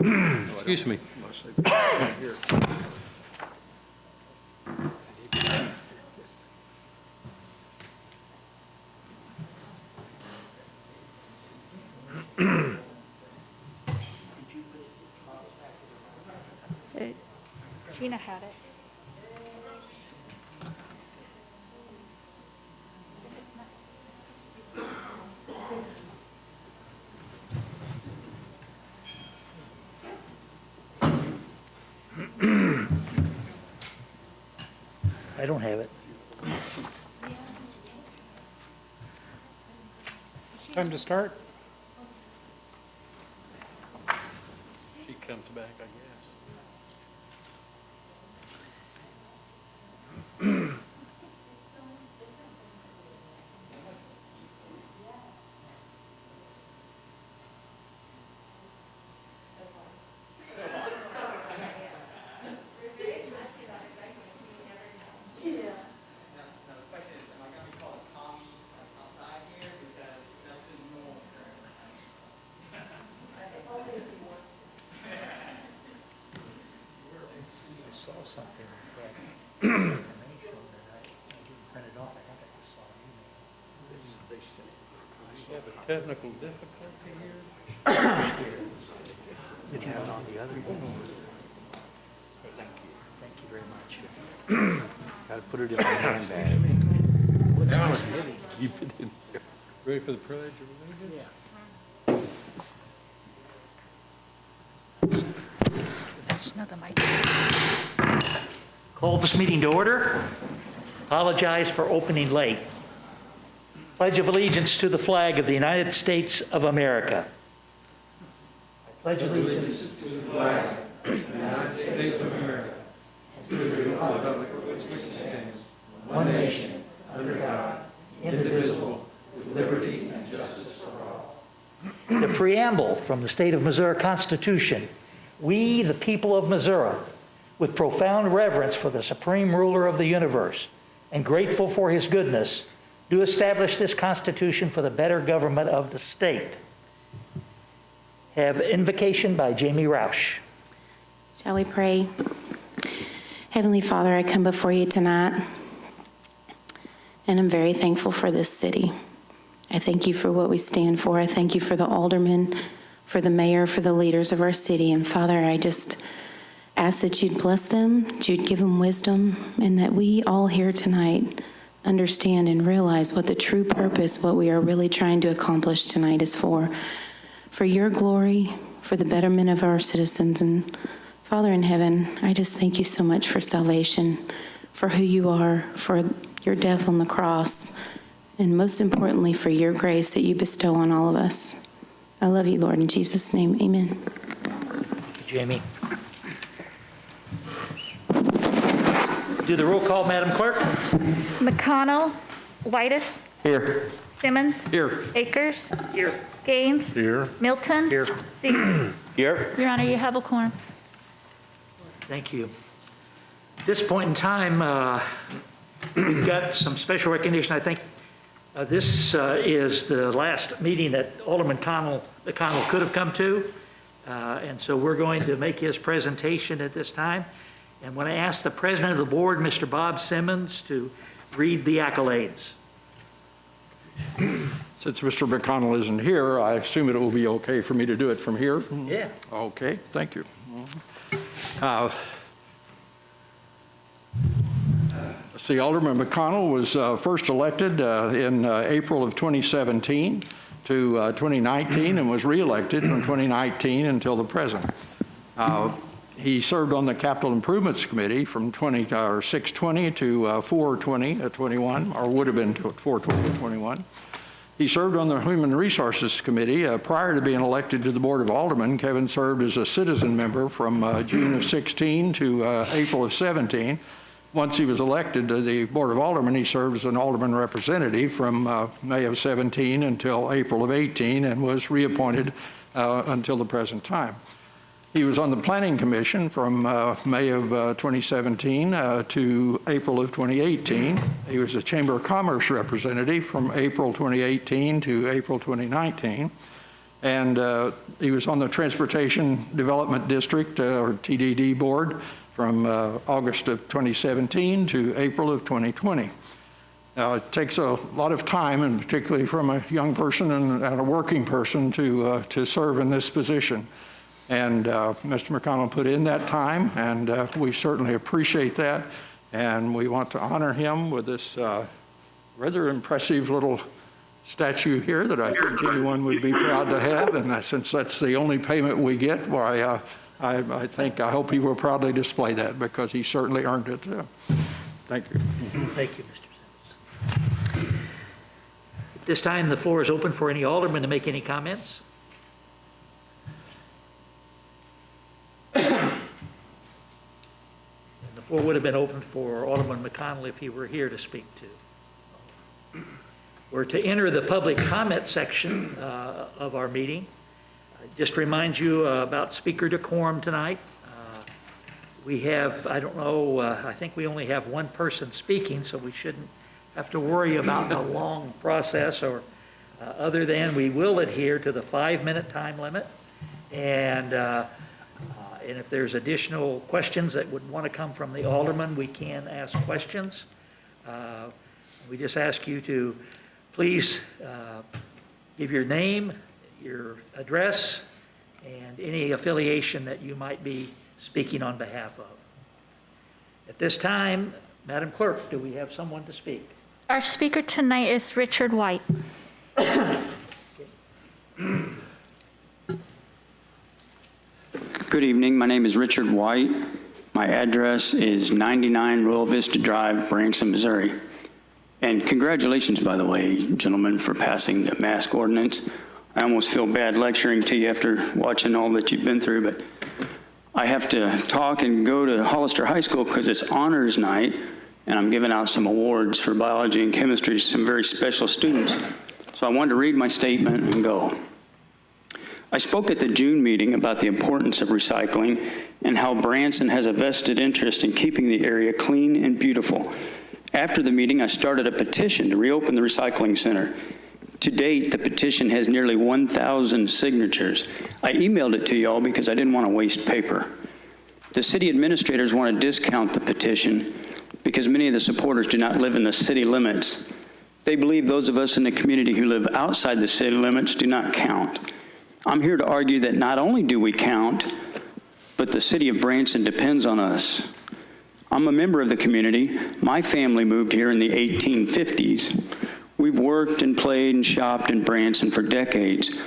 Excuse me. Gina had it. I don't have it. Time to start? She comes back, I guess. I saw something that information that I didn't print it off. I think I just saw an email. We have a technical difficulty here. Did you have it on the other one? Thank you very much. Got to put it in my handbag. Looks nice and heavy. Keep it in there. Ready for the pledge of allegiance? Yeah. There's another mic. Call this meeting to order. Apologize for opening late. Pledge of allegiance to the flag of the United States of America. I pledge allegiance to the flag of the United States of America and to the republic for which it stands, one nation, under God, indivisible, with liberty and justice for all. The preamble from the State of Missouri Constitution. We, the people of Missouri, with profound reverence for the supreme ruler of the universe and grateful for his goodness, do establish this Constitution for the better government of the state. Have invocation by Jamie Roush. Shall we pray? Heavenly Father, I come before you tonight, and I'm very thankful for this city. I thank you for what we stand for. I thank you for the aldermen, for the mayor, for the leaders of our city. And Father, I just ask that you'd bless them, that you'd give them wisdom, and that we all here tonight understand and realize what the true purpose, what we are really trying to accomplish tonight is for your glory, for the betterment of our citizens. And Father in heaven, I just thank you so much for salvation, for who you are, for your death on the cross, and most importantly, for your grace that you bestow on all of us. I love you, Lord. In Jesus' name, amen. Jamie. Do the roll call, Madam Clerk. McConnell, Whitus, Here. Simmons, Here. Akers, Here. Gaines, Here. Milton, Here. Seaver. Here. Your Honor, you have a quorum. Thank you. At this point in time, we've got some special recognition. I think this is the last meeting that Alderman McConnell could have come to. And so we're going to make his presentation at this time. And when I ask the president of the board, Mr. Bob Simmons, to read the accolades. Since Mr. McConnell isn't here, I assume it will be okay for me to do it from here? Yeah. Okay, thank you. See, Alderman McConnell was first elected in April of 2017 to 2019 and was reelected from 2019 until the present. He served on the Capital Improvements Committee from 6/20 to 4/20/21, or would have been to 4/20/21. He served on the Human Resources Committee. Prior to being elected to the Board of Aldermen, Kevin served as a citizen member from June of 16 to April of 17. Once he was elected to the Board of Aldermen, he served as an alderman representative from May of 17 until April of 18 and was reappointed until the present time. He was on the Planning Commission from May of 2017 to April of 2018. He was a Chamber of Commerce representative from April 2018 to April 2019. And he was on the Transportation Development District, or TDD Board, from August of 2017 to April of 2020. Now, it takes a lot of time, and particularly from a young person and a working person, to serve in this position. And Mr. McConnell put in that time, and we certainly appreciate that. And we want to honor him with this rather impressive little statue here that I think anyone would be proud to have. And since that's the only payment we get, why, I hope he will proudly display that, because he certainly earned it. Thank you. Thank you, Mr. Simmons. At this time, the floor is open for any alderman to make any comments. The floor would have been open for Alderman McConnell if he were here to speak to. We're to enter the public comment section of our meeting. Just remind you about speaker decorum tonight. We have, I don't know, I think we only have one person speaking, so we shouldn't have to worry about a long process, or other than we will adhere to the 5-minute time limit. And if there's additional questions that would want to come from the alderman, we can ask questions. We just ask you to please give your name, your address, and any affiliation that you might be speaking on behalf of. At this time, Madam Clerk, do we have someone to speak? Our speaker tonight is Richard White. Good evening. My name is Richard White. My address is 99 Royal Vista Drive, Branson, Missouri. And congratulations, by the way, gentlemen, for passing the mask ordinance. I almost feel bad lecturing to you after watching all that you've been through, but I have to talk and go to Hollister High School because it's honors night, and I'm giving out some awards for biology and chemistry to some very special students. So I wanted to read my statement and go. I spoke at the June meeting about the importance of recycling and how Branson has a vested interest in keeping the area clean and beautiful. After the meeting, I started a petition to reopen the recycling center. To date, the petition has nearly 1,000 signatures. I emailed it to y'all because I didn't want to waste paper. The city administrators want to discount the petition because many of the supporters do not live in the city limits. They believe those of us in the community who live outside the city limits do not count. I'm here to argue that not only do we count, but the city of Branson depends on us. I'm a member of the community. My family moved here in the 1850s. We've worked and played and shopped in Branson for decades.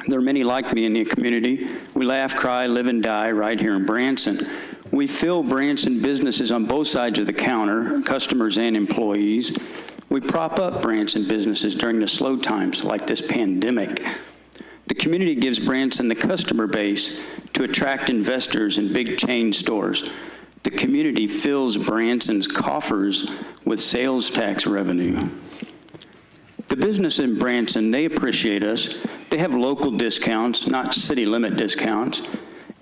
There are many like me in the community. We laugh, cry, live, and die right here in Branson. We fill Branson businesses on both sides of the counter, customers and employees. We prop up Branson businesses during the slow times like this pandemic. The community gives Branson the customer base to attract investors and big chain stores. The community fills Branson's coffers with sales tax revenue. The business in Branson, they appreciate us. They have local discounts, not city limit discounts,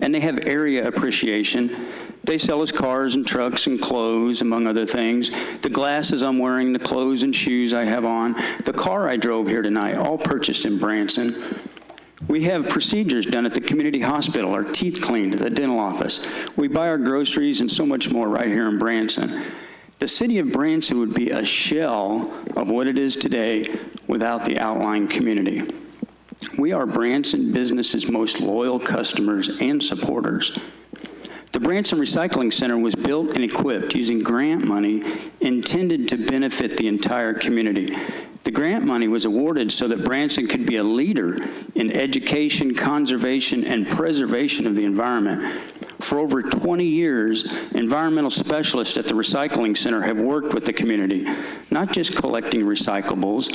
and they have area appreciation. They sell us cars and trucks and clothes, among other things. The glasses I'm wearing, the clothes and shoes I have on, the car I drove here tonight, all purchased in Branson. We have procedures done at the community hospital, our teeth cleaned at the dental office. We buy our groceries and so much more right here in Branson. The city of Branson would be a shell of what it is today without the outlying community. We are Branson business's most loyal customers and supporters. The Branson Recycling Center was built and equipped using grant money intended to benefit the entire community. The grant money was awarded so that Branson could be a leader in education, conservation, and preservation of the environment. For over 20 years, environmental specialists at the recycling center have worked with the community, not just collecting recyclables,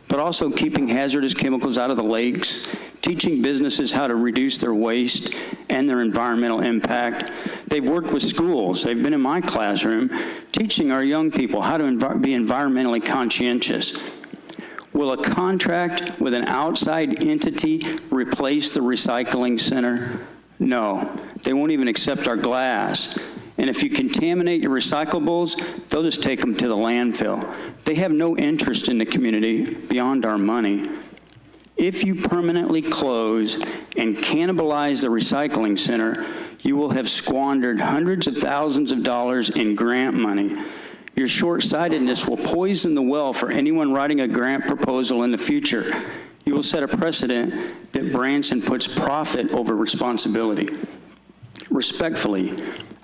but also keeping hazardous chemicals out of the lakes, teaching businesses how to reduce their waste and their environmental impact. They've worked with schools. They've been in my classroom teaching our young people how to be environmentally conscientious. Will a contract with an outside entity replace the recycling center? No, they won't even accept our glass. And if you contaminate your recyclables, they'll just take them to the landfill. They have no interest in the community beyond our money. If you permanently close and cannibalize the recycling center, you will have squandered hundreds of thousands of dollars in grant money. Your short-sightedness will poison the well for anyone writing a grant proposal in the future. You will set a precedent that Branson puts profit over responsibility. Respectfully,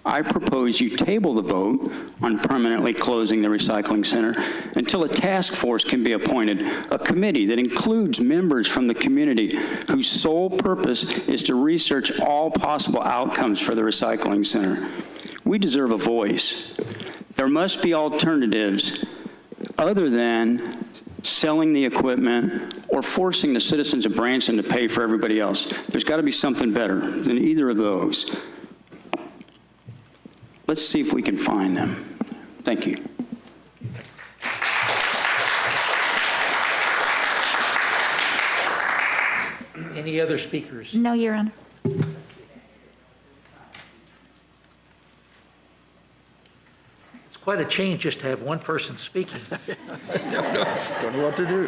I propose you table the vote on permanently closing the recycling center until a task force can be appointed, a committee that includes members from the community whose sole purpose is to research all possible outcomes for the recycling center. We deserve a voice. There must be alternatives other than selling the equipment or forcing the citizens of Branson to pay for everybody else. There's got to be something better than either of those. Let's see if we can find them. Thank you. Any other speakers? No, Your Honor. It's quite a change just to have one person speaking. Don't know what to do.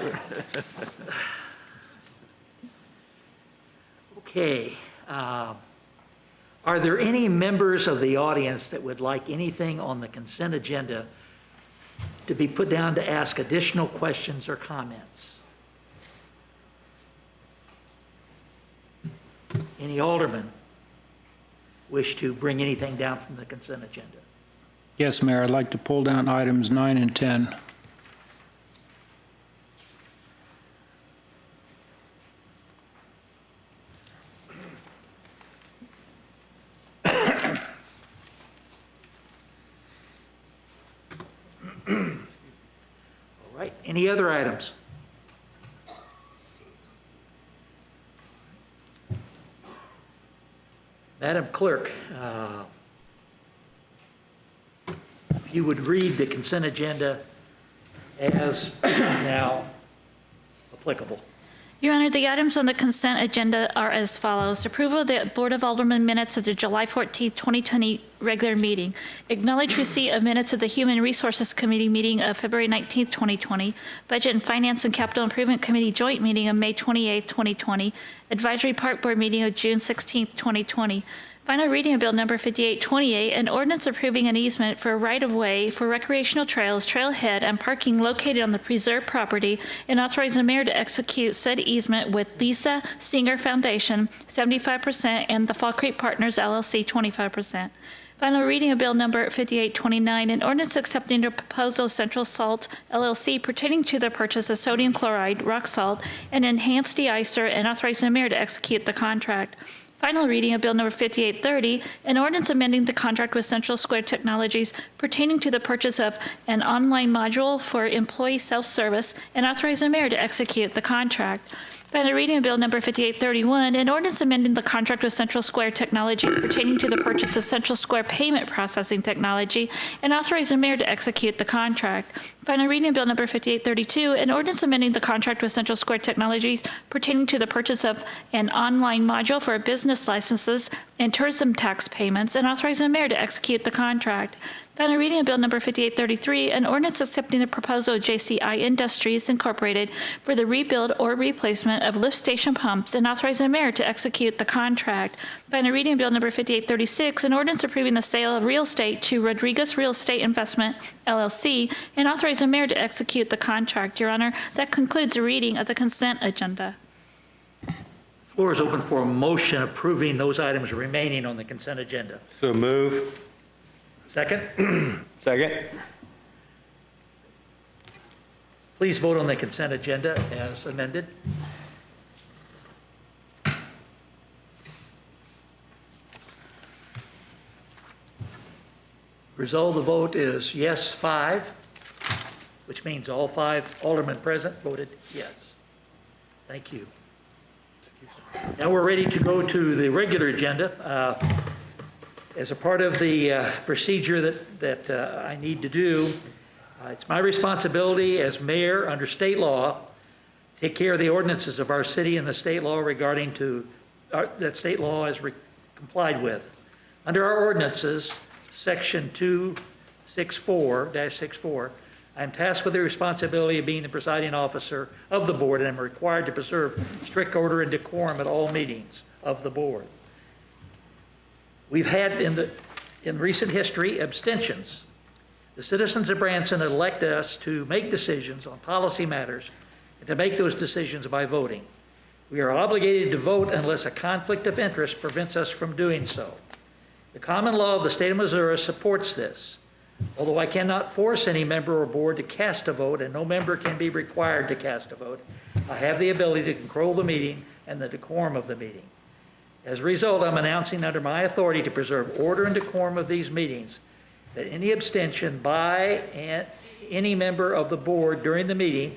Okay. Are there any members of the audience that would like anything on the consent agenda to be put down to ask additional questions or comments? Any aldermen wish to bring anything down from the consent agenda? Yes, Mayor, I'd like to pull down items 9 and 10. All right, any other items? Madam Clerk, if you would read the consent agenda as now applicable. Your Honor, the items on the consent agenda are as follows. Approval of the Board of Aldermen minutes of the July 14, 2020 regular meeting. Acknowledge receipt of minutes of the Human Resources Committee meeting of February 19, 2020. Budget and Finance and Capital Improvement Committee joint meeting of May 28, 2020. Advisory Park Board meeting of June 16, 2020. Final reading of Bill Number 5828, an ordinance approving an easement for a right-of-way for recreational trails, trailhead, and parking located on the preserved property, and authorizing the mayor to execute said easement with Lisa Singer Foundation, 75%, and the Fall Creek Partners, LLC, 25%. Final reading of Bill Number 5829, an ordinance accepting the proposal of Central Salt, LLC, pertaining to the purchase of sodium chloride, rock salt, and enhanced de-icer, and authorizing the mayor to execute the contract. Final reading of Bill Number 5830, an ordinance amending the contract with Central Square Technologies pertaining to the purchase of an online module for employee self-service, and authorizing the mayor to execute the contract. Final reading of Bill Number 5831, an ordinance amending the contract with Central Square Technologies pertaining to the purchase of Central Square payment processing technology, and authorizing the mayor to execute the contract. Final reading of Bill Number 5832, an ordinance amending the contract with Central Square Technologies pertaining to the purchase of an online module for business licenses and tourism tax payments, and authorizing the mayor to execute the contract. Final reading of Bill Number 5833, an ordinance accepting the proposal of JCI Industries Incorporated for the rebuild or replacement of lift station pumps, and authorizing the mayor to execute the contract. Final reading of Bill Number 5836, an ordinance approving the sale of real estate to Rodriguez Real Estate Investment, LLC, and authorizing the mayor to execute the contract. Your Honor, that concludes the reading of the consent agenda. Floor is open for a motion approving those items remaining on the consent agenda. So move. Second? Second. Please vote on the consent agenda as amended. Result of the vote is yes, 5, which means all 5 aldermen present voted yes. Thank you. Now we're ready to go to the regular agenda. As a part of the procedure that I need to do, it's my responsibility as mayor under state law, take care of the ordinances of our city and the state law regarding to, that state law is complied with. Under our ordinances, section 264-64, I am tasked with the responsibility of being the presiding officer of the board and am required to preserve strict order and decorum at all meetings of the board. We've had in recent history abstentions. The citizens of Branson elect us to make decisions on policy matters and to make those decisions by voting. We are obligated to vote unless a conflict of interest prevents us from doing so. The common law of the state of Missouri supports this. Although I cannot force any member or board to cast a vote, and no member can be required to cast a vote, I have the ability to control the meeting and the decorum of the meeting. As a result, I'm announcing under my authority to preserve order and decorum of these meetings that any abstention by any member of the board during the meeting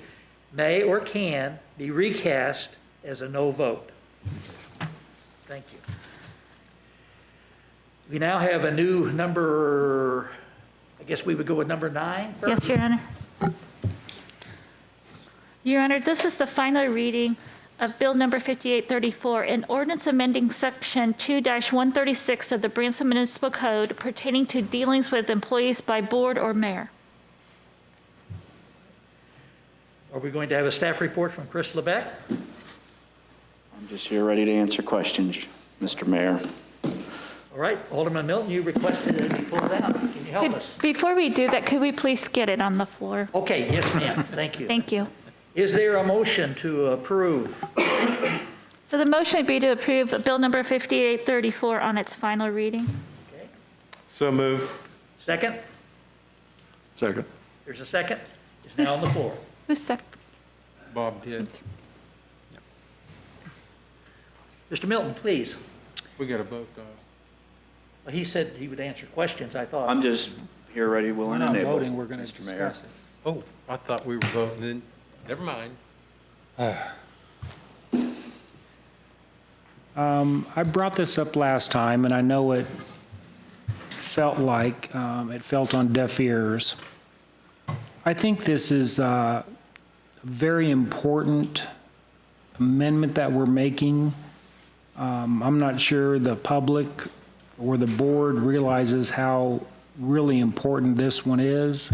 may or can be recast as a no vote. Thank you. We now have a new number, I guess we would go with number 9 first? Yes, Your Honor. Your Honor, this is the final reading of Bill Number 5834, an ordinance amending Section 2-136 of the Branson Municipal Code pertaining to dealings with employees by board or mayor. Are we going to have a staff report from Chris Lebeck? I'm just here ready to answer questions, Mr. Mayor. All right, Alderman Milton, you requested it to be pulled out. Can you help us? Before we do that, could we please get it on the floor? Okay, yes, ma'am. Thank you. Thank you. Is there a motion to approve? So the motion would be to approve Bill Number 5834 on its final reading. Okay. So move. Second? Second. There's a second. It's now on the floor. Who's second? Bob did. Mr. Milton, please. We got a vote, Well, he said he would answer questions, I thought. I'm just here ready, We're willing, and not able. voting, we're going to Mr. Mayor. discuss it. Oh, I thought we were voting in. Never mind. I brought this up last time, and I know it felt like it felt on deaf ears. I think this is a very important amendment that we're making. I'm not sure the public or the board realizes how really important this one is.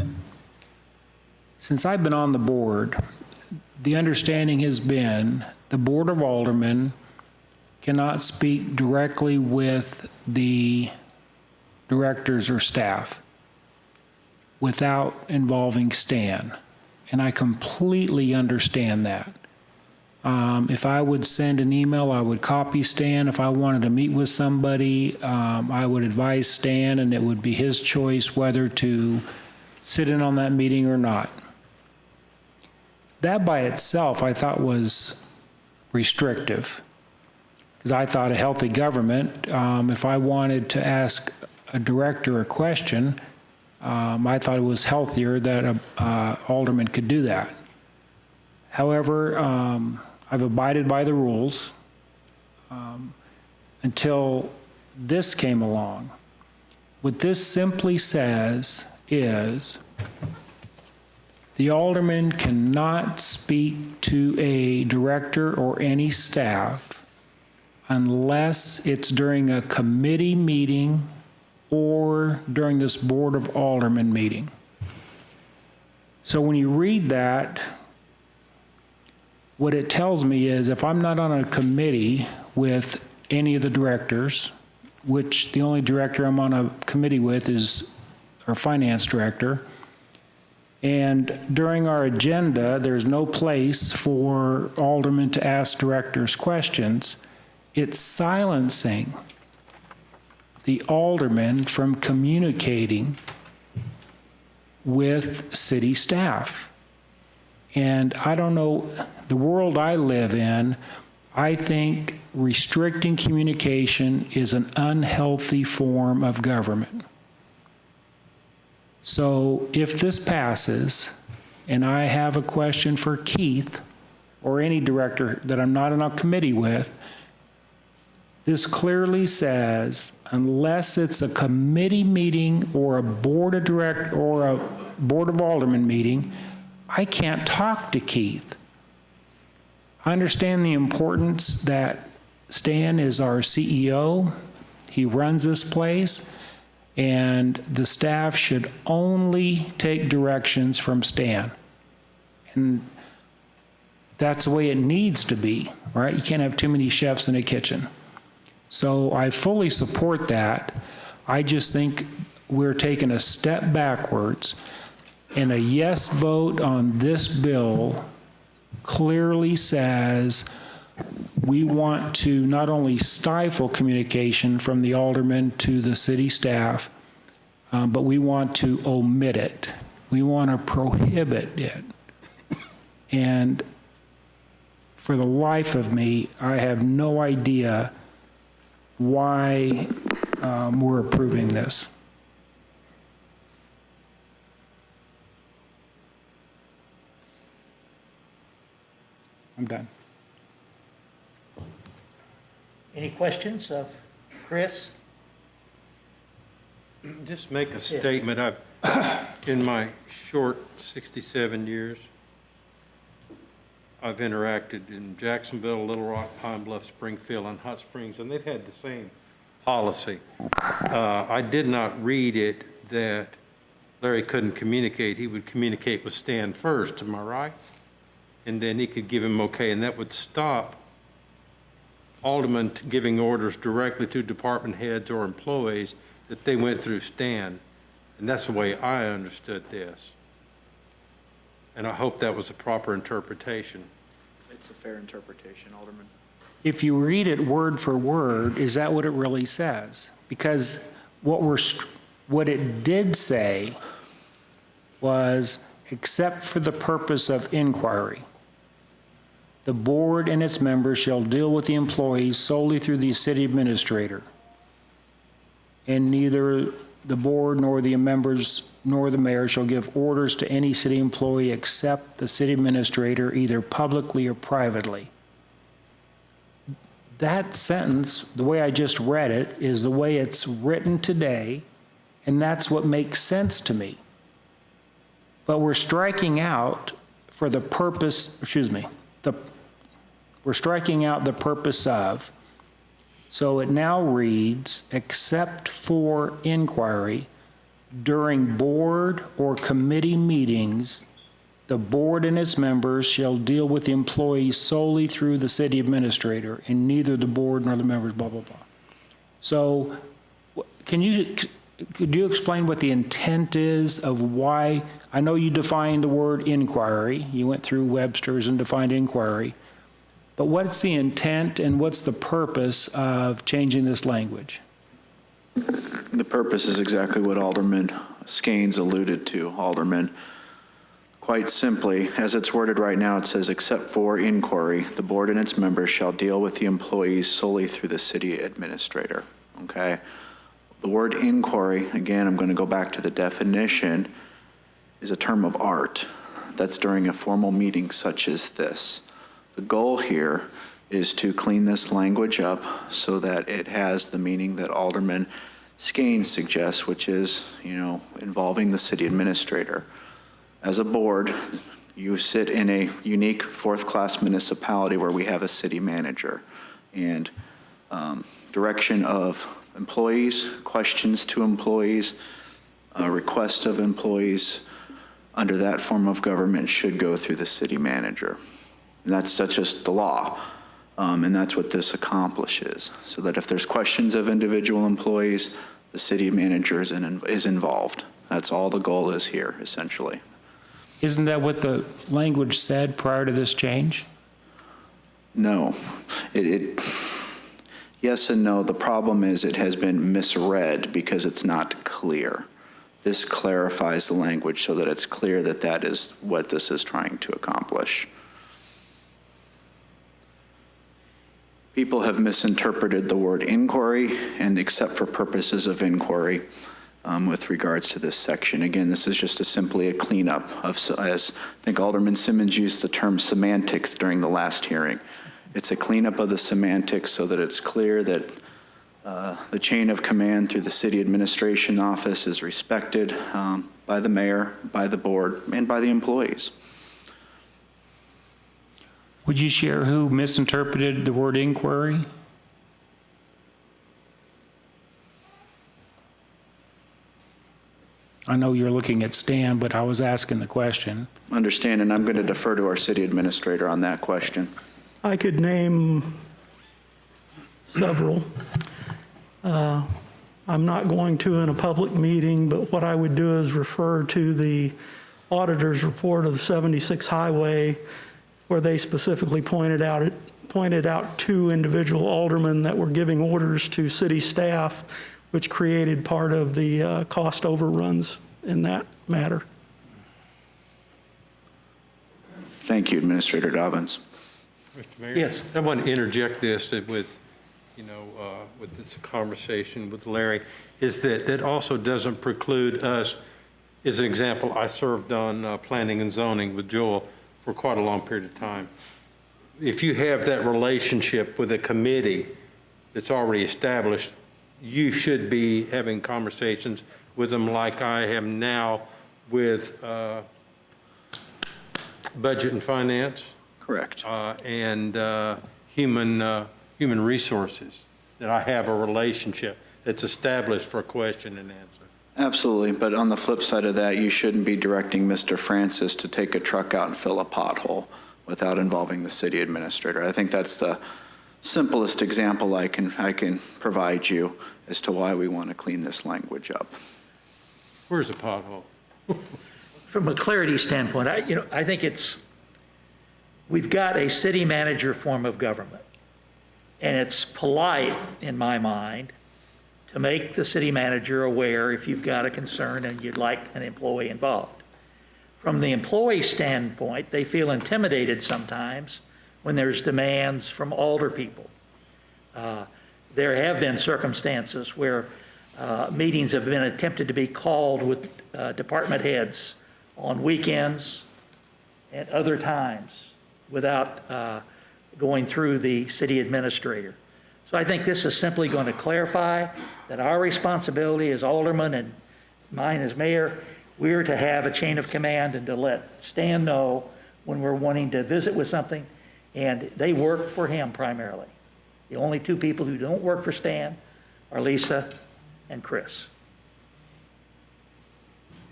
Since I've been on the board, the understanding has been the Board of Aldermen cannot speak directly with the directors or staff without involving Stan. And I completely understand that. If I would send an email, I would copy Stan. If I wanted to meet with somebody, I would advise Stan, and it would be his choice whether to sit in on that meeting or not. That by itself, I thought, was restrictive, because I thought a healthy government, if I wanted to ask a director a question, I thought it was healthier that an alderman could do that. However, I've abided by the rules until this came along. What this simply says is the alderman cannot speak to a director or any staff unless it's during a committee meeting or during this Board of Aldermen meeting. So when you read that, what it tells me is if I'm not on a committee with any of the directors, which the only director I'm on a committee with is our finance director, and during our agenda, there's no place for aldermen to ask directors questions, it's silencing the aldermen from communicating with city staff. And I don't know, the world I live in, I think restricting communication is an unhealthy form of government. So if this passes, and I have a question for Keith or any director that I'm not on a committee with, this clearly says, unless it's a committee meeting or a board of aldermen meeting, I can't talk to Keith. I understand the importance that Stan is our CEO. He runs this place. and the staff should only take directions from Stan. And that's the way it needs to be, right? You can't have too many chefs in a kitchen. So I fully support that. I just think we're taking a step backwards, and a yes vote on this bill clearly says we want to not only stifle communication from the aldermen to the city staff, but we want to omit it. We want to prohibit it. And for the life of me, I have no idea why we're approving this. I'm done. Any questions of Chris? Just make a statement. In my short 67 years, I've interacted in Jacksonville, Little Rock, Pine Bluff, Springfield, and Hot Springs, and they've had the same policy. I did not read it that Larry couldn't communicate. He would communicate with Stan first, am I right? And then he could give him okay, and that would stop aldermen giving orders directly to department heads or employees that they went through Stan. And that's the way I understood this. And I hope that was a proper interpretation. It's a fair interpretation, Alderman. If you read it word for word, is that what it really says? Because what it did say was, except for the purpose of inquiry, the board and its members shall deal with the employees solely through the city administrator. And neither the board nor the members nor the mayor shall give orders to any city employee except the city administrator, either publicly or privately. That sentence, the way I just read it, is the way it's written today, and that's what makes sense to me. But we're striking out for the purpose, we're striking out the purpose of. So it now reads, except for inquiry, during board or committee meetings, the board and its members shall deal with the employees solely through the city administrator, and neither the board nor the members, blah, blah, blah. So could you explain what the intent is of why? I know you defined the word inquiry. You went through Webster's and defined inquiry. But what's the intent and what's the purpose of changing this language? The purpose is exactly what Alderman Skanes alluded to, Alderman. Quite simply, as it's worded right now, it says, except for inquiry, the board and its members shall deal with the employees solely through the city administrator, okay? The word inquiry, again, I'm going to go back to the definition, is a term of art. That's during a formal meeting such as this. The goal here is to clean this language up so that it has the meaning that Alderman Skanes suggests, which is, involving the city administrator. As a board, you sit in a unique fourth-class municipality where we have a city manager, and direction of employees, questions to employees, request of employees under that form of government should go through the city manager. And that's just the law. And that's what this accomplishes. So that if there's questions of individual employees, the city manager is involved. That's all the goal is here, essentially. Isn't that what the language said prior to this change? No. Yes and no. The problem is it has been misread because it's not clear. This clarifies the language so that it's clear that that is what this is trying to accomplish. People have misinterpreted the word inquiry and except for purposes of inquiry with regards to this section. Again, this is just simply a cleanup of, as I think Alderman Simmons used the term semantics during the last hearing. It's a cleanup of the semantics so that it's clear that the chain of command through the city administration office is respected by the mayor, by the board, and by the employees. Would you share who misinterpreted the word inquiry? I know you're looking at Stan, but I was asking the question. Understand, and I'm going to defer to our city administrator on that question. I could name several. I'm not going to in a public meeting, but what I would do is refer to the auditor's report of 76 Highway, where they specifically pointed out 2 individual aldermen that were giving orders to city staff, which created part of the cost overruns in that matter. Thank you, Administrator Dobbins. Mr. Mayor? Yes. I want to interject this with, with this conversation with Larry, is that also doesn't preclude us. As an example, I served on planning and zoning with Joel for quite a long period of time. If you have that relationship with a committee that's already established, you should be having conversations with them like I am now with budget and finance. Correct. And human resources, that I have a relationship that's established for question and answer. Absolutely, but on the flip side of that, you shouldn't be directing Mr. Francis to take a truck out and fill a pothole without involving the city administrator. I think that's the simplest example I can provide you as to why we want to clean this language up. Where's the pothole? From a clarity standpoint, I think we've got a city manager form of government. And it's polite, in my mind, to make the city manager aware if you've got a concern and you'd like an employee involved. From the employee standpoint, they feel intimidated sometimes when there's demands from alder people. There have been circumstances where meetings have been attempted to be called with department heads on weekends and other times without going through the city administrator. So I think this is simply going to clarify that our responsibility as aldermen and mine as mayor, we're to have a chain of command and to let Stan know when we're wanting to visit with something, and they work for him primarily. The only 2 people who don't work for Stan are Lisa and Chris.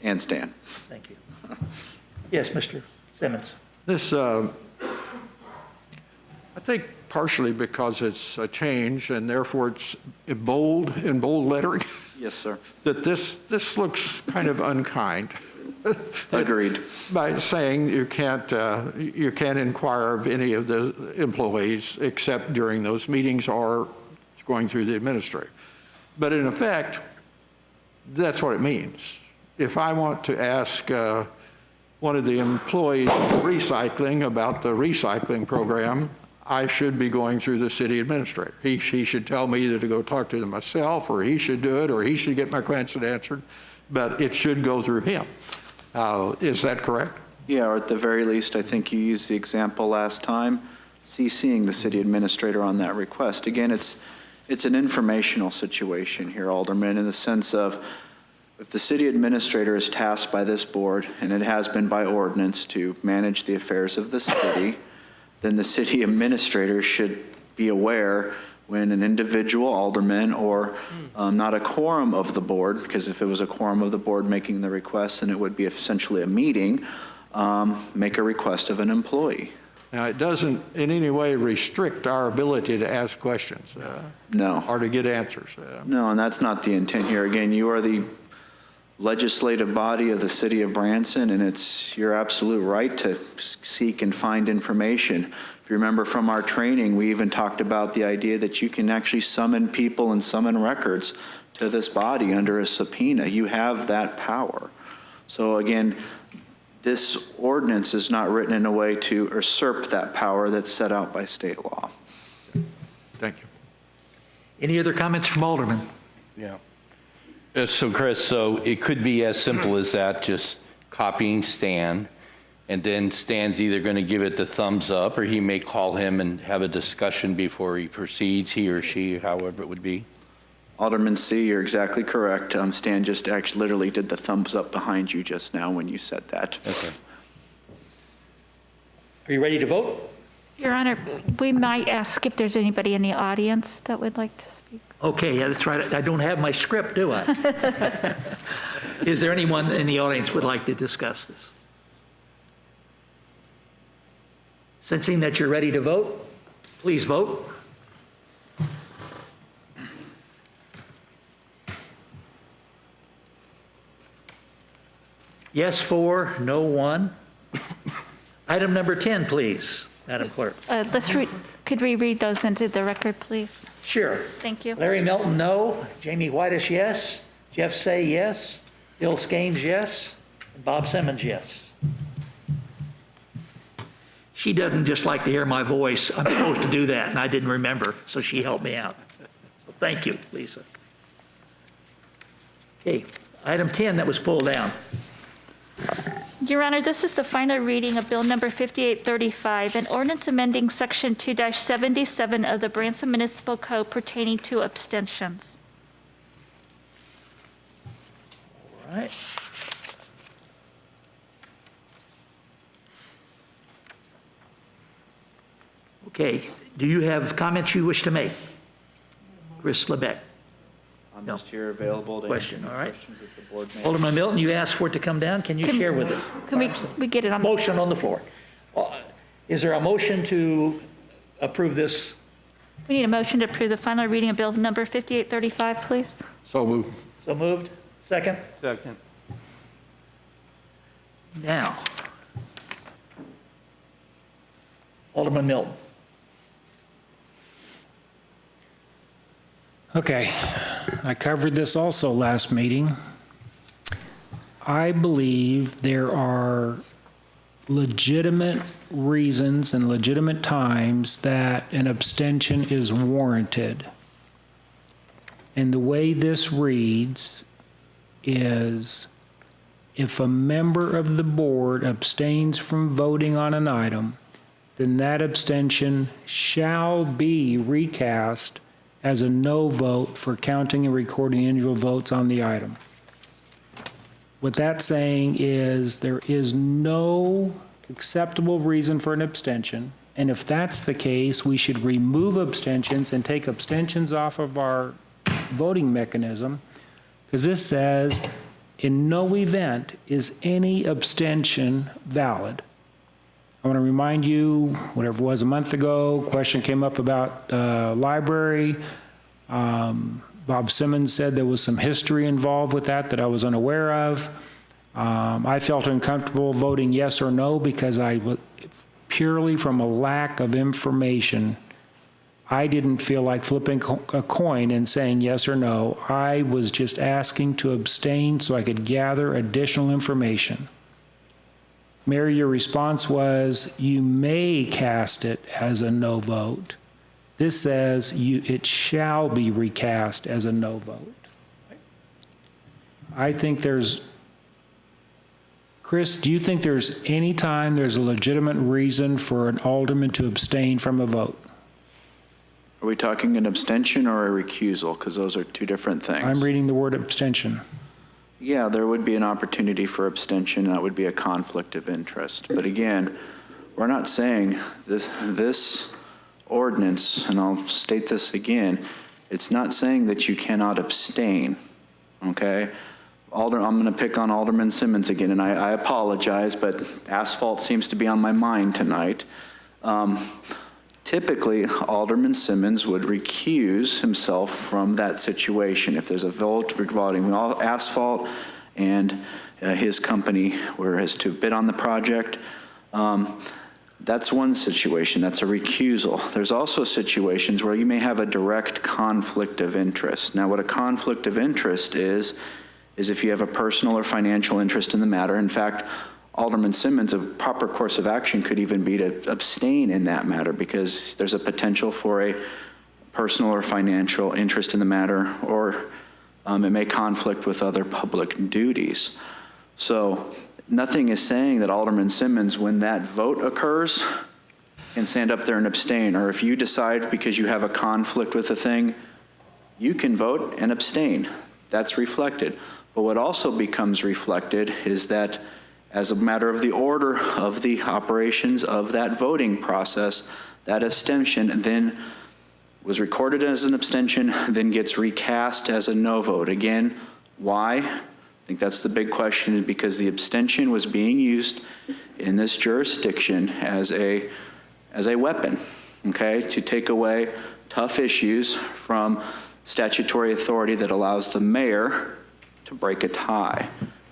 And Stan. Thank you. Yes, Mr. Simmons. This, I think partially because it's a change and therefore it's in bold lettering, Yes, sir. that this looks kind of unkind. Agreed. By saying you can't inquire of any of the employees except during those meetings or going through the administrator. But in effect, that's what it means. If I want to ask one of the employees of recycling about the recycling program, I should be going through the city administrator. He should tell me either to go talk to them myself, or he should do it, or he should get my question answered, but it should go through him. Is that correct? Yeah, or at the very least, I think you used the example last time, CCing the city administrator on that request. Again, it's an informational situation here, Alderman, in the sense of if the city administrator is tasked by this board, and it has been by ordinance to manage the affairs of the city, then the city administrator should be aware when an individual alderman or not a quorum of the board, because if it was a quorum of the board making the request, then it would be essentially a meeting, make a request of an employee. Now, it doesn't in any way restrict our ability to ask questions. No. Or to get answers. No, and that's not the intent here. Again, you are the legislative body of the city of Branson, and it's your absolute right to seek and find information. If you remember from our training, we even talked about the idea that you can actually summon people and summon records to this body under a subpoena. You have that power. So again, this ordinance is not written in a way to usurp that power that's set out by state law. Thank you. Any other comments from Alderman? Yeah. So Chris, it could be as simple as that, just copying Stan, and then Stan's either going to give it the thumbs up, or he may call him and have a discussion before he proceeds, he or she, however it would be. Alderman C., you're exactly correct. Stan just actually literally did the thumbs up behind you just now when you said that. Okay. Are you ready to vote? Your Honor, we might ask if there's anybody in the audience that would like to speak. Okay, yeah, that's right. I don't have my script, do I? Is there anyone in the audience would like to discuss this? Sensing that you're ready to vote, please vote. Yes, 4, no, 1. Item number 10, please, Madam Clerk. Could we read those into the record, please? Sure. Thank you. Larry Melton, no. Jamie Whitish, yes. Jeff Say, yes. Bill Skanes, yes. And Bob Simmons, yes. She doesn't just like to hear my voice. I'm supposed to do that, and I didn't remember, so she helped me out. So thank you, Lisa. Okay, item 10 that was pulled down. Your Honor, this is the final reading of Bill Number 5835, an ordinance amending Section 2-77 of the Branson Municipal Code pertaining to abstentions. All right. Okay, do you have comments you wish to make? Chris Lebec. I'm No. just here available to Question, answer all any right. questions that the board may. Alderman Milton, you asked for it to come down. Can you share with us? Can we get it on? Motion on the floor. Is there a motion to approve this? We need a motion to approve the final reading of Bill Number 5835, please. So moved. So moved? Second? Second. Now. Alderman Milton. Okay, I covered this also last meeting. I believe there are legitimate reasons and legitimate times that an abstention is warranted. And the way this reads is, if a member of the board abstains from voting on an item, then that abstention shall be recast as a no vote for counting and recording individual votes on the item. What that's saying is there is no acceptable reason for an abstention, and if that's the case, we should remove abstentions and take abstentions off of our voting mechanism, because this says, in no event is any abstention valid. I want to remind you, whatever it was a month ago, question came up about library. Bob Simmons said there was some history involved with that I was unaware of. I felt uncomfortable voting yes or no because purely from a lack of information, I didn't feel like flipping a coin and saying yes or no. I was just asking to abstain so I could gather additional information. Mary, your response was, you may cast it as a no vote. This says it shall be recast as a no vote. I think Chris, do you think there's any time there's a legitimate reason for an alderman to abstain from a vote? Are we talking an abstention or a recusal? Because those are two different things. I'm reading the word abstention. Yeah, there would be an opportunity for abstention. That would be a conflict of interest. But again, we're not saying this ordinance, and I'll state this again, it's not saying that you cannot abstain, okay? I'm going to pick on Alderman Simmons again, and I apologize, but asphalt seems to be on my mind tonight. Typically, Alderman Simmons would recuse himself from that situation. If there's a vote regarding asphalt and his company has to bid on the project, that's one situation. That's a recusal. There's also situations where you may have a direct conflict of interest. Now, what a conflict of interest is if you have a personal or financial interest in the matter. In fact, Alderman Simmons, a proper course of action could even be to abstain in that matter because there's a potential for a personal or financial interest in the matter, or it may conflict with other public duties. So nothing is saying that Alderman Simmons, when that vote occurs, can stand up there and abstain. Or if you decide because you have a conflict with a thing, you can vote and abstain. That's reflected. But what also becomes reflected is that as a matter of the order of the operations of that voting process, that abstention then was recorded as an abstention, then gets recast as a no vote. Again, why? I think that's the big question, because the abstention was being used in this jurisdiction as a weapon, okay, to take away tough issues from statutory authority that allows the mayor to break a tie,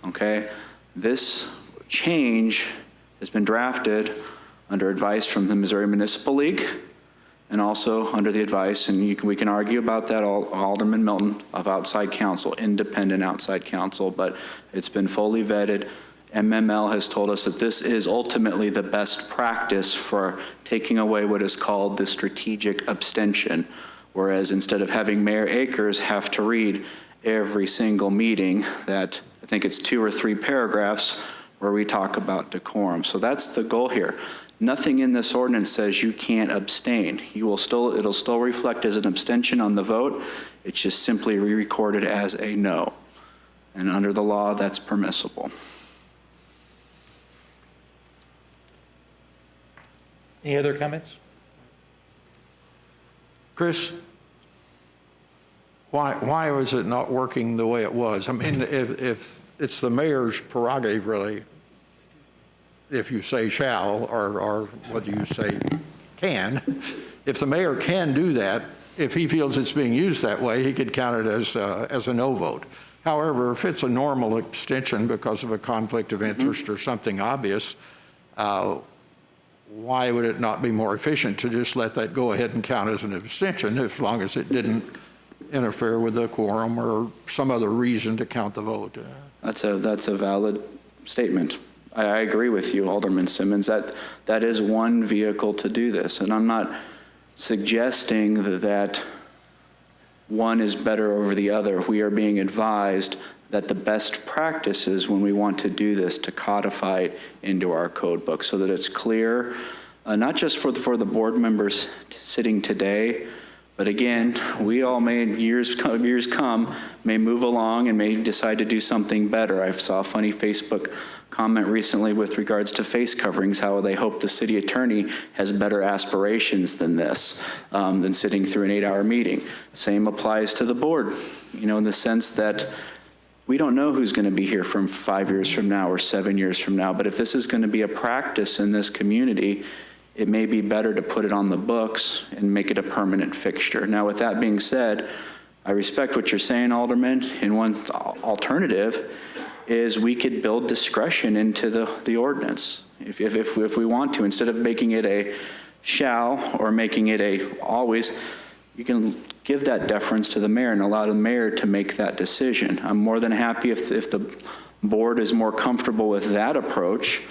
okay? This change has been drafted under advice from the Missouri Municipal League and also under the advice, and we can argue about that, Alderman Milton, of outside counsel, independent outside counsel, but it's been fully vetted. MML has told us that this is ultimately the best practice for taking away what is called the strategic abstention, whereas instead of having Mayor Akers have to read every single meeting, that I think it's 2 or 3 paragraphs where we talk about decorum. So that's the goal here. Nothing in this ordinance says you can't abstain. It'll still reflect as an abstention on the vote. It's just simply re-recorded as a no. And under the law, that's permissible. Any other comments? Chris, why was it not working the way it was? I mean, if it's the mayor's prerogative, really, if you say shall, or what do you say can, if the mayor can do that, if he feels it's being used that way, he could count it as a no vote. However, if it's a normal abstention because of a conflict of interest or something obvious, why would it not be more efficient to just let that go ahead and count as an abstention, as long as it didn't interfere with the quorum or some other reason to count the vote? That's a valid statement. I agree with you, Alderman Simmons, that is one vehicle to do this. And I'm not suggesting that one is better over the other. We are being advised that the best practice is, when we want to do this, to codify it into our code book so that it's clear, not just for the board members sitting today, but again, we all may, years come, may move along and may decide to do something better. I saw a funny Facebook comment recently with regards to face coverings, how they hope the city attorney has better aspirations than this, than sitting through an 8-hour meeting. Same applies to the board, you know, in the sense that we don't know who's going to be here from 5 years from now or 7 years from now, but if this is going to be a practice in this community, it may be better to put it on the books and make it a permanent fixture. Now, with that being said, I respect what you're saying, Alderman, and one alternative is we could build discretion into the ordinance if we want to. Instead of making it a shall or making it a always, you can give that deference to the mayor and allow the mayor to make that decision. I'm more than happy if the board is more comfortable with that approach,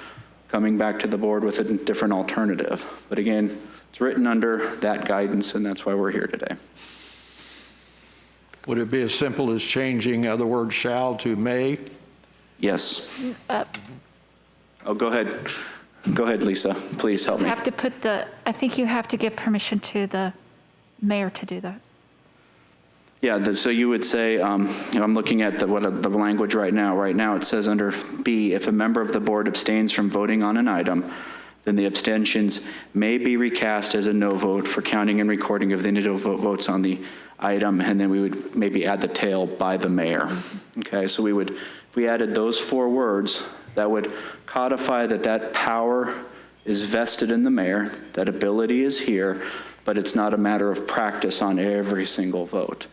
coming back to the board with a different alternative. But again, it's written under that guidance, and that's why we're here today. Would it be as simple as changing the word shall to may? Yes. Oh, go ahead. Go ahead, Lisa. Please help me. You have to put I think you have to give permission to the mayor to do that. Yeah, so you would say, I'm looking at the language right now. Right now it says under B, if a member of the board abstains from voting on an item, then the abstentions may be recast as a no vote for counting and recording of the individual votes on the item, and then we would maybe add the tail by the mayor. Okay, so if we added those 4 words, that would codify that power is vested in the mayor, that ability is here, but it's not a matter of practice on every single vote.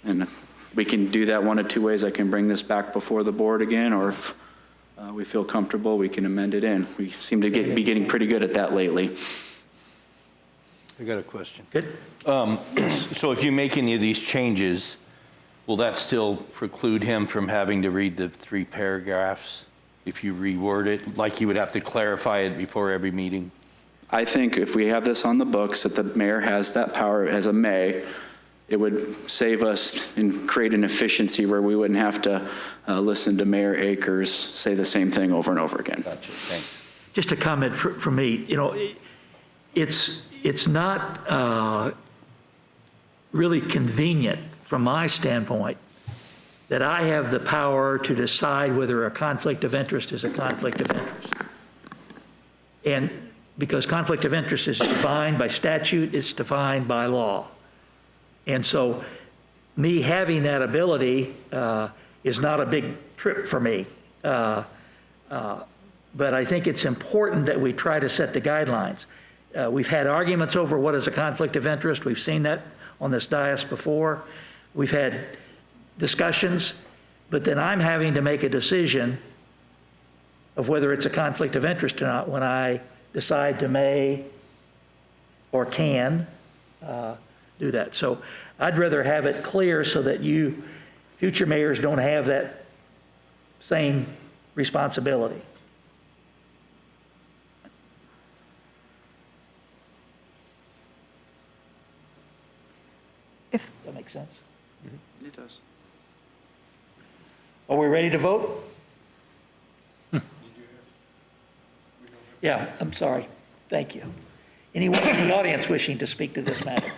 And we can do that one of 2 ways. I can bring this back before the board again, or if we feel comfortable, we can amend it in. We seem to be getting pretty good at that lately. I got a question. Good. So if you make any of these changes, will that still preclude him from having to read the 3 paragraphs if you reword it? Like you would have to clarify it before every meeting? I think if we have this on the books, that the mayor has that power as a may, it would save us and create an efficiency where we wouldn't have to listen to Mayor Akers say the same thing over and over again. Gotcha, thanks. Just a comment from me. You know, it's not really convenient from my standpoint that I have the power to decide whether a conflict of interest is a conflict of interest. And because conflict of interest is defined by statute, it's defined by law. And so me having that ability is not a big trip for me. But I think it's important that we try to set the guidelines. We've had arguments over what is a conflict of interest. We've seen that on this dais before. We've had discussions, but then I'm having to make a decision of whether it's a conflict of interest or not when I decide to may or can do that. So I'd rather have it clear so that you, future mayors, don't have that same responsibility. If, That makes sense? It does. Are we ready to vote? Yeah, I'm sorry. Thank you. Anyone in the audience wishing to speak to this matter?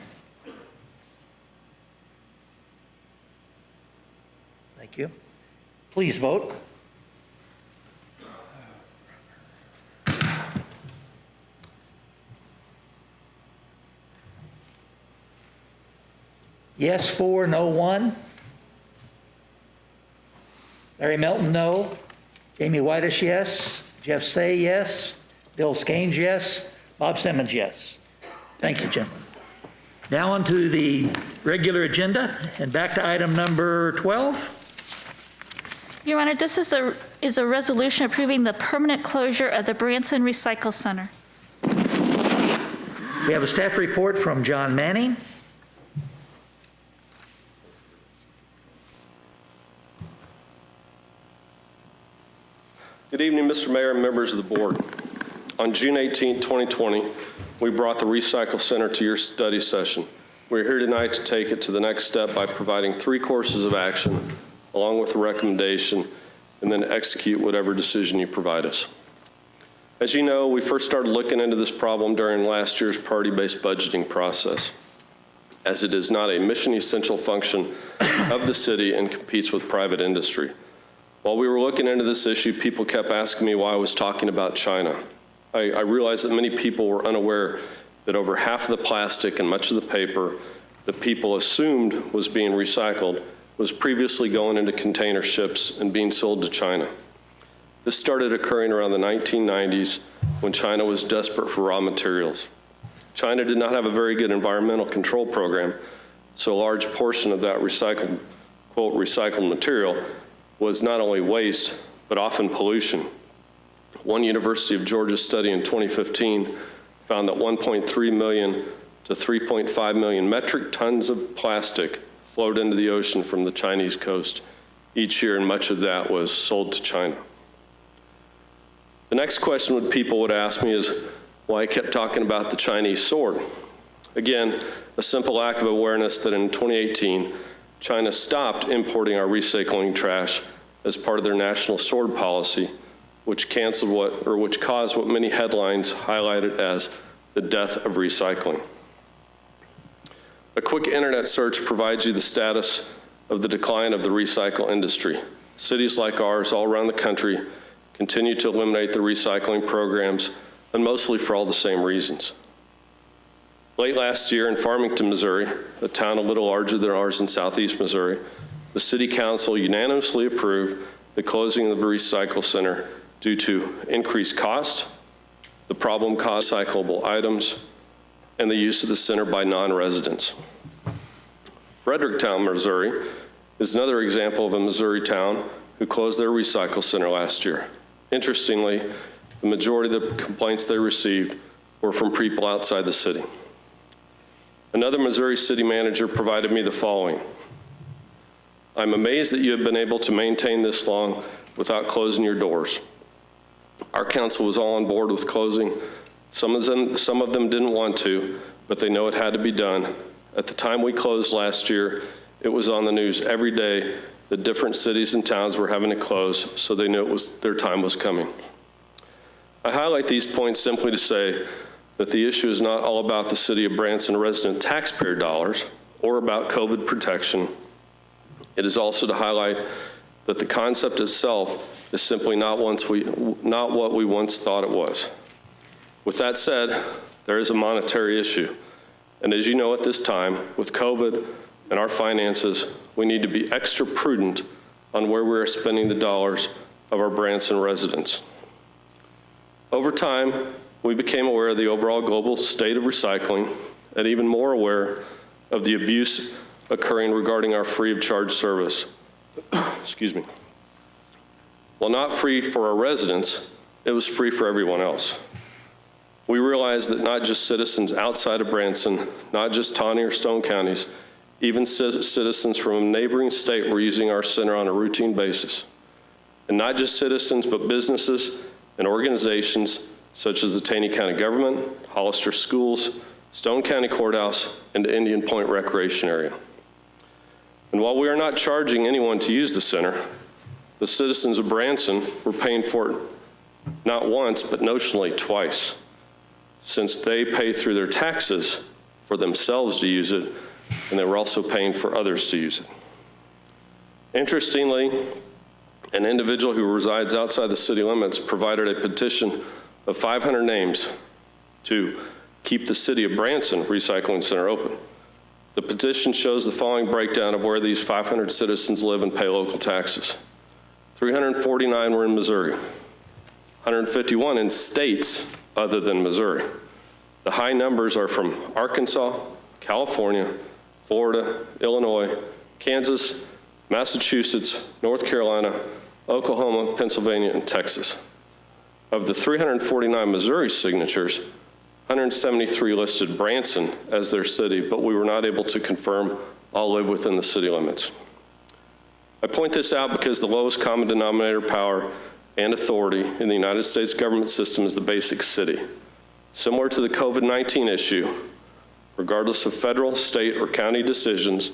Thank you. Please vote. Yes, 4, no, 1. Larry Melton, no. Jamie Whitish, yes. Jeff Say, yes. Bill Skanes, yes. Bob Simmons, yes. Thank you, gentlemen. Now on to the regular agenda and back to item number 12. Your Honor, this is a resolution approving the permanent closure of the Branson Recycle Center. We have a staff report from John Manning. Good evening, Mr. Mayor and members of the board. On June 18, 2020, we brought the Recycle Center to your study session. We're here tonight to take it to the next step by providing 3 courses of action, along with a recommendation, and then execute whatever decision you provide us. As you know, we first started looking into this problem during last year's priority-based budgeting process, as it is not a mission-essential function of the city and competes with private industry. While we were looking into this issue, people kept asking me why I was talking about China. I realized that many people were unaware that over half of the plastic and much of the paper that people assumed was being recycled was previously going into container ships and being sold to China. This started occurring around the 1990s when China was desperate for raw materials. China did not have a very good environmental control program, so a large portion of that recycled, quote, recycled material was not only waste, but often pollution. One University of Georgia study in 2015 found that 1.3 million to 3.5 million metric tons of plastic flowed into the ocean from the Chinese coast each year, and much of that was sold to China. The next question people would ask me is why I kept talking about the Chinese sword. Again, a simple lack of awareness that in 2018, China stopped importing our recycling trash as part of their national sword policy, which caused what many headlines highlighted as the death of recycling. A quick internet search provides you the status of the decline of the recycle industry. Cities like ours all around the country continue to eliminate the recycling programs, and mostly for all the same reasons. Late last year in Farmington, Missouri, a town a little larger than ours in southeast Missouri, the city council unanimously approved the closing of the recycle center due to increased cost, the problem caused recyclable items, and the use of the center by non-residents. Fredericktown, Missouri is another example of a Missouri town who closed their recycle center last year. Interestingly, the majority of the complaints they received were from people outside the city. Another Missouri city manager provided me the following. I'm amazed that you have been able to maintain this long without closing your doors. Our council was all on board with closing. Some of them didn't want to, but they know it had to be done. At the time we closed last year, it was on the news every day that different cities and towns were having to close, so they knew their time was coming. I highlight these points simply to say that the issue is not all about the city of Branson resident taxpayer dollars or about COVID protection. It is also to highlight that the concept itself is simply not what we once thought it was. With that said, there is a monetary issue. And as you know, at this time, with COVID and our finances, we need to be extra prudent on where we are spending the dollars of our Branson residents. Over time, we became aware of the overall global state of recycling and even more aware of the abuse occurring regarding our free of charge service. Excuse me. While not free for our residents, it was free for everyone else. We realized that not just citizens outside of Branson, not just Tawney or Stone counties, even citizens from a neighboring state were using our center on a routine basis. And not just citizens, but businesses and organizations such as the Taney County government, Hollister Schools, Stone County Courthouse, and Indian Point Recreation Area. And while we are not charging anyone to use the center, the citizens of Branson were paying for it not once, but notionally twice, since they pay through their taxes for themselves to use it, and they were also paying for others to use it. Interestingly, an individual who resides outside the city limits provided a petition of 500 names to keep the city of Branson Recycling Center open. The petition shows the following breakdown of where these 500 citizens live and pay local taxes. 349 were in Missouri, 151 in states other than Missouri. The high numbers are from Arkansas, California, Florida, Illinois, Kansas, Massachusetts, North Carolina, Oklahoma, Pennsylvania, and Texas. Of the 349 Missouri signatures, 173 listed Branson as their city, but we were not able to confirm all live within the city limits. I point this out because the lowest common denominator power and authority in the United States government system is the basic city. Similar to the COVID-19 issue, regardless of federal, state, or county decisions,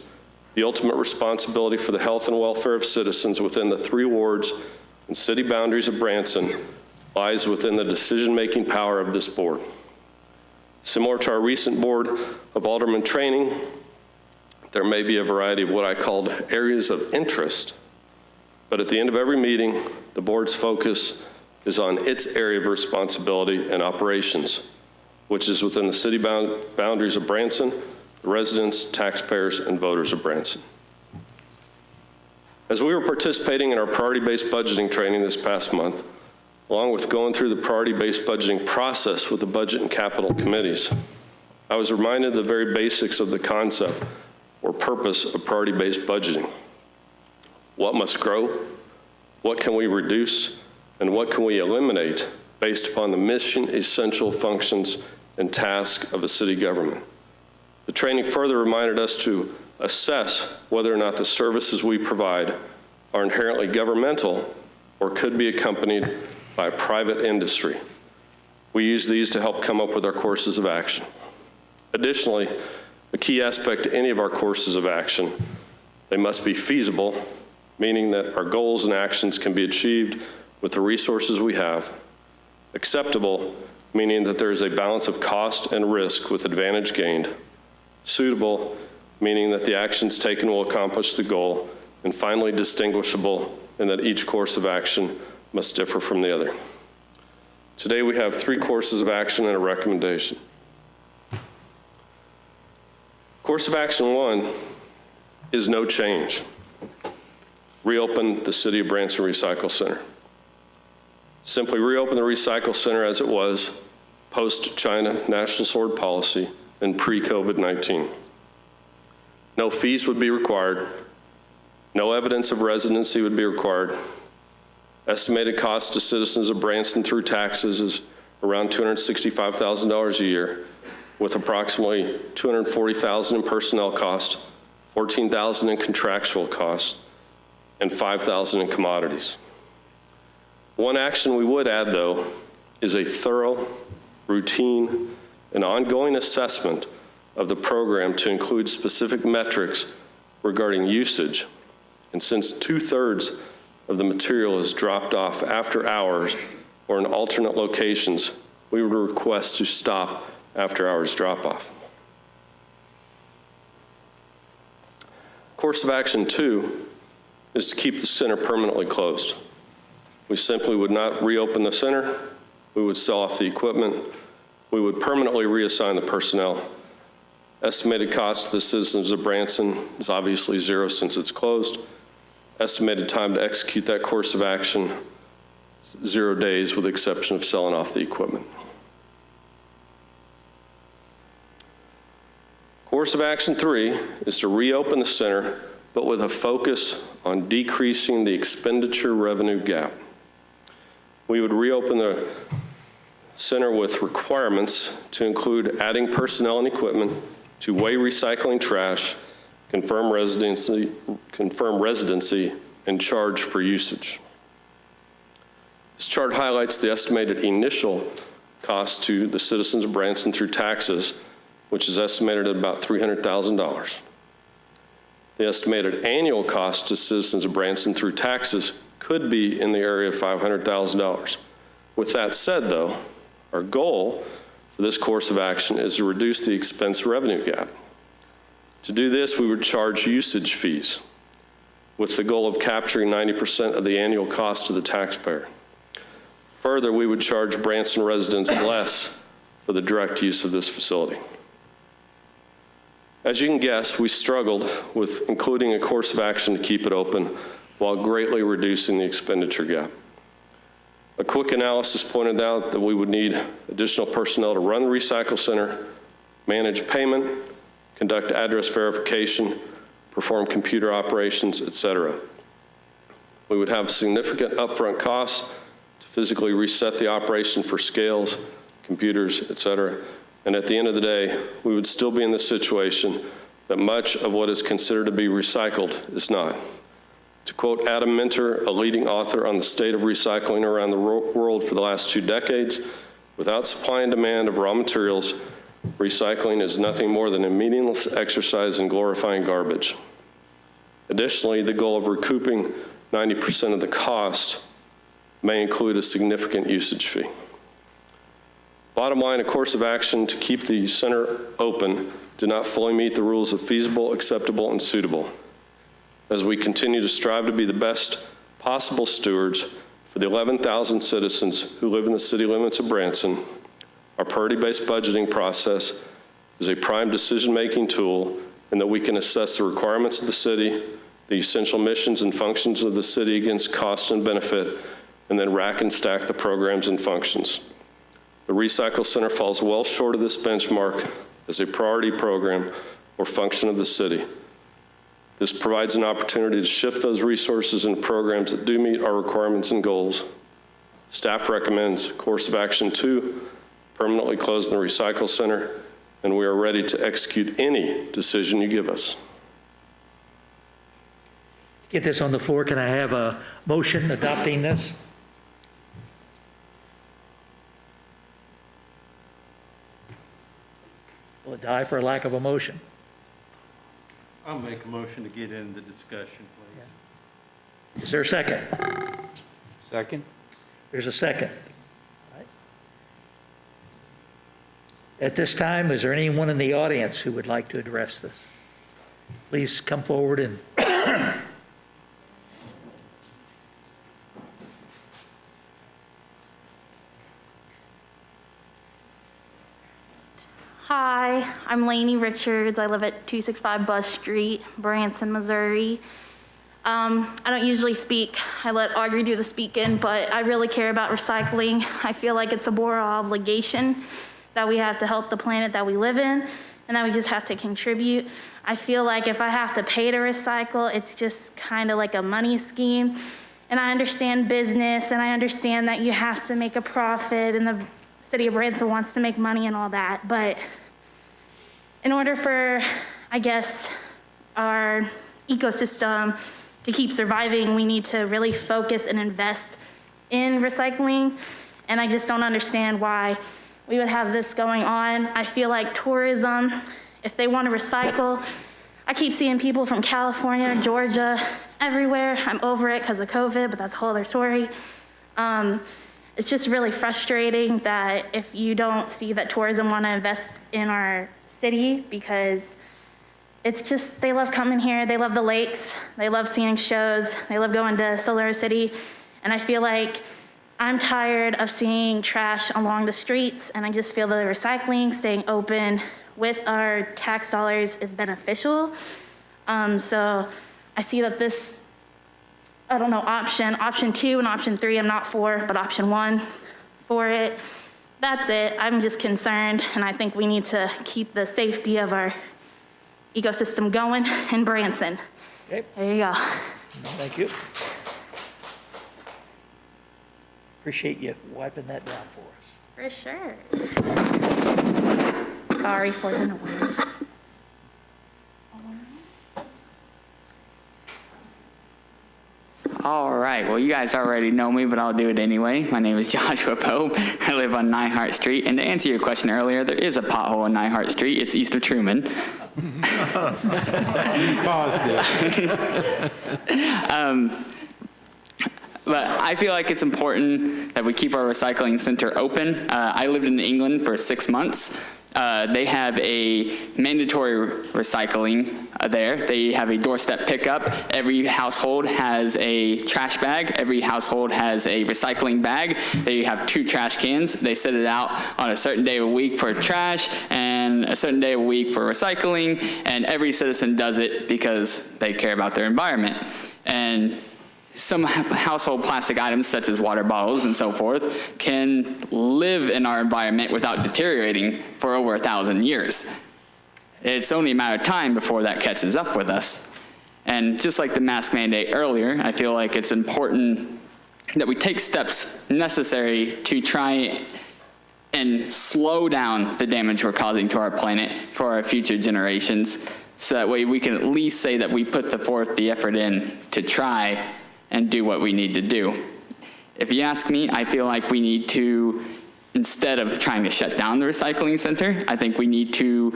the ultimate responsibility for the health and welfare of citizens within the 3 wards and city boundaries of Branson lies within the decision-making power of this board. Similar to our recent Board of Aldermen training, there may be a variety of what I called areas of interest, but at the end of every meeting, the board's focus is on its area of responsibility and operations, which is within the city boundaries of Branson, the residents, taxpayers, and voters of Branson. As we were participating in our priority-based budgeting training this past month, along with going through the priority-based budgeting process with the budget and capital committees, I was reminded of the very basics of the concept or purpose of priority-based budgeting. What must grow? What can we reduce? And what can we eliminate based upon the mission, essential functions, and tasks of a city government? The training further reminded us to assess whether or not the services we provide are inherently governmental or could be accompanied by private industry. We use these to help come up with our courses of action. Additionally, a key aspect to any of our courses of action, they must be feasible, meaning that our goals and actions can be achieved with the resources we have. Acceptable, meaning that there is a balance of cost and risk with advantage gained. Suitable, meaning that the actions taken will accomplish the goal. And finally, distinguishable, in that each course of action must differ from the other. Today we have 3 courses of action and a recommendation. Course of action 1 is no change. Reopen the City of Branson Recycle Center. Simply reopen the Recycle Center as it was post-China National Sword Policy and pre-COVID-19. No fees would be required. No evidence of residency would be required. Estimated cost to citizens of Branson through taxes is around $265,000 a year, with approximately $240,000 in personnel cost, $14,000 in contractual costs, and $5,000 in commodities. One action we would add, though, is a thorough, routine, and ongoing assessment of the program to include specific metrics regarding usage. And since 2/3 of the material is dropped off after hours or in alternate locations, we would request to stop after hours drop-off. Course of action 2 is to keep the center permanently closed. We simply would not reopen the center. We would sell off the equipment. We would permanently reassign the personnel. Estimated cost to the citizens of Branson is obviously 0 since it's closed. Estimated time to execute that course of action, 0 days with the exception of selling off the equipment. Course of action 3 is to reopen the center, but with a focus on decreasing the expenditure revenue gap. We would reopen the center with requirements to include adding personnel and equipment to weigh recycling trash, confirm residency, and charge for usage. This chart highlights the estimated initial cost to the citizens of Branson through taxes, which is estimated at about $300,000. The estimated annual cost to citizens of Branson through taxes could be in the area of $500,000. With that said, though, our goal for this course of action is to reduce the expense revenue gap. To do this, we would charge usage fees with the goal of capturing 90% of the annual cost to the taxpayer. Further, we would charge Branson residents less for the direct use of this facility. As you can guess, we struggled with including a course of action to keep it open while greatly reducing the expenditure gap. A quick analysis pointed out that we would need additional personnel to run the recycle center, manage payment, conduct address verification, perform computer operations, etc. We would have significant upfront costs to physically reset the operation for scales, computers, etc. And at the end of the day, we would still be in the situation that much of what is considered to be recycled is not. To quote Adam Minter, a leading author on the state of recycling around the world for the last 2 decades, without supply and demand of raw materials, recycling is nothing more than a meaningless exercise in glorifying garbage. Additionally, the goal of recouping 90% of the cost may include a significant usage fee. Bottom line, a course of action to keep the center open did not fully meet the rules of feasible, acceptable, and suitable. As we continue to strive to be the best possible stewards for the 11,000 citizens who live in the city limits of Branson, our priority-based budgeting process is a prime decision-making tool in that we can assess the requirements of the city, the essential missions and functions of the city against cost and benefit, and then rack and stack the programs and functions. The Recycle Center falls well short of this benchmark as a priority program or function of the city. This provides an opportunity to shift those resources into programs that do meet our requirements and goals. Staff recommends course of action 2, permanently close the Recycle Center, and we are ready to execute any decision you give us. Get this on the floor. Can I have a motion adopting this? Will it die for a lack of a motion? I'll make a motion to get into discussion, please. Is there a second? Second? There's a second. All right. At this time, is there anyone in the audience who would like to address this? Please come forward and Hi, I'm Lainey Richards. I live at 265 Bus Street, Branson, Missouri. I don't usually speak. I let Audrey do the speaking, but I really care about recycling. I feel like it's a moral obligation that we have to help the planet that we live in and that we just have to contribute. I feel like if I have to pay to recycle, it's just kind of like a money scheme. And I understand business and I understand that you have to make a profit and the city of Branson wants to make money and all that, but in order for, I guess, our ecosystem to keep surviving, we need to really focus and invest in recycling, and I just don't understand why we would have this going on. I feel like tourism, if they want to recycle, I keep seeing people from California, Georgia, everywhere. I'm over it because of COVID, but that's a whole other story. It's just really frustrating that if you don't see that tourism want to invest in our city, because it's just, they love coming here, they love the lakes, they love seeing shows, they love going to Solar City, and I feel like I'm tired of seeing trash along the streets, and I just feel that the recycling, staying open with our tax dollars is beneficial. So I see that this I don't know, option 2 and option 3 I'm not for, but option 1 for it. That's it. I'm just concerned, and I think we need to keep the safety of our ecosystem going in Branson. Okay, There you go. thank you. Appreciate you wiping that down for us. For sure. Sorry for the noise. All right, well, you guys already know me, but I'll do it anyway. My name is Joshua Pope. I live on Nyhart Street. And to answer your question earlier, there is a pothole on Nyhart Street. It's east of Truman. But I feel like it's important that we keep our recycling center open. I lived in England for 6 months. They have a mandatory recycling there. They have a doorstep pickup. Every household has a trash bag. Every household has a recycling bag. They have 2 trash cans. They set it out on a certain day of the week for trash and a certain day of the week for recycling. And every citizen does it because they care about their environment. And some household plastic items, such as water bottles and so forth, can live in our environment without deteriorating for over 1,000 years. It's only a matter of time before that catches up with us. And just like the mask mandate earlier, I feel like it's important that we take steps necessary to try and slow down the damage we're causing to our planet for our future generations, so that way we can at least say that we put forth the effort in to try and do what we need to do. If you ask me, I feel like we need to, instead of trying to shut down the recycling center, I think we need to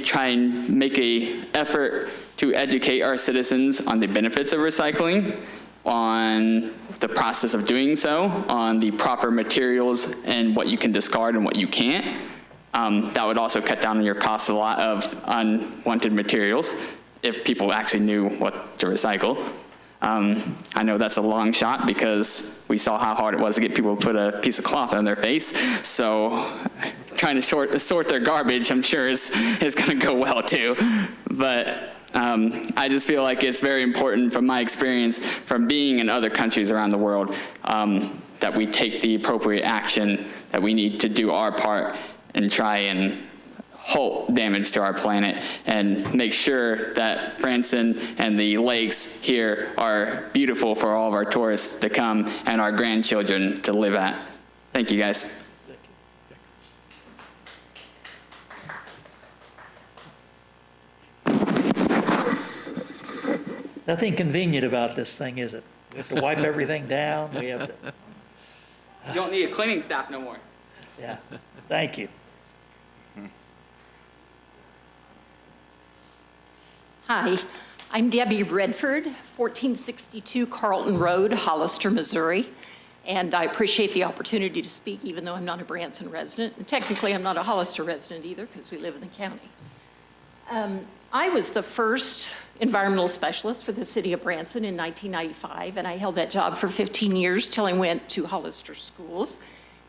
try and make an effort to educate our citizens on the benefits of recycling, on the process of doing so, on the proper materials and what you can discard and what you can't. That would also cut down on your costs a lot of unwanted materials if people actually knew what to recycle. I know that's a long shot because we saw how hard it was to get people to put a piece of cloth on their face. So trying to sort their garbage, I'm sure is going to go well too. But I just feel like it's very important from my experience from being in other countries around the world that we take the appropriate action, that we need to do our part and try and halt damage to our planet and make sure that Branson and the lakes here are beautiful for all of our tourists to come and our grandchildren to live at. Thank you, guys. Nothing convenient about this thing, is it? We have to wipe everything down. We have to, You don't need a cleaning staff no more. yeah, thank you. Hi, I'm Debbie Redford, 1462 Carlton Road, Hollister, Missouri. And I appreciate the opportunity to speak, even though I'm not a Branson resident. And technically, I'm not a Hollister resident either, because we live in the county. I was the first environmental specialist for the city of Branson in 1995, and I held that job for 15 years till I went to Hollister Schools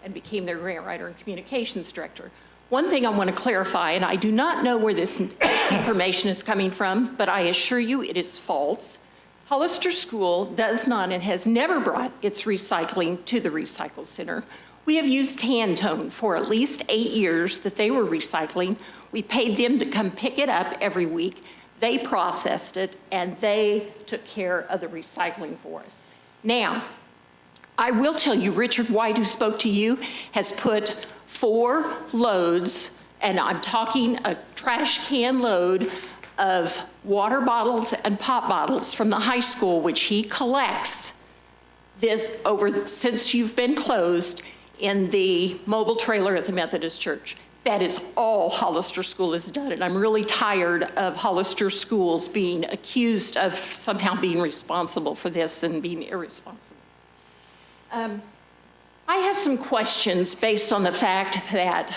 and became their grant writer and communications director. One thing I want to clarify, and I do not know where this information is coming from, but I assure you it is false. Hollister School does not and has never brought its recycling to the recycle center. We have used Hand-Tone for at least 8 years that they were recycling. We paid them to come pick it up every week. They processed it, and they took care of the recycling for us. Now, I will tell you, Richard White, who spoke to you, has put 4 loads, and I'm talking a trash can load of water bottles and pop bottles from the high school, which he collects this over since you've been closed, in the mobile trailer at the Methodist Church. That is all Hollister School has done, and I'm really tired of Hollister Schools being accused of somehow being responsible for this and being irresponsible. I have some questions based on the fact that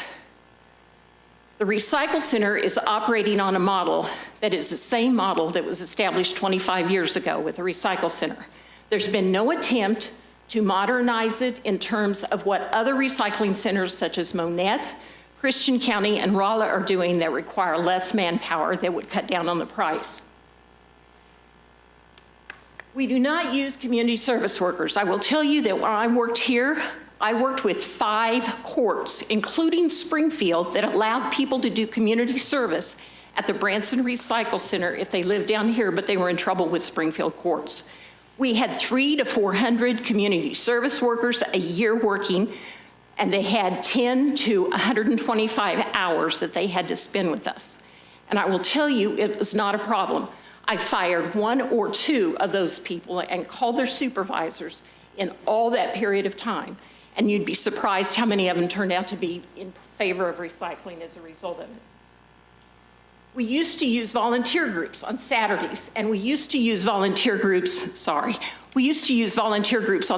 the Recycle Center is operating on a model that is the same model that was established 25 years ago with the Recycle Center. There's been no attempt to modernize it in terms of what other recycling centers such as Monette, Christian County, and Rolla are doing that require less manpower that would cut down on the price. We do not use community service workers. I will tell you that when I worked here, I worked with 5 courts, including Springfield, that allowed people to do community service at the Branson Recycle Center if they lived down here, but they were in trouble with Springfield courts. We had 300 to 400 community service workers a year working, and they had 10 to 125 hours that they had to spend with us. And I will tell you, it was not a problem. I fired 1 or 2 of those people and called their supervisors in all that period of time. And you'd be surprised how many of them turned out to be in favor of recycling as a result of it. We used to use volunteer groups on Saturdays, and we used to use volunteer groups on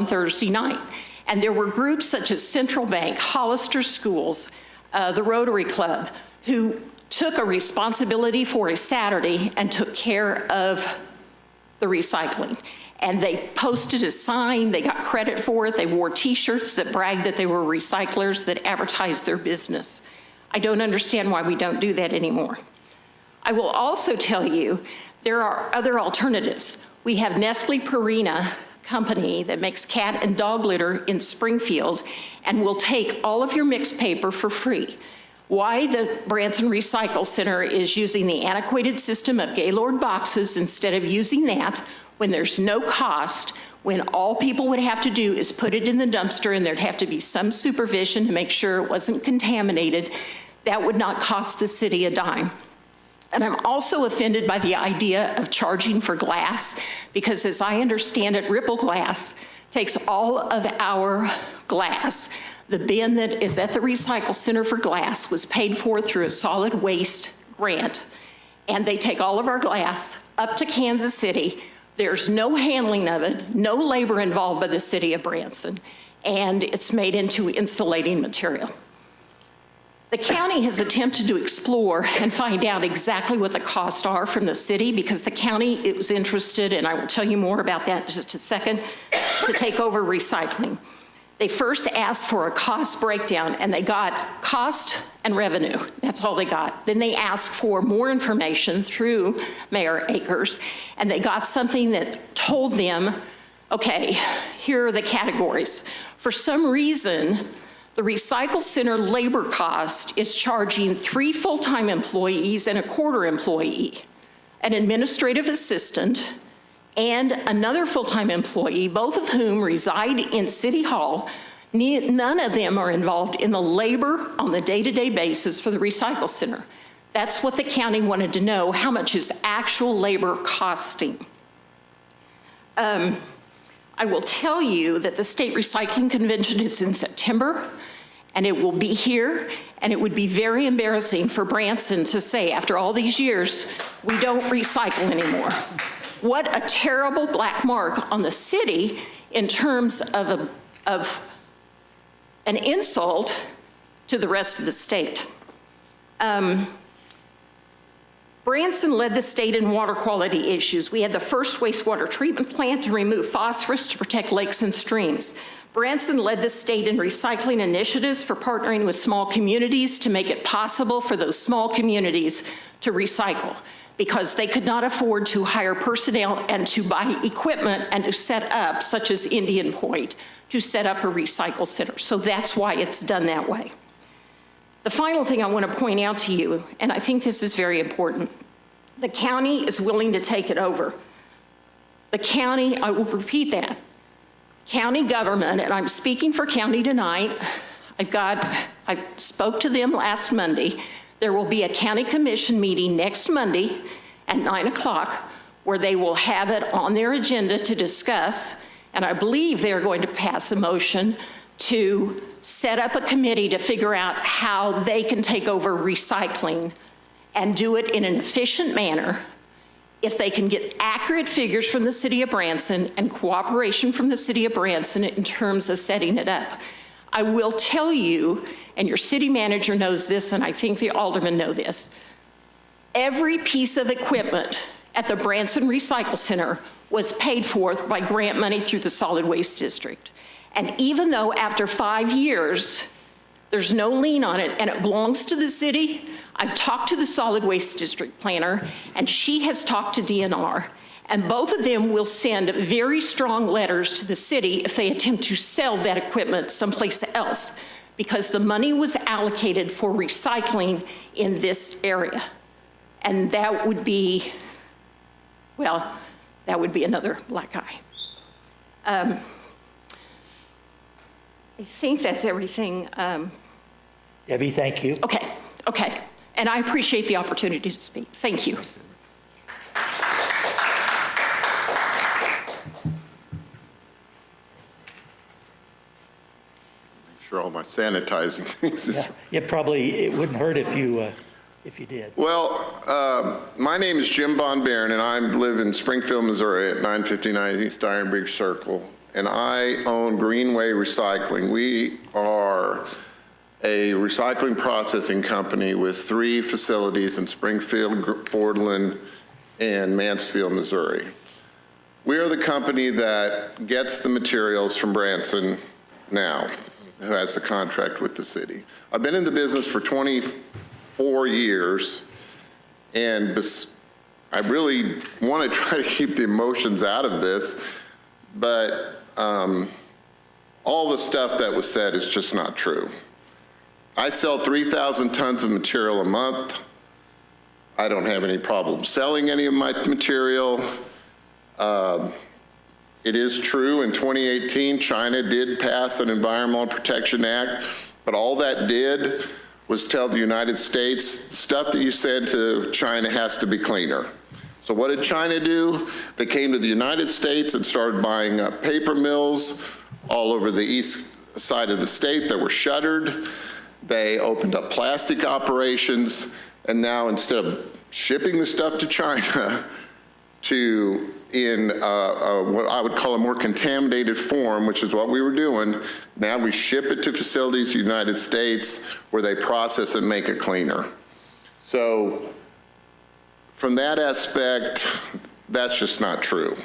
Thursday night. And there were groups such as Central Bank, Hollister Schools, the Rotary Club, who took a responsibility for a Saturday and took care of the recycling. And they posted a sign, they got credit for it, they wore t-shirts that bragged that they were recyclers, that advertised their business. I don't understand why we don't do that anymore. I will also tell you, there are other alternatives. We have Nestle Purina company that makes cat and dog litter in Springfield and will take all of your mixed paper for free. Why the Branson Recycle Center is using the antiquated system of Gaylord boxes instead of using that when there's no cost, when all people would have to do is put it in the dumpster and there'd have to be some supervision to make sure it wasn't contaminated, that would not cost the city a dime. And I'm also offended by the idea of charging for glass, because as I understand it, Ripple Glass takes all of our glass. The bin that is at the Recycle Center for glass was paid for through a solid waste grant. And they take all of our glass up to Kansas City. There's no handling of it, no labor involved by the city of Branson, and it's made into insulating material. The county has attempted to explore and find out exactly what the costs are from the city, because the county, it was interested, and I will tell you more about that in just a second, to take over recycling. They first asked for a cost breakdown, and they got cost and revenue. That's all they got. Then they asked for more information through Mayor Akers, and they got something that told them, okay, here are the categories. For some reason, the Recycle Center labor cost is charging 3 full-time employees and a quarter employee, an administrative assistant, and another full-time employee, both of whom reside in City Hall. None of them are involved in the labor on the day-to-day basis for the Recycle Center. That's what the county wanted to know, how much is actual labor costing. I will tell you that the State Recycling Convention is in September, and it will be here, and it would be very embarrassing for Branson to say, after all these years, we don't recycle anymore. What a terrible black mark on the city in terms of an insult to the rest of the state. Branson led the state in water quality issues. We had the first wastewater treatment plant to remove phosphorus to protect lakes and streams. Branson led the state in recycling initiatives for partnering with small communities to make it possible for those small communities to recycle, because they could not afford to hire personnel and to buy equipment and to set up, such as Indian Point, to set up a recycle center. So that's why it's done that way. The final thing I want to point out to you, and I think this is very important, the county is willing to take it over. The county, I will repeat that, county government, and I'm speaking for county tonight, I spoke to them last Monday. There will be a county commission meeting next Monday at 9 o'clock where they will have it on their agenda to discuss, and I believe they're going to pass a motion to set up a committee to figure out how they can take over recycling and do it in an efficient manner. If they can get accurate figures from the city of Branson and cooperation from the city of Branson in terms of setting it up. I will tell you, and your city manager knows this, and I think the aldermen know this, every piece of equipment at the Branson Recycle Center was paid for by grant money through the Solid Waste District. And even though after 5 years, there's no lien on it and it belongs to the city, I've talked to the Solid Waste District planner and she has talked to DNR. And both of them will send very strong letters to the city if they attempt to sell that equipment someplace else, because the money was allocated for recycling in this area. And that would be, well, that would be another black eye. I think that's everything. Debbie, thank you. Okay. And I appreciate the opportunity to speak. Thank you. Sure, all my sanitizing things. Yeah, it wouldn't hurt if you did. Well, my name is Jim Von Baron, and I live in Springfield, Missouri at 959 East Iron Bridge Circle, and I own Greenway Recycling. We are a recycling processing company with 3 facilities in Springfield, Fordland, and Mansfield, Missouri. We are the company that gets the materials from Branson now, who has the contract with the city. I've been in the business for 24 years, and I really want to try to keep the emotions out of this, but all the stuff that was said is just not true. I sell 3,000 tons of material a month. I don't have any problem selling any of my material. It is true, in 2018, China did pass an Environmental Protection Act, but all that did was tell the United States, the stuff that you send to China has to be cleaner. So what did China do? They came to the United States and started buying up paper mills all over the east side of the state that were shuttered. They opened up plastic operations, and now instead of shipping the stuff to China in what I would call a more contaminated form, which is what we were doing, now we ship it to facilities in the United States where they process and make it cleaner. So from that aspect, that's just not true.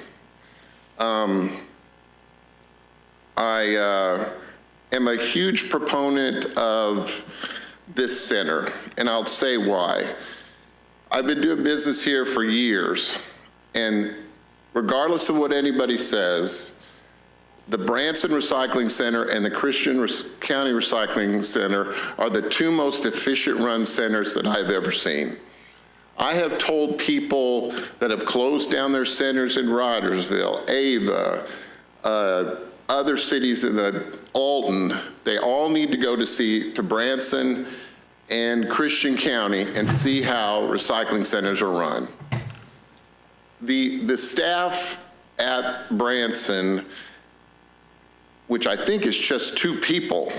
I am a huge proponent of this center, and I'll say why. I've been doing business here for years, and regardless of what anybody says, the Branson Recycling Center and the Christian County Recycling Center are the 2 most efficient run centers that I've ever seen. I have told people that have closed down their centers in Rogersville, Ava, other cities in the Alton, they all need to go to Branson and Christian County and see how recycling centers are run. The staff at Branson, which I think is just 2 people,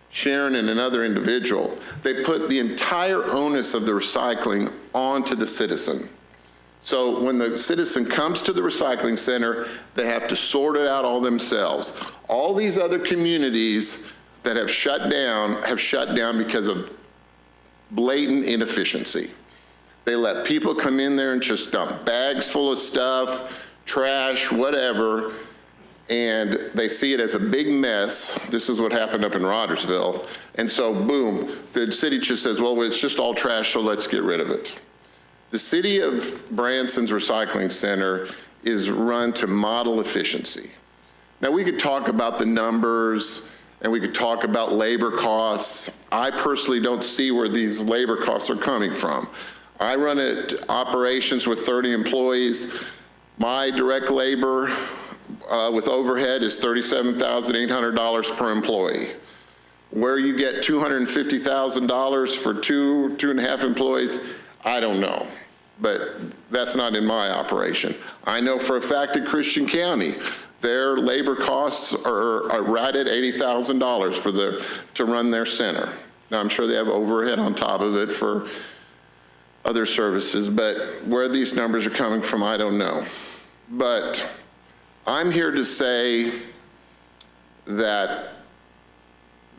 Sharon and another individual, they put the entire onus of the recycling onto the citizen. So when the citizen comes to the recycling center, they have to sort it out all themselves. All these other communities that have shut down because of blatant inefficiency. They let people come in there and just dump bags full of stuff, trash, whatever, and they see it as a big mess. This is what happened up in Rogersville. And so, boom, the city just says, well, it's just all trash, so let's get rid of it. The city of Branson's recycling center is run to model efficiency. Now, we could talk about the numbers, and we could talk about labor costs. I personally don't see where these labor costs are coming from. I run operations with 30 employees. My direct labor with overhead is $37,800 per employee. Where you get $250,000 for 2.5 employees, I don't know, but that's not in my operation. I know for a fact at Christian County, their labor costs are right at $80,000 to run their center. Now, I'm sure they have overhead on top of it for other services, but where these numbers are coming from, I don't know. But I'm here to say that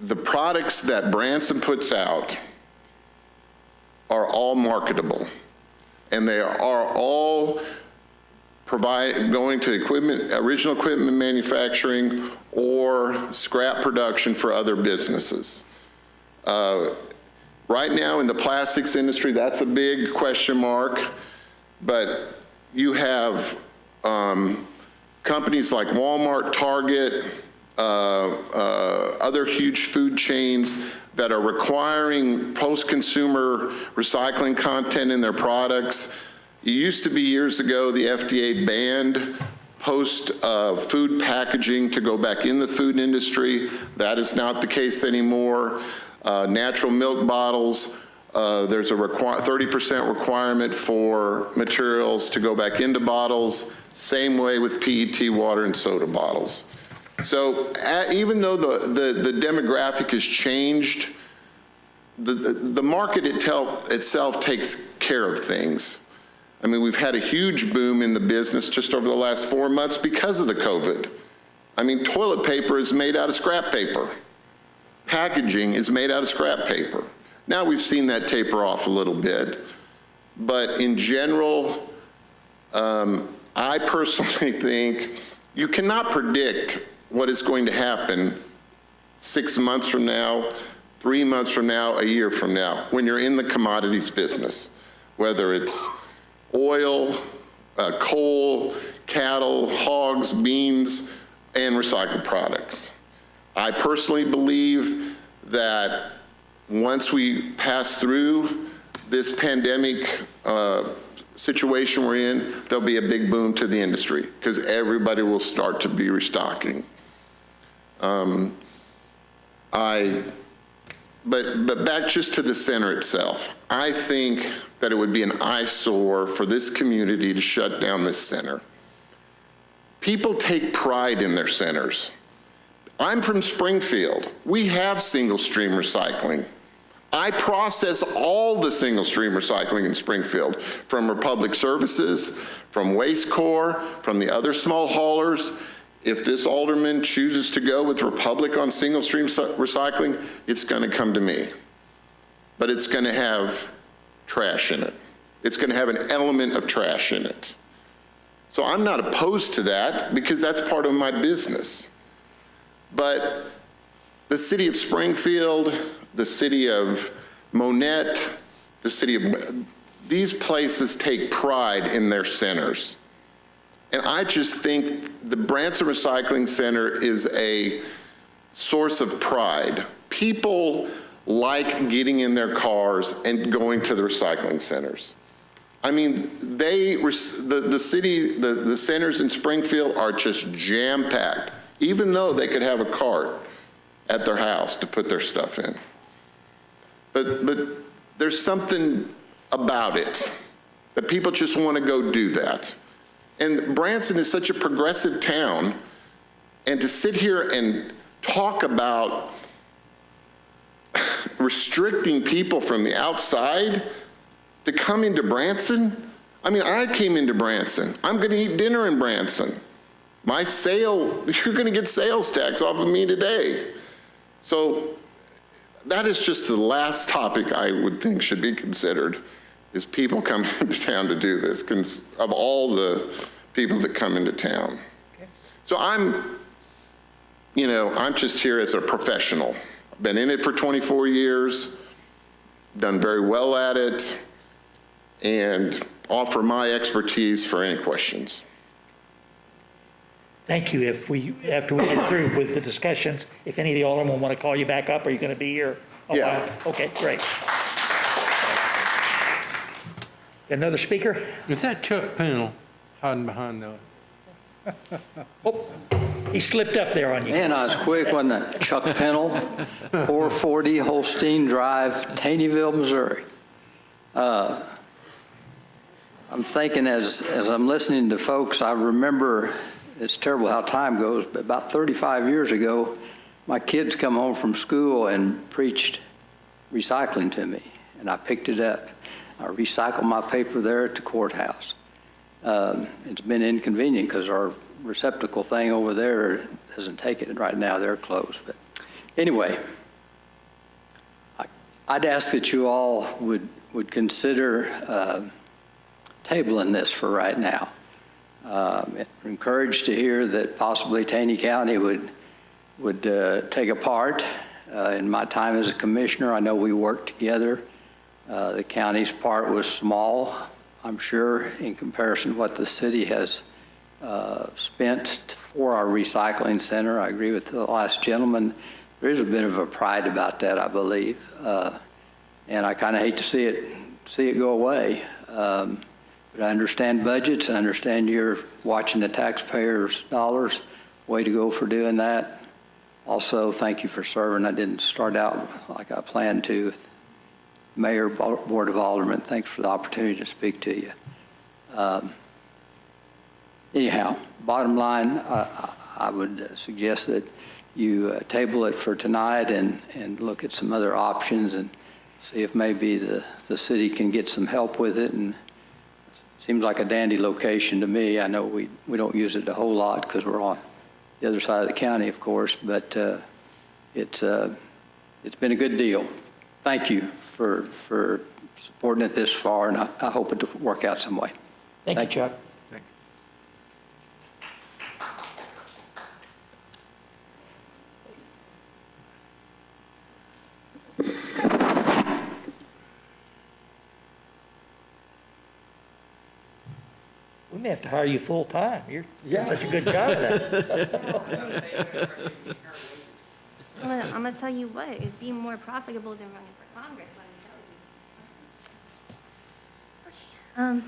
the products that Branson puts out are all marketable, and they are all going to original equipment manufacturing or scrap production for other businesses. Right now in the plastics industry, that's a big question mark, but you have companies like Walmart, Target, other huge food chains that are requiring post-consumer recycling content in their products. It used to be years ago, the FDA banned post-food packaging to go back in the food industry. That is not the case anymore. Natural milk bottles, there's a 30% requirement for materials to go back into bottles. Same way with PET water and soda bottles. So even though the demographic has changed, the market itself takes care of things. I mean, we've had a huge boom in the business just over the last 4 months because of the COVID. I mean, toilet paper is made out of scrap paper. Packaging is made out of scrap paper. Now we've seen that taper off a little bit. But in general, I personally think you cannot predict what is going to happen 6 months from now, 3 months from now, a year from now, when you're in the commodities business, whether it's oil, coal, cattle, hogs, beans, and recycled products. I personally believe that once we pass through this pandemic situation we're in, there'll be a big boom to the industry because everybody will start to be restocking. But back just to the center itself, I think that it would be an eyesore for this community to shut down this center. People take pride in their centers. I'm from Springfield. We have single stream recycling. I process all the single stream recycling in Springfield, from Republic Services, from Waste Corps, from the other small haulers. If this alderman chooses to go with Republic on single stream recycling, it's going to come to me. But it's going to have trash in it. It's going to have an element of trash in it. So I'm not opposed to that because that's part of my business. But the city of Springfield, the city of Monette, the city of, these places take pride in their centers. And I just think the Branson Recycling Center is a source of pride. People like getting in their cars and going to the recycling centers. I mean, the centers in Springfield are just jam-packed, even though they could have a cart at their house to put their stuff in. But there's something about it that people just want to go do that. And Branson is such a progressive town, and to sit here and talk about restricting people from the outside to come into Branson. I mean, I came into Branson. I'm going to eat dinner in Branson. You're going to get sales tax off of me today. So that is just the last topic I would think should be considered, is people coming into town to do this, of all the people that come into town. Okay. So I'm just here as a professional. I've been in it for 24 years, done very well at it, and offer my expertise for any questions. Thank you. After we get through with the discussions, if any of the aldermen want to call you back up, are you going to be here a while? Okay, great. Another speaker? Is that Chuck Pennell hiding behind the... Oh, he slipped up there on you. Man, I was quick, wasn't I? Chuck Pennell, 440 Holstein Drive, Taneyville, Missouri. I'm thinking as I'm listening to folks, I remember, it's terrible how time goes, but about 35 years ago, my kids come home from school and preached recycling to me, and I picked it up. I recycle my paper there at the courthouse. It's been inconvenient because our receptacle thing over there doesn't take it right now. They're closed. But anyway, I'd ask that you all would consider tabling this for right now. Encouraged to hear that possibly Taney County would take a part. In my time as a commissioner, I know we worked together. The county's part was small. I'm sure in comparison to what the city has spent for our recycling center. I agree with the last gentleman. There is a bit of a pride about that, I believe. And I kind of hate to see it go away. But I understand budgets. I understand you're watching the taxpayers' dollars. Way to go for doing that. Also, thank you for serving. I didn't start out like I planned to. Mayor, Board of Aldermen, thanks for the opportunity to speak to you. Anyhow, bottom line, I would suggest that you table it for tonight and look at some other options and see if maybe the city can get some help with it. And it seems like a dandy location to me. I know we don't use it a whole lot because we're on the other side of the county, of course, but it's been a good deal. Thank you for supporting it this far, and I hope it will work out some way. Thank you, Chuck. We may have to hire you full-time. You're doing such a good job at that. I'm going to tell you what, it'd be more profitable than running for Congress, let me tell you. Okay.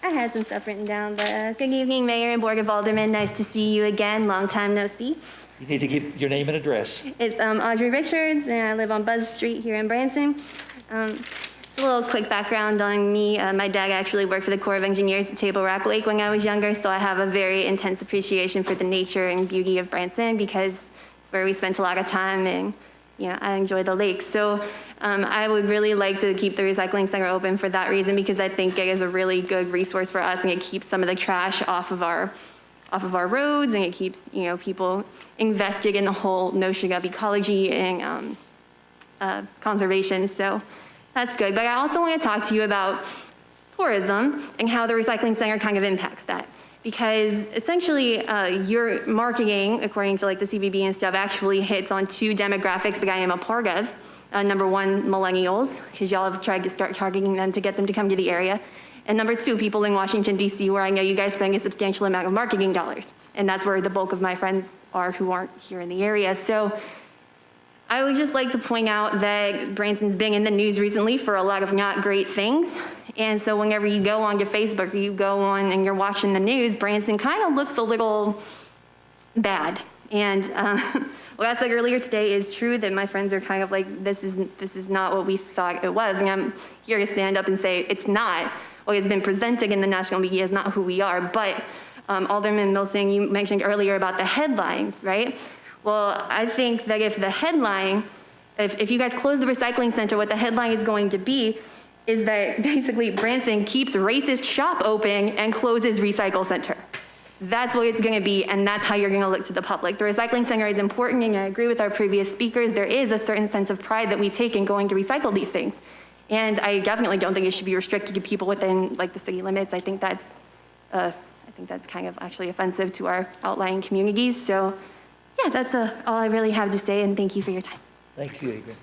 I had some stuff written down, but good evening, Mayor and Board of Aldermen. Nice to see you again. Long time no see. You need to give your name and address. It's Audrey Richards, and I live on Buzz Street here in Branson. Just a little quick background on me. My dad actually worked for the Corps of Engineers at Table Rock Lake when I was younger, so I have a very intense appreciation for the nature and beauty of Branson because it's where we spent a lot of time, and I enjoy the lake. So I would really like to keep the recycling center open for that reason, because I think it is a really good resource for us, and it keeps some of the trash off of our roads, and it keeps people invested in the whole notion of ecology and conservation. So that's good. But I also want to talk to you about tourism and how the recycling center kind of impacts that. Because essentially your marketing, according to like the CVB and stuff, actually hits on two demographics that I am a part of. Number one, millennials, because y'all have tried to start targeting them to get them to come to the area. And number two, people in Washington, D.C., where I know you guys spend a substantial amount of marketing dollars. And that's where the bulk of my friends are who aren't here in the area. So I would just like to point out that Branson's been in the news recently for a lot of not great things. And so whenever you go onto Facebook or you go on and you're watching the news, Branson kind of looks a little bad. And what I said earlier today is true, that my friends are kind of like, this is not what we thought it was. And I'm here to stand up and say it's not. What has been presented in the national media is not who we are. But Alderman Milsing, you mentioned earlier about the headlines, right? Well, I think that if the headline, if you guys close the recycling center, what the headline is going to be is that basically Branson keeps racist shop open and closes recycle center. That's what it's going to be, and that's how you're going to look to the public. The recycling center is important, and I agree with our previous speakers. There is a certain sense of pride that we take in going to recycle these things. And I definitely don't think it should be restricted to people within like the city limits. I think that's kind of actually offensive to our outlying communities. So yeah, that's all I really have to say, and thank you for your time. Thank you, Adrian.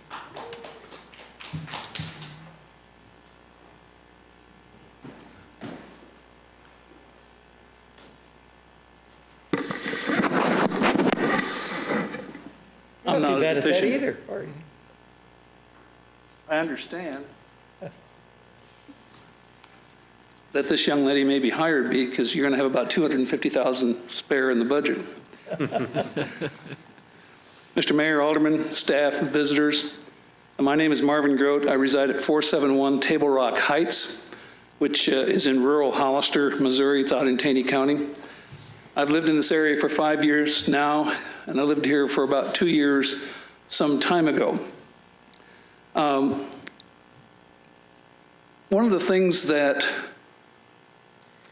I'm not as efficient. Either, are you? I understand that this young lady may be hired because you're going to have about $250,000 spare in the budget. Mr. Mayor, Alderman, staff, and visitors, my name is Marvin Grote. I reside at 471 Table Rock Heights, which is in rural Hollister, Missouri. It's out in Taney County. I've lived in this area for 5 years now, and I lived here for about 2 years some time ago. One of the things that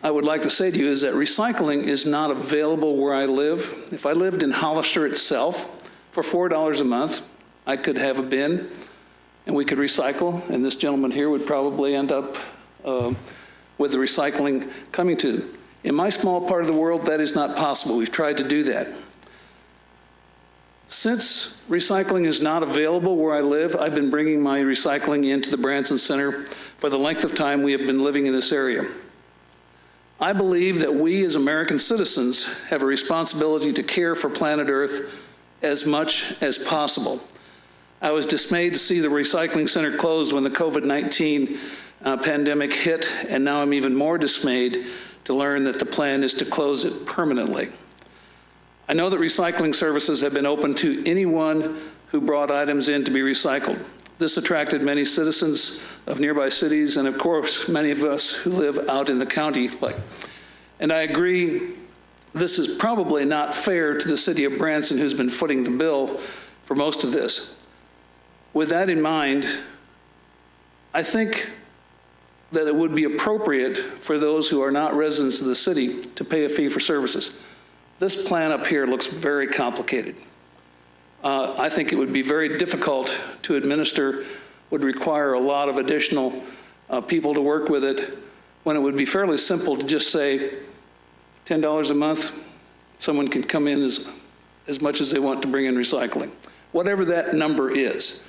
I would like to say to you is that recycling is not available where I live. If I lived in Hollister itself, for $4 a month, I could have a bin and we could recycle, and this gentleman here would probably end up with the recycling coming to. In my small part of the world, that is not possible. We've tried to do that. Since recycling is not available where I live, I've been bringing my recycling into the Branson Center for the length of time we have been living in this area. I believe that we as American citizens have a responsibility to care for planet Earth as much as possible. I was dismayed to see the recycling center closed when the COVID-19 pandemic hit, and now I'm even more dismayed to learn that the plan is to close it permanently. I know that recycling services have been open to anyone who brought items in to be recycled. This attracted many citizens of nearby cities and, of course, many of us who live out in the county. And I agree this is probably not fair to the city of Branson, who's been footing the bill for most of this. With that in mind, I think that it would be appropriate for those who are not residents of the city to pay a fee for services. This plan up here looks very complicated. I think it would be very difficult to administer, would require a lot of additional people to work with it, when it would be fairly simple to just say $10 a month, someone can come in as much as they want to bring in recycling, whatever that number is.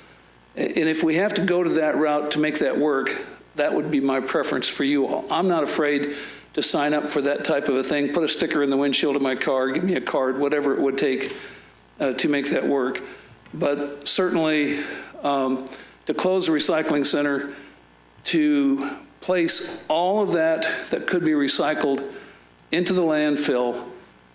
And if we have to go to that route to make that work, that would be my preference for you all. I'm not afraid to sign up for that type of a thing, put a sticker in the windshield of my car, give me a card, whatever it would take to make that work. But certainly to close the recycling center, to place all of that could be recycled into the landfill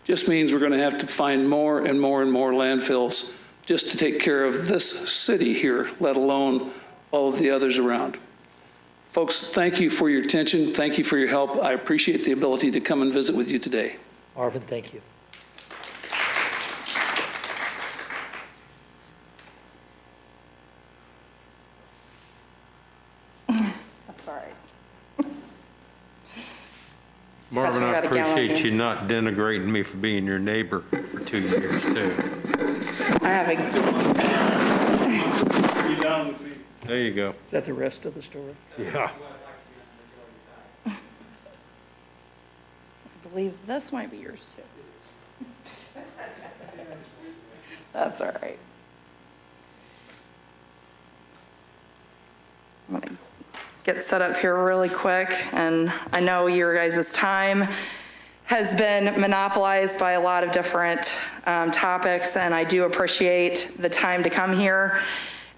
just means we're going to have to find more and more and more landfills just to take care of this city here, let alone all of the others around. Folks, thank you for your attention. Thank you for your help. I appreciate the ability to come and visit with you today. Marvin, thank you. That's all right. Marvin, I Got a gallon appreciate of you not denigrating me for being your neighbor for 2 years, too. I have a. There you go. Is that the rest of the story? Yeah. I believe this might be yours too. That's all right. I'm gonna get set up here really quick, and I know your guys' time has been monopolized by a lot of different topics, and I do appreciate the time to come here.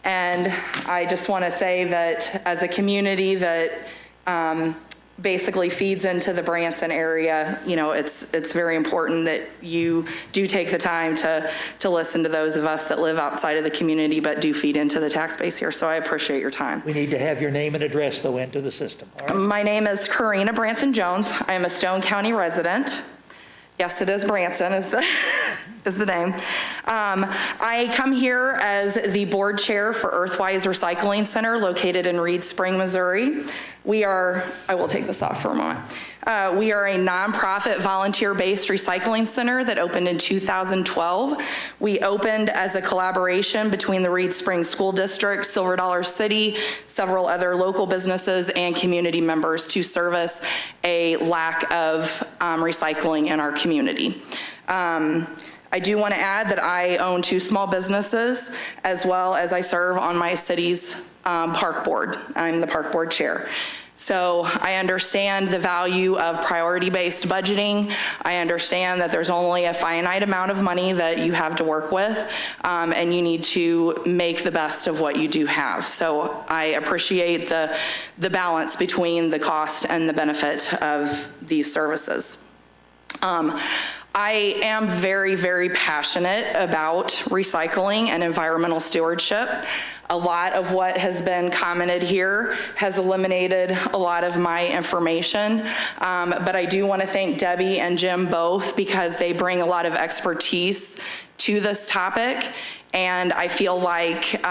And I just want to say that as a community that basically feeds into the Branson area, you know, it's very important that you do take the time to listen to those of us that live outside of the community but do feed into the tax base here. So I appreciate your time. We need to have your name and address, though, enter the system. All right? My name is Karina Branson Jones. I am a Stone County resident. Yes, it is Branson is the name. I come here as the board chair for Earthwise Recycling Center located in Reed Spring, Missouri. I will take this off for a moment. We are a nonprofit volunteer-based recycling center that opened in 2012. We opened as a collaboration between the Reed Spring School District, Silver Dollar City, several other local businesses, and community members to service a lack of recycling in our community. I do want to add that I own 2 small businesses, as well as I serve on my city's park board. I'm the park board chair. So I understand the value of priority-based budgeting. I understand that there's only a finite amount of money that you have to work with, and you need to make the best of what you do have. So I appreciate the balance between the cost and the benefit of these services. I am very, very passionate about recycling and environmental stewardship. A lot of what has been commented here has eliminated a lot of my information, but I do want to thank Debbie and Jim both because they bring a lot of expertise to this topic. And I feel like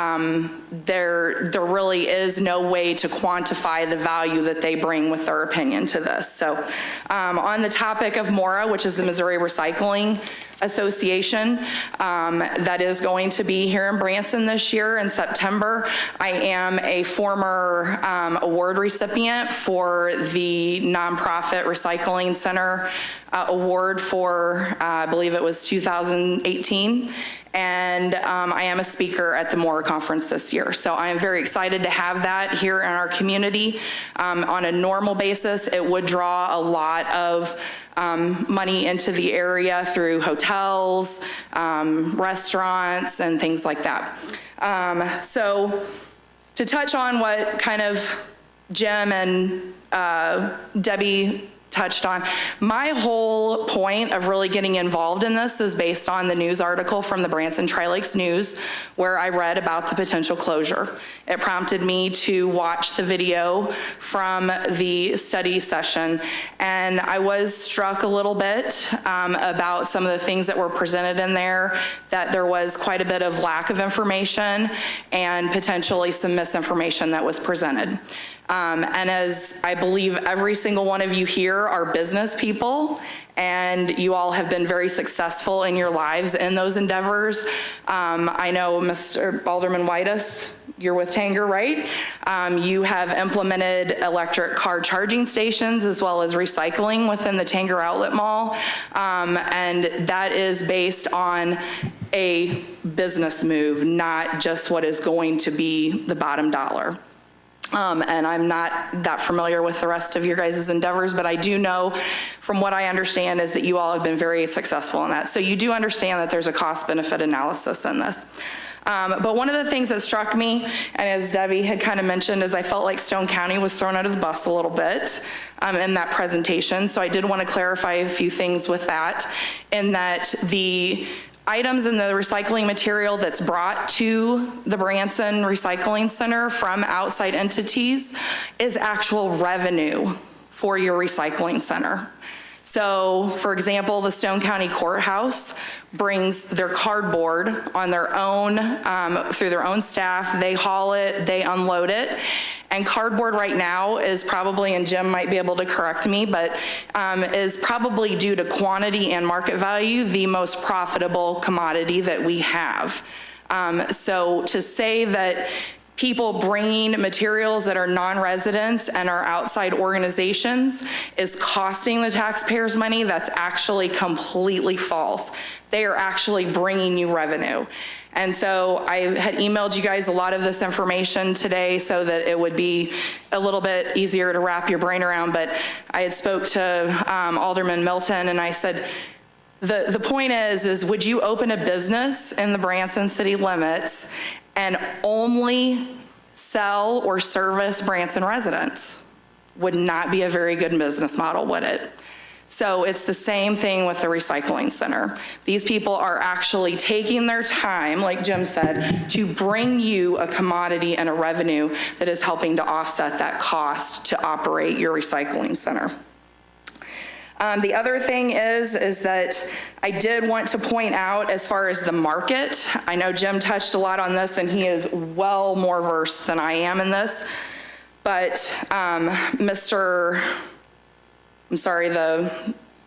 there really is no way to quantify the value that they bring with their opinion to this. So on the topic of MORA, which is the Missouri Recycling Association, that is going to be here in Branson this year in September. I am a former award recipient for the Nonprofit Recycling Center award for, I believe it was 2018. and I am a speaker at the Moore Conference this year. So I am very excited to have that here in our community. On a normal basis, it would draw a lot of money into the area through hotels, restaurants, and things like that. So to touch on what kind of Jim and Debbie touched on, my whole point of really getting involved in this is based on the news article from the Branson Tri-Lakes News, where I read about the potential closure. It prompted me to watch the video from the study session, and I was struck a little bit about some of the things that were presented in there, that there was quite a bit of lack of information and potentially some misinformation that was presented. And as I believe every single one of you here are business people, and you all have been very successful in your lives in those endeavors. I know Mr. Alderman Whitus, you're with Tanger, right? You have implemented electric car charging stations as well as recycling within the Tanger Outlet Mall. And that is based on a business move, not just what is going to be the bottom dollar. And I'm not that familiar with the rest of your guys' endeavors, but I do know from what I understand is that you all have been very successful in that. So you do understand that there's a cost-benefit analysis in this. But one of the things that struck me, and as Debbie had kind of mentioned, is I felt like Stone County was thrown out of the bus a little bit in that presentation. So I did want to clarify a few things with that, in that the items in the recycling material that's brought to the Branson Recycling Center from outside entities is actual revenue for your recycling center. So, for example, the Stone County Courthouse brings their cardboard on their own, through their own staff. They haul it, they unload it. And cardboard right now is probably, and Jim might be able to correct me, but is probably, due to quantity and market value, the most profitable commodity that we have. So to say that people bringing materials that are non-residents and are outside organizations is costing the taxpayers money, that's actually completely false. They are actually bringing you revenue. And so I had emailed you guys a lot of this information today so that it would be a little bit easier to wrap your brain around, but I had spoke to Alderman Milton, and I said, the point is would you open a business in the Branson city limits and only sell or service Branson residents? Would not be a very good business model, would it? So it's the same thing with the recycling center. These people are actually taking their time, like Jim said, to bring you a commodity and a revenue that is helping to offset that cost to operate your recycling center. The other thing is that I did want to point out, as far as the market, I know Jim touched a lot on this and he is well more versed than I am in this, but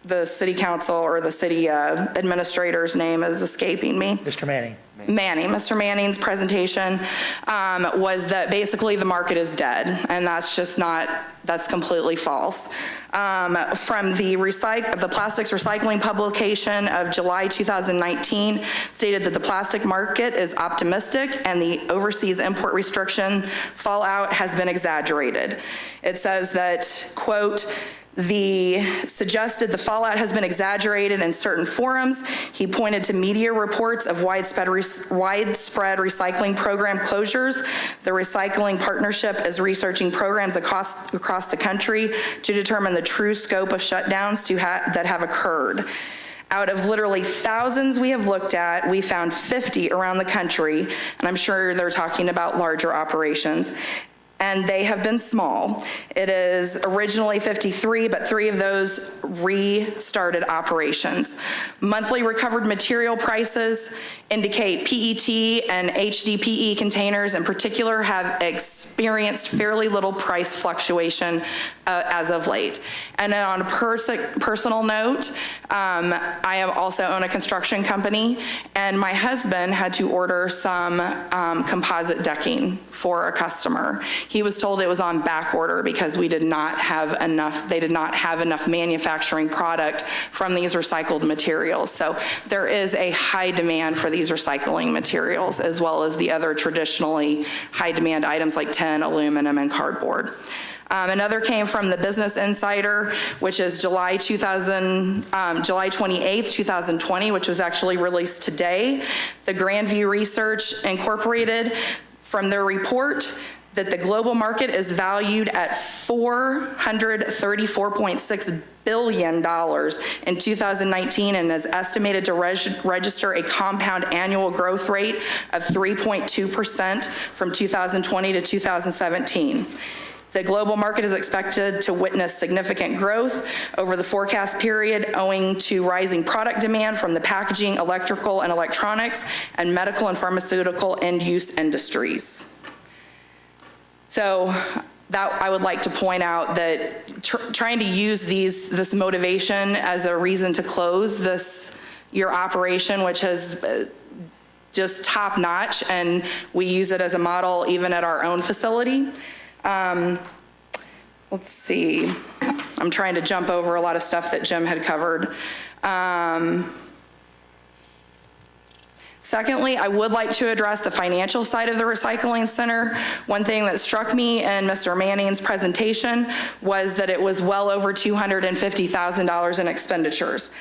the city council or the city administrator's name is escaping me. Mr. Manning. Mr. Manning's presentation was that basically the market is dead, and that's just not, that's completely false. From the plastics recycling publication of July 2019 stated that the plastic market is optimistic and the overseas import restriction fallout has been exaggerated. It says that, quote, suggested the fallout has been exaggerated in certain forums. He pointed to media reports of widespread recycling program closures. The Recycling Partnership is researching programs across the country to determine the true scope of shutdowns that have occurred. Out of literally thousands we have looked at, we found 50 around the country, and I'm sure they're talking about larger operations. And they have been small. It is originally 53, but 3 of those restarted operations. Monthly recovered material prices indicate PET and HDPE containers in particular have experienced fairly little price fluctuation as of late. And then on a personal note, I also own a construction company, and my husband had to order some composite decking for a customer. He was told it was on back order because they did not have enough manufacturing product from these recycled materials. So there is a high demand for these recycling materials, as well as the other traditionally high-demand items like tin, aluminum, and cardboard. Another came from the Business Insider, which is July 28th, 2020, which was actually released today. The Grandview Research Incorporated, from their report, that the global market is valued at $434.6 billion in 2019 and is estimated to register a compound annual growth rate of 3.2% from 2020 to 2017. The global market is expected to witness significant growth over the forecast period owing to rising product demand from the packaging, electrical and electronics, and medical and pharmaceutical end-use industries. So that I would like to point out that trying to use this motivation as a reason to close your operation, which has just top notch, and we use it as a model even at our own facility. Let's see, I'm trying to jump over a lot of stuff that Jim had covered. Secondly, I would like to address the financial side of the recycling center. One thing that struck me in Mr. Manning's presentation was that it was well over $250,000 in expenditures.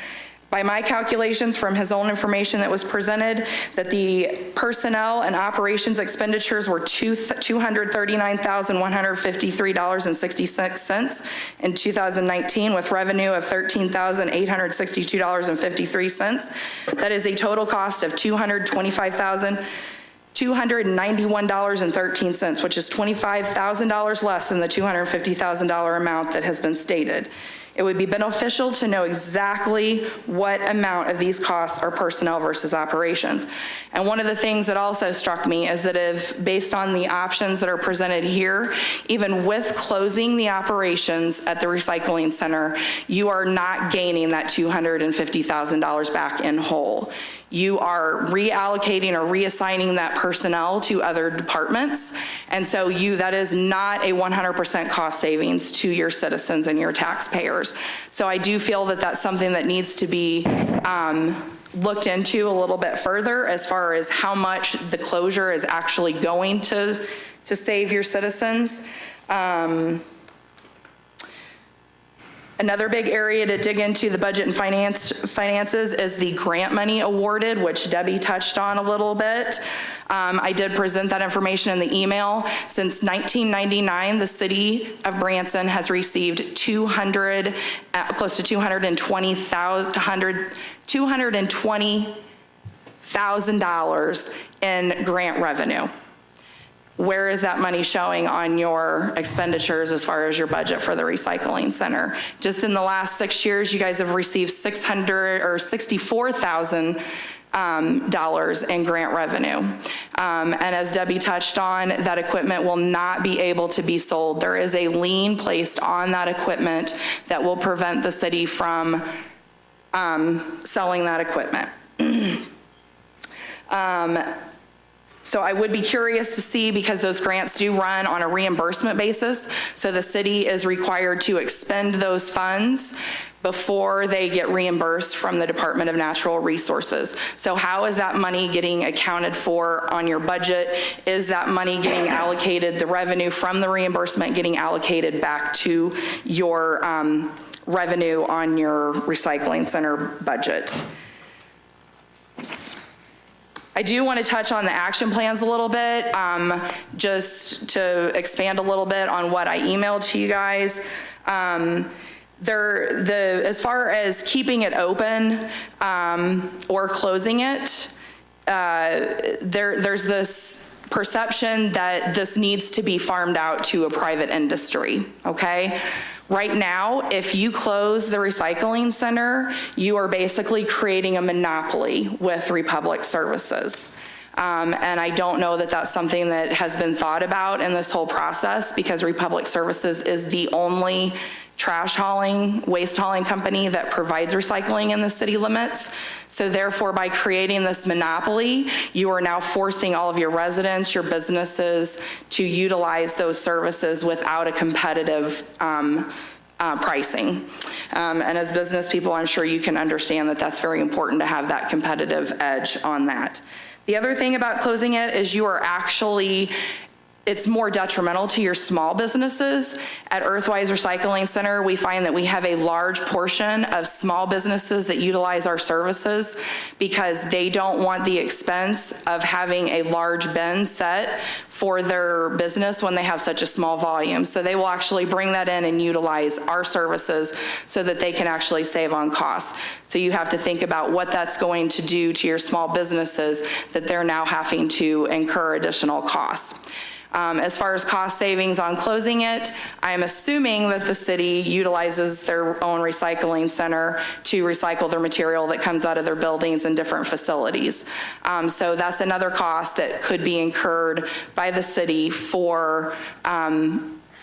By my calculations from his own information that was presented, that the personnel and operations expenditures were $239,153.66 in 2019, with revenue of $13,862.53. That is a total cost of $225,291.13, which is $25,000 less than the $250,000 amount that has been stated. It would be beneficial to know exactly what amount of these costs are personnel versus operations. And one of the things that also struck me is that if, based on the options that are presented here, even with closing the operations at the recycling center, you are not gaining that $250,000 back in whole. You are reallocating or reassigning that personnel to other departments. And so that is not a 100% cost savings to your citizens and your taxpayers. So I do feel that that's something that needs to be looked into a little bit further as far as how much the closure is actually going to save your citizens. Another big area to dig into the budget and finances is the grant money awarded, which Debbie touched on a little bit. I did present that information in the email. Since 1999, the city of Branson has received close to $220,000 in grant revenue. Where is that money showing on your expenditures as far as your budget for the recycling center? Just in the last 6 years, you guys have received $64,000 in grant revenue. And as Debbie touched on, that equipment will not be able to be sold. There is a lien placed on that equipment that will prevent the city from selling that equipment. So I would be curious to see, because those grants do run on a reimbursement basis, so the city is required to expend those funds before they get reimbursed from the Department of Natural Resources. So how is that money getting accounted for on your budget? Is that money getting allocated, the revenue from the reimbursement getting allocated back to your revenue on your recycling center budget? I do want to touch on the action plans a little bit, just to expand a little bit on what I emailed to you guys. As far as keeping it open or closing it, there's this perception that this needs to be farmed out to a private industry, okay? Right now, if you close the recycling center, you are basically creating a monopoly with Republic Services. And I don't know that that's something that has been thought about in this whole process, because Republic Services is the only trash hauling, waste hauling company that provides recycling in the city limits. So therefore, by creating this monopoly, you are now forcing all of your residents, your businesses to utilize those services without a competitive pricing. And as business people, I'm sure you can understand that that's very important to have that competitive edge on that. The other thing about closing it is you are actually, it's more detrimental to your small businesses. At Earthwise Recycling Center, we find that we have a large portion of small businesses that utilize our services because they don't want the expense of having a large bin set for their business when they have such a small volume. So they will actually bring that in and utilize our services so that they can actually save on costs. So you have to think about what that's going to do to your small businesses that they're now having to incur additional costs. As far as cost savings on closing it, I'm assuming that the city utilizes their own recycling center to recycle their material that comes out of their buildings and different facilities. So that's another cost that could be incurred by the city for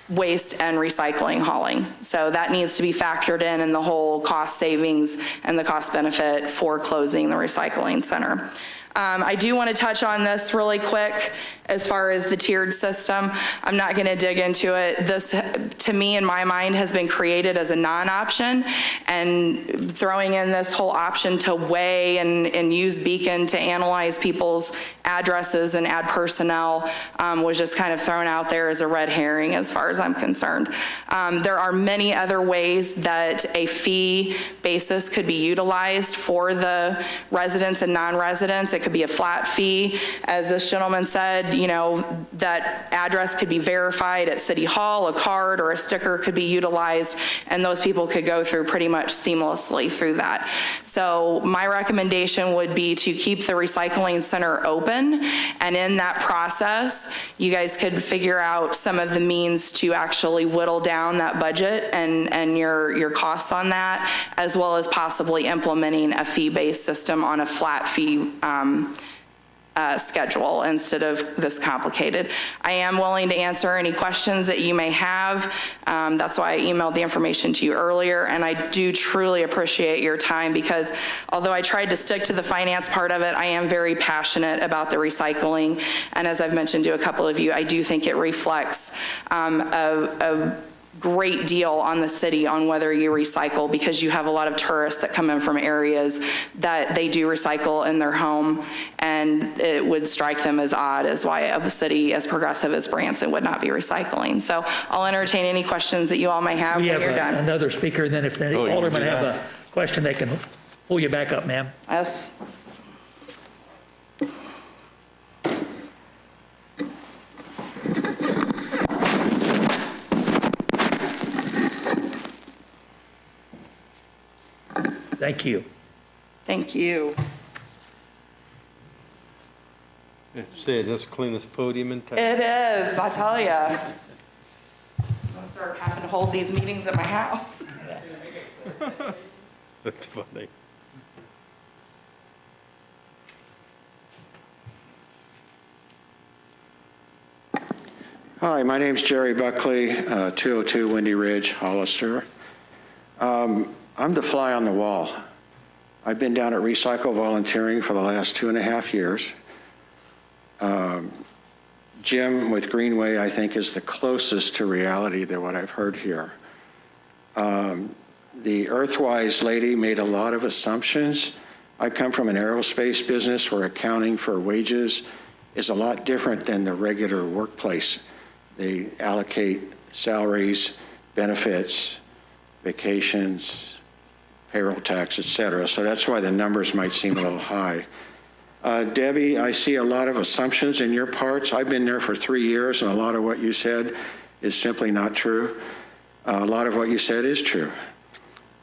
waste and recycling hauling. So that needs to be factored in the whole cost savings and the cost benefit for closing the recycling center. I do want to touch on this really quick as far as the tiered system. I'm not going to dig into it. This, to me, in my mind, has been created as a non-option, and throwing in this whole option to weigh and use Beacon to analyze people's addresses and add personnel was just kind of thrown out there as a red herring as far as I'm concerned. There are many other ways that a fee basis could be utilized for the residents and non-residents. It could be a flat fee. As this gentleman said, you know, that address could be verified at City Hall, a card or a sticker could be utilized, and those people could go through pretty much seamlessly through that. So my recommendation would be to keep the recycling center open, and in that process, you guys could figure out some of the means to actually whittle down that budget and your costs on that, as well as possibly implementing a fee-based system on a flat fee schedule instead of this complicated. I am willing to answer any questions that you may have. That's why I emailed the information to you earlier, and I do truly appreciate your time, because although I tried to stick to the finance part of it, I am very passionate about the recycling, and as I've mentioned to a couple of you, I do think it reflects a great deal on the city on whether you recycle, because you have a lot of tourists that come in from areas that they do recycle in their home, and it would strike them as odd as why a city as progressive as Branson would not be recycling. So I'll entertain any questions that you all may have when you're done. Another speaker, and then if the aldermen have a question, they can pull you back up, ma'am. Yes. Thank you. Thank you. It's the cleanest podium in town. It is, I tell you. I'll start having to hold these meetings at my house. That's funny. Hi, my name's Jerry Buckley, 202 Windy Ridge, Hollister. I'm the fly on the wall. I've been down at Recycle volunteering for the last 2.5 years. Jim with Greenway, I think, is the closest to reality than what I've heard here. The Earthwise lady made a lot of assumptions. I come from an aerospace business where accounting for wages is a lot different than the regular workplace. They allocate salaries, benefits, vacations, payroll tax, et cetera. So that's why the numbers might seem a little high. Debbie, I see a lot of assumptions in your parts. I've been there for 3 years, and a lot of what you said is simply not true. A lot of what you said is true.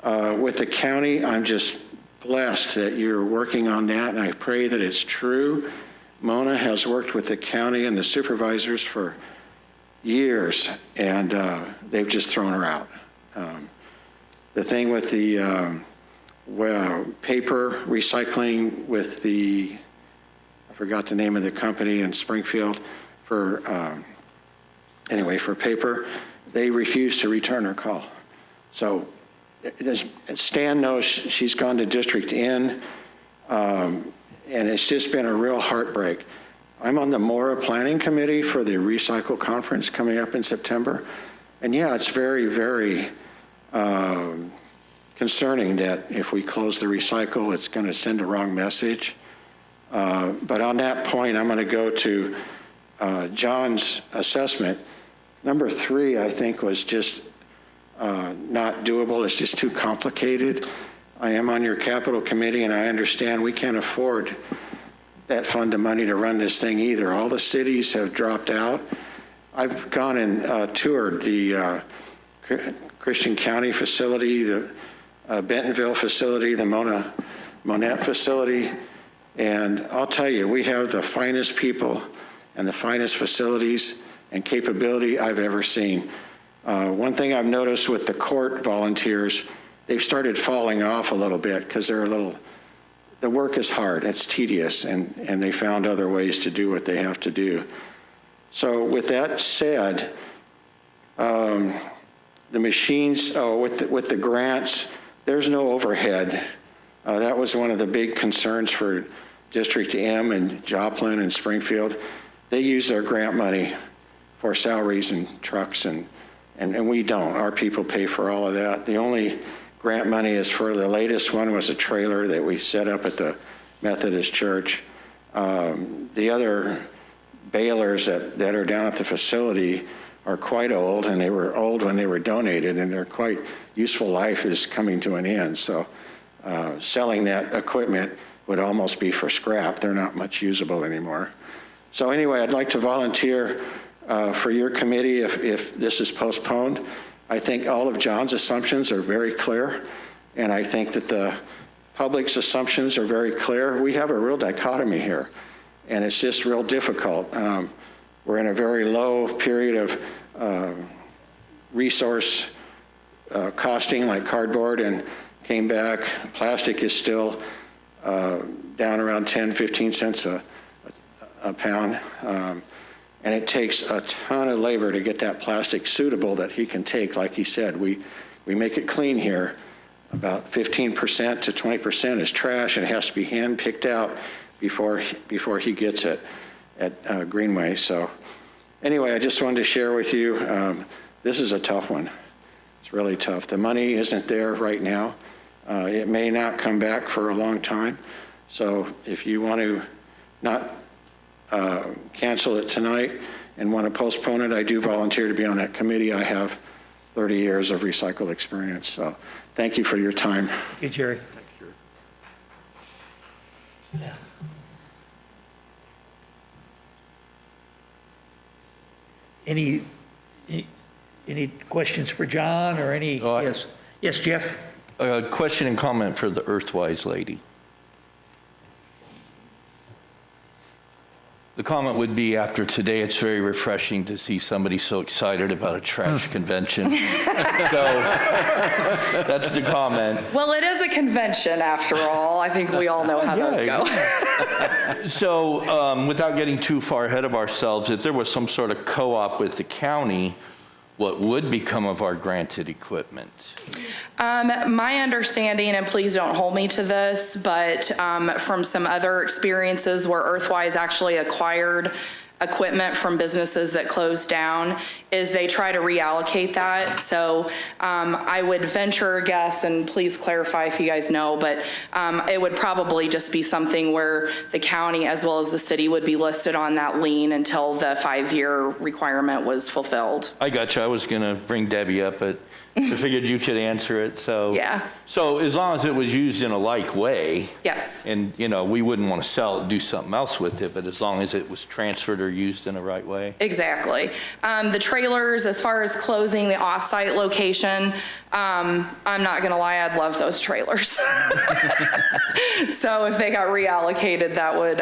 With the county, I'm just blessed that you're working on that, and I pray that it's true. Mona has worked with the county and the supervisors for years, and they've just thrown her out. The thing with the paper recycling with the, I forgot the name of the company in Springfield, for paper, they refused to return her call. So Stan knows she's gone to District N, and it's just been a real heartbreak. I'm on the Mora Planning Committee for the Recycle Conference coming up in September. And yeah, it's very, very concerning that if we close the recycle, it's going to send a wrong message. But on that point, I'm going to go to John's assessment. Number 3, I think, was just not doable. It's just too complicated. I am on your capital committee, and I understand we can't afford that fund of money to run this thing either. All the cities have dropped out. I've gone and toured the Christian County facility, the Bentonville facility, the Monette facility, and I'll tell you, we have the finest people and the finest facilities and capability I've ever seen. One thing I've noticed with the court volunteers, they've started falling off a little bit because the work is hard, it's tedious, and they found other ways to do what they have to do. So with that said, the machines, with the grants, there's no overhead. That was one of the big concerns for District M and Joplin and Springfield. They use their grant money for salaries and trucks, and we don't. Our people pay for all of that. The only grant money is for the latest one was a trailer that we set up at the Methodist Church. The other balers that are down at the facility are quite old, and they were old when they were donated, and their quite useful life is coming to an end. So selling that equipment would almost be for scrap. They're not much usable anymore. So anyway, I'd like to volunteer for your committee if this is postponed. I think all of John's assumptions are very clear, and I think that the public's assumptions are very clear. We have a real dichotomy here, and it's just real difficult. We're in a very low period of resource costing, like cardboard, and came back. Plastic is still down around 10, 15 cents a pound. And it takes a ton of labor to get that plastic suitable that he can take. Like he said, we make it clean here. About 15% to 20% is trash, and it has to be hand picked out before he gets it at Greenway. So anyway, I just wanted to share with you, this is a tough one. It's really tough. The money isn't there right now. It may not come back for a long time. So if you want to not cancel it tonight and want to postpone it, I do volunteer to be on that committee. I have 30 years of recycled experience. So thank you for your time. Thank you, Jerry. Thanks, Jerry. Yeah. Any questions for John or any? Yes. Yes, Jeff? A question and comment for the Earthwise lady. The comment would be, after today, it's very refreshing to see somebody so excited about a trash convention. So that's the comment. Well, it is a convention after all. I think we all know how those go. So without getting too far ahead of ourselves, if there was some sort of co-op with the county, what would become of our granted equipment? My understanding, and please don't hold me to this, but from some other experiences where Earthwise actually acquired equipment from businesses that closed down, is they try to reallocate that. So I would venture a guess, and please clarify if you guys know, but it would probably just be something where the county as well as the city would be listed on that lien until the 5-year requirement was fulfilled. I got you. I was going to bring Debbie up, but I figured you could answer it. So yeah. So as long as it was used in a like way. Yes. And we wouldn't want to sell it, do something else with it, but as long as it was transferred or used in the right way. Exactly. The trailers, as far as closing the off-site location, I'm not gonna lie, I'd love those trailers. So if they got reallocated, that would,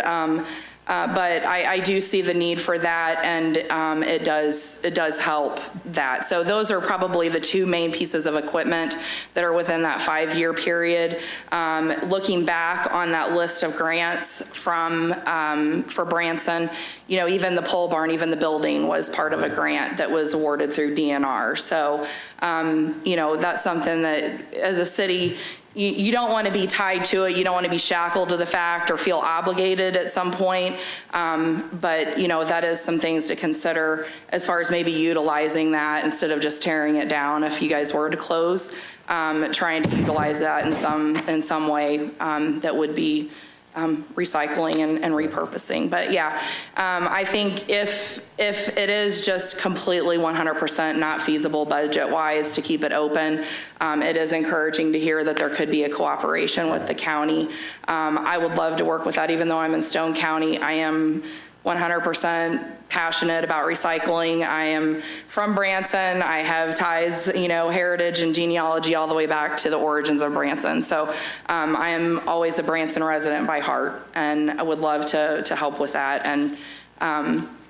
but I do see the need for that, and it does help that. So those are probably the two main pieces of equipment that are within that 5-year period. Looking back on that list of grants for Branson, even the pole barn, even the building was part of a grant that was awarded through DNR. So, that's something that as a city, you don't want to be tied to it. You don't want to be shackled to the fact or feel obligated at some point. But, that is some things to consider as far as maybe utilizing that instead of just tearing it down if you guys were to close, trying to utilize that in some way that would be recycling and repurposing. But yeah, I think if it is just completely 100% not feasible budget-wise to keep it open, it is encouraging to hear that there could be a cooperation with the county. I would love to work with that, even though I'm in Stone County. I am 100% passionate about recycling. I am from Branson. I have ties, heritage and genealogy all the way back to the origins of Branson. So I am always a Branson resident by heart, and I would love to help with that. And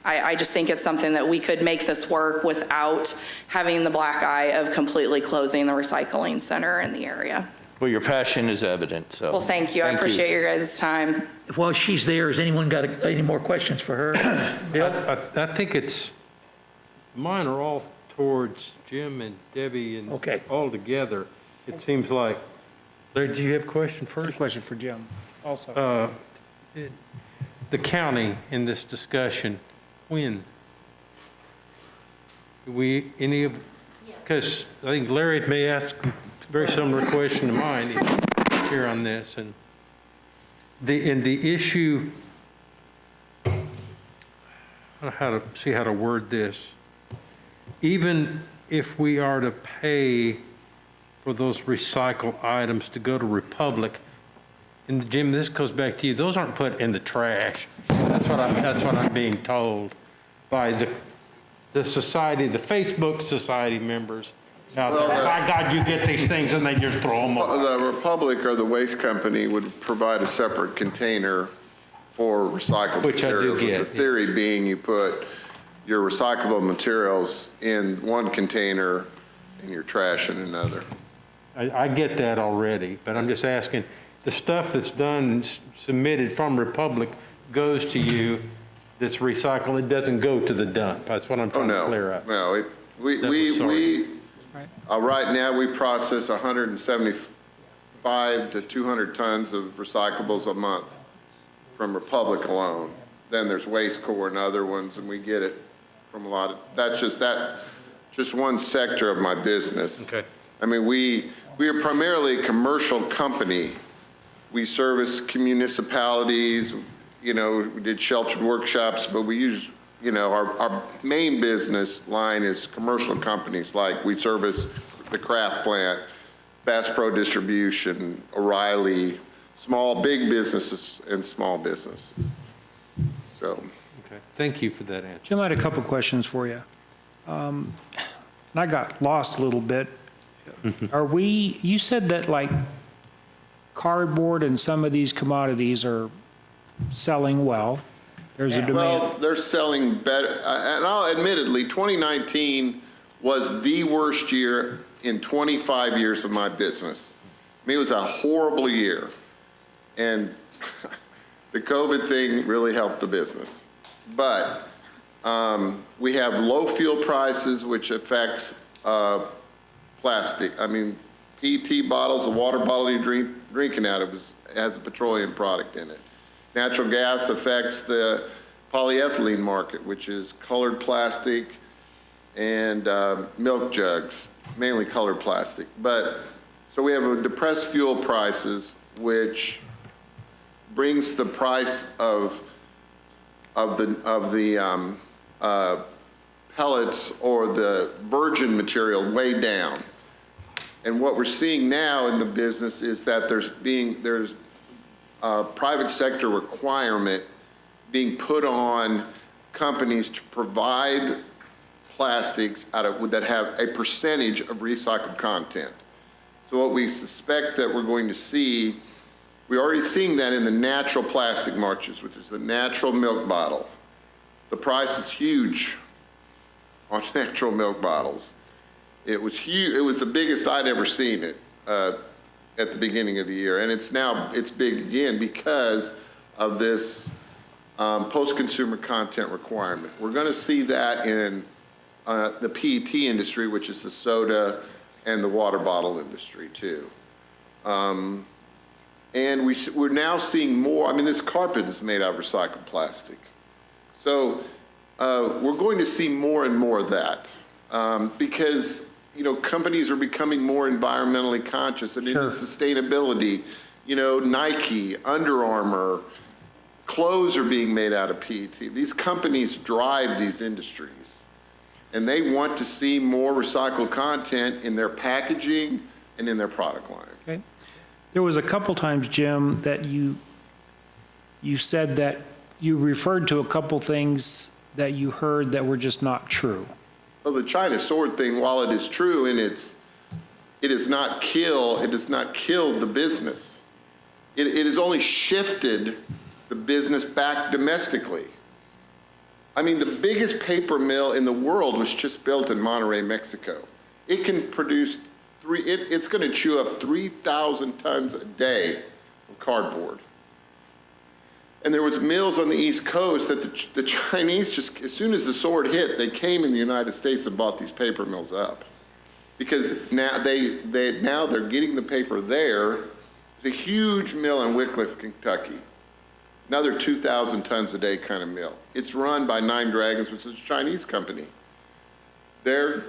I just think it's something that we could make this work without having the black eye of completely closing the recycling center in the area. Well, your passion is evident, so. Well, thank you. I appreciate your guys' time. While she's there, has anyone got any more questions for her? Bill? I think mine are all towards Jim and Debbie and all together. It seems like, Larry, do you have a question first? Question for Jim also. The county in this discussion, when? Because I think Larry may ask a very similar question to mine here on this. And the issue, I don't know how to word this. Even if we are to pay for those recycled items to go to Republic, and Jim, this goes back to you, those aren't put in the trash. That's what I'm being told by the society, the Facebook society members. Now, by God, you get these things and they just throw them away. The Republic or the waste company would provide a separate container for recycled materials. I do get. The theory being you put your recyclable materials in one container and your trash in another. I get that already, but I'm just asking, the stuff that's done, submitted from Republic goes to you, that's recycled, it doesn't go to the dump. That's what I'm trying to clear up. No, right now we process 175 to 200 tons of recyclables a month from Republic alone. Then there's Waste Corps and other ones, and we get it from a lot of, that's just one sector of my business. Okay. I mean, we are primarily a commercial company. We service municipalities, we did sheltered workshops, but we use, our main business line is commercial companies, like we service the Kraft plant, Bass Pro Distribution, O'Reilly, big businesses and small businesses. So. Okay, thank you for that answer. Jim, I had a couple questions for you. And I got lost a little bit. You said that like cardboard and some of these commodities are selling well. There's a demand. Well, they're selling better. And admittedly, 2019 was the worst year in 25 years of my business. I mean, it was a horrible year. And the COVID thing really helped the business. But we have low fuel prices, which affects plastic. I mean, PET bottles, the water bottle you're drinking out of has a petroleum product in it. Natural gas affects the polyethylene market, which is colored plastic and milk jugs, mainly colored plastic. So we have depressed fuel prices, which brings the price of the pellets or the virgin material way down. And what we're seeing now in the business is that there's a private sector requirement being put on companies to provide plastics that have a percentage of recycled content. So what we suspect that we're going to see, we're already seeing that in the natural plastic markets, which is the natural milk bottle. The price is huge on natural milk bottles. It was huge. It was the biggest I'd ever seen it at the beginning of the year, and it's big again because of this post-consumer content requirement. We're going to see that in the PET industry, which is the soda and the water bottle industry too. And we're now seeing more. I mean, this carpet is made out of recycled plastic. So we're going to see more and more of that because, you know, companies are becoming more environmentally conscious and into sustainability. You know, Nike, Under Armour, clothes are being made out of PET. These companies drive these industries, and they want to see more recycled content in their packaging and in their product line. Okay. There was a couple times, Jim, that you said that you referred to a couple things that you heard that were just not true. Well, the China sword thing, while it is true and it has not killed the business. It has only shifted the business back domestically. I mean, the biggest paper mill in the world was just built in Monterrey, Mexico. It can produce it's going to chew up 3,000 tons a day of cardboard. And there was mills on the East Coast that the Chinese just, as soon as the sword hit, they came in the United States and bought these paper mills up. Because now they're getting the paper there. There's a huge mill in Wickliffe, Kentucky. Another 2,000 tons a day kind of mill. It's run by Nine Dragons, which is a Chinese company. They're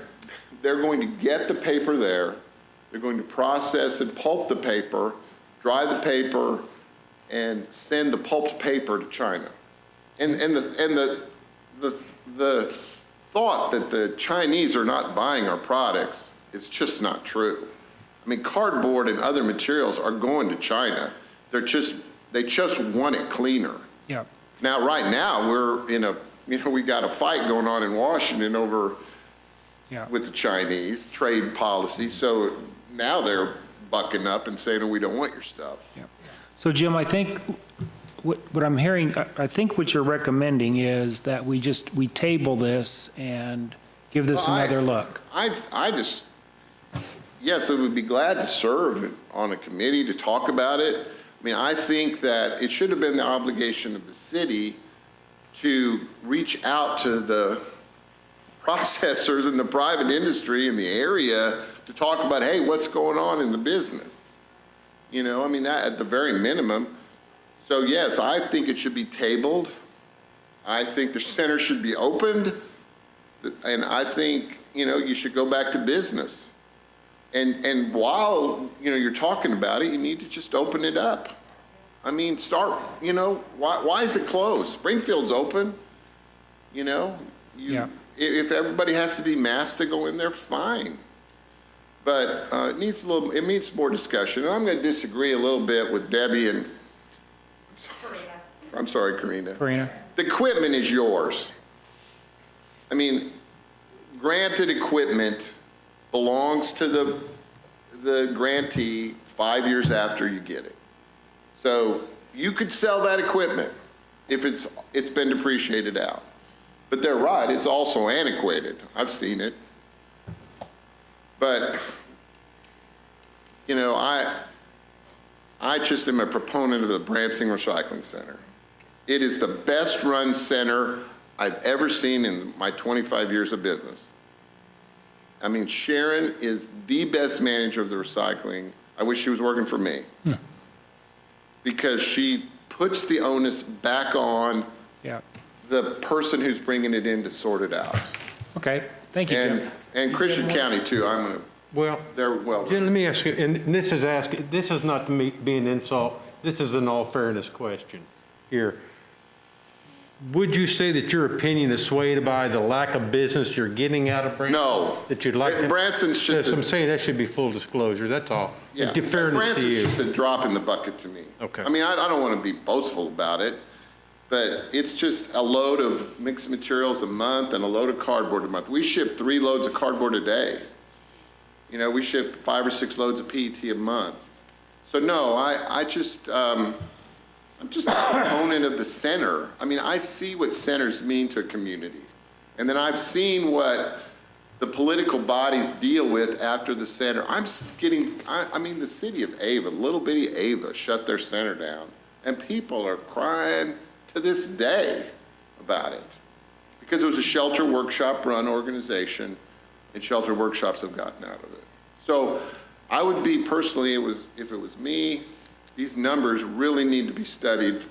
going to get the paper there. They're going to process and pulp the paper, dry the paper, and send the pulped paper to China. And the thought that the Chinese are not buying our products is just not true. I mean, cardboard and other materials are going to China. They just want it cleaner. Yeah. Now, right now, we're in we got a fight going on in Washington over with the Chinese trade policy. So now they're bucking up and saying, oh, we don't want your stuff. Yeah. So Jim, I think what I'm hearing, I think what you're recommending is that we table this and give this another look. Yes, I would be glad to serve on a committee to talk about it. I mean, I think that it should have been the obligation of the city to reach out to the processors in the private industry in the area to talk about, hey, what's going on in the business? You know, I mean, that at the very minimum. So yes, I think it should be tabled. I think the center should be opened. And I think, you should go back to business. And while, you're talking about it, you need to just open it up. I mean, start, why is it closed? Springfield's open, If everybody has to be masked to go in there, fine. But it needs more discussion. And I'm going to disagree a little bit with Debbie and, I'm sorry, Karina. The equipment is yours. I mean, granted equipment belongs to the grantee 5 years after you get it. So you could sell that equipment if it's been depreciated out. But they're right, it's also antiquated. I've seen it. But, I just am a proponent of the Branson Recycling Center. It is the best run center I've ever seen in my 25 years of business. I mean, Sharon is the best manager of the recycling. I wish she was working for me. Because she puts the onus back on the person who's bringing it in to sort it out. Okay, thank you, Jim. And Christian County too, they're well. Jim, let me ask you, and this is not to me be an insult, this is an all fairness question here. Would you say that your opinion is swayed by the lack of business you're getting out of Branson? No. That you'd like Branson's just I'm saying that should be full disclosure, that's all. Yeah, Fairness Branson's to you. just a drop in the bucket to me. Okay. I mean, I don't want to be boastful about it, but it's just a load of mixed materials a month and a load of cardboard a month. We ship 3 loads of cardboard a day. We ship 5 or 6 loads of PET a month. So no, I'm just a proponent of the center. I mean, I see what centers mean to a community. And then I've seen what the political bodies deal with after the center. I mean, the city of Ava, little bitty Ava, shut their center down. And people are crying to this day about it. Because it was a shelter workshop run organization, and shelter workshops have gotten out of it. So I would be personally, if it was me, these numbers really need to be studied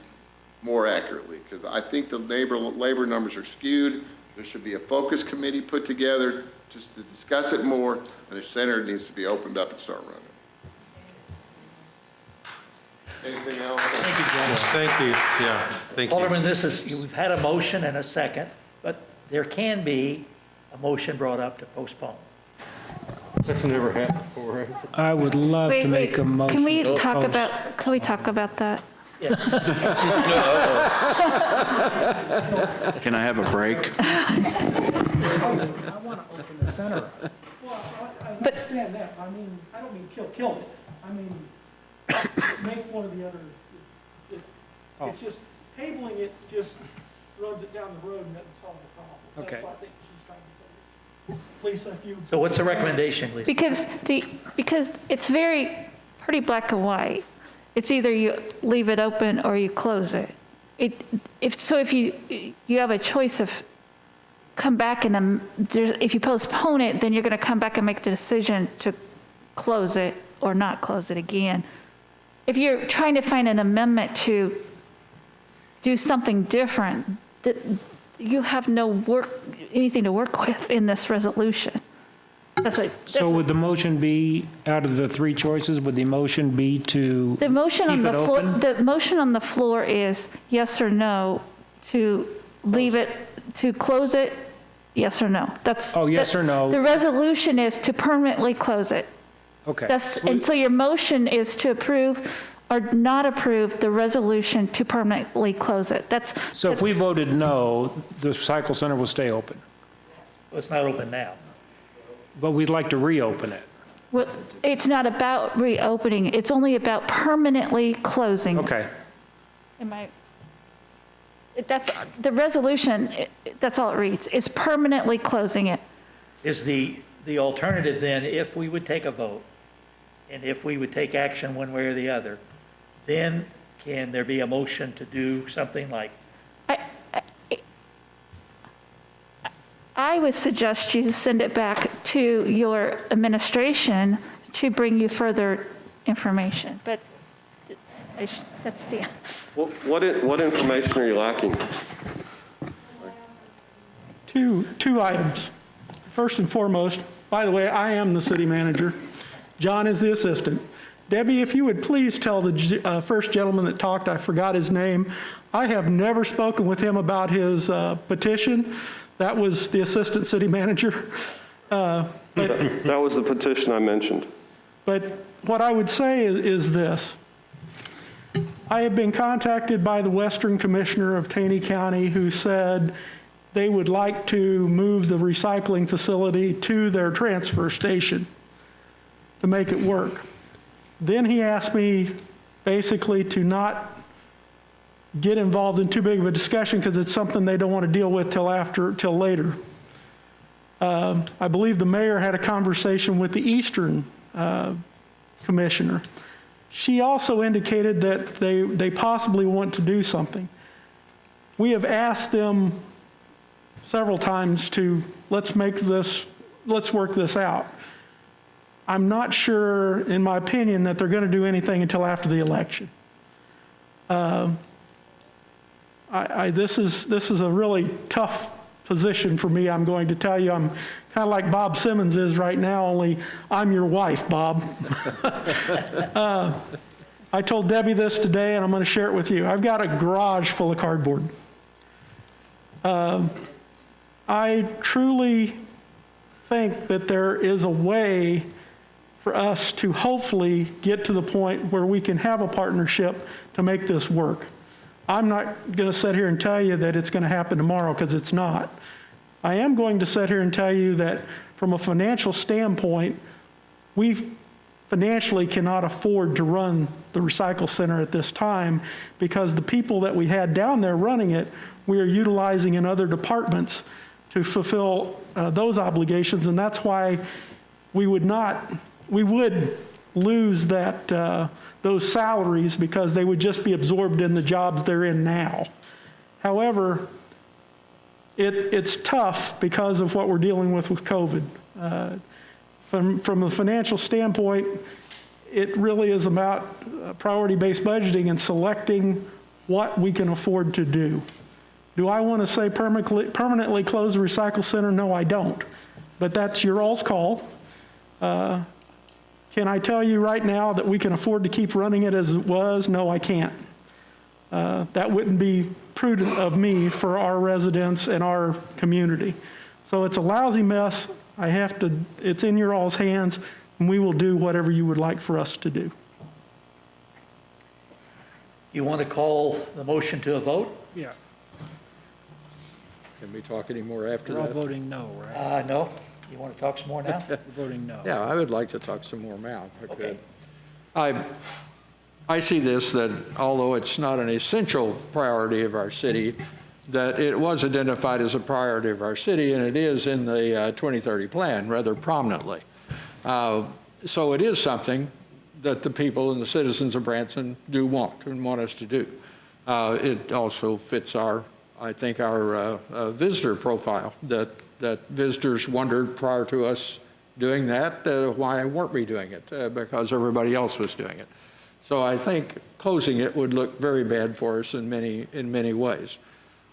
more accurately, because I think the labor numbers are skewed. There should be a focus committee put together just to discuss it more, and the center needs to be opened up and start running. Anything else? Thank you, John. Thank you, yeah, thank you. Alderman, we've had a motion and a second, but there can be a motion brought up to postpone. That's never happened before, has it? I would love to make a motion. Can we to talk post- about, can we talk about that? Can I have a break? I want to open the center. Well, I understand that. I mean, I don't mean kill it. I mean, make one or the other. It's just, tabling it just runs it down the road and doesn't solve the problem. Okay. That's what I think she's trying to say. Lisa, if you. So what's the recommendation, Lisa? Because it's pretty black and white. It's either you leave it open or you close it. If you have a choice of come back and if you postpone it, then you're going to come back and make the decision to close it or not close it again. If you're trying to find an amendment to do something different, that you have anything to work with in this resolution. So would the motion be, out of the three choices, would the motion be to The motion on keep the it floor, open? the motion on the floor is yes or no to leave it, to close it, yes or no. Oh, yes or no. The resolution is to permanently close it. Okay. And so your motion is to approve or not approve the resolution to permanently close it. So if we voted no, the recycle center will stay open, Well, it's not open now. but we'd like to reopen it. Well, it's not about reopening, it's only about permanently closing. Okay. That's, the resolution, that's all it reads, is permanently closing it. Is the alternative then, if we would take a vote, and if we would take action one way or the other, then can there be a motion to do something like? I would suggest you send it back to your administration to bring you further information, but that's the. What information are you lacking? Two items. First and foremost, by the way, I am the city manager. John is the assistant. Debbie, if you would please tell the first gentleman that talked, I forgot his name, I have never spoken with him about his petition. That was the assistant city manager. That was the petition I mentioned. But what I would say is this. I have been contacted by the Western Commissioner of Taney County who said they would like to move the recycling facility to their transfer station to make it work. Then he asked me basically to not get involved in too big of a discussion because it's something they don't want to deal with till later. I believe the mayor had a conversation with the Eastern Commissioner. She also indicated that they possibly want to do something. We have asked them several times to let's work this out. I'm not sure, in my opinion, that they're going to do anything until after the election. This is a really tough position for me, I'm going to tell you. I'm kind of like Bob Simmons is right now, only I'm your wife, Bob. I told Debbie this today, and I'm going to share it with you. I've got a garage full of cardboard. I truly think that there is a way for us to hopefully get to the point where we can have a partnership to make this work. I'm not going to sit here and tell you that it's going to happen tomorrow, because it's not. I am going to sit here and tell you that from a financial standpoint, we financially cannot afford to run the recycle center at this time, because the people that we had down there running it, we are utilizing in other departments to fulfill those obligations, and that's why we would lose those salaries, because they would just be absorbed in the jobs they're in now. However, it's tough because of what we're dealing with COVID. from a financial standpoint, it really is about priority-based budgeting and selecting what we can afford to do. Do I want to say permanently close the recycle center? No, I don't. But that's your all's call. Can I tell you right now that we can afford to keep running it as it was? No, I can't. That wouldn't be prudent of me for our residents and our community. So it's a lousy mess. It's in your all's hands, and we will do whatever you would like for us to do. You want to call the motion to a vote? Yeah. Can we talk any more after We're all that? voting no, right? No. You want to talk some more now? We're voting no. Yeah, I would like to talk some more now, if I Okay. could. I see this, that although it's not an essential priority of our city, that it was identified as a priority of our city, and it is in the 2030 plan rather prominently. So it is something that the people and the citizens of Branson do want and want us to do. It also fits I think our visitor profile, that visitors wondered prior to us doing that, why weren't we doing it? Because everybody else was doing it. So I think closing it would look very bad for us in many ways.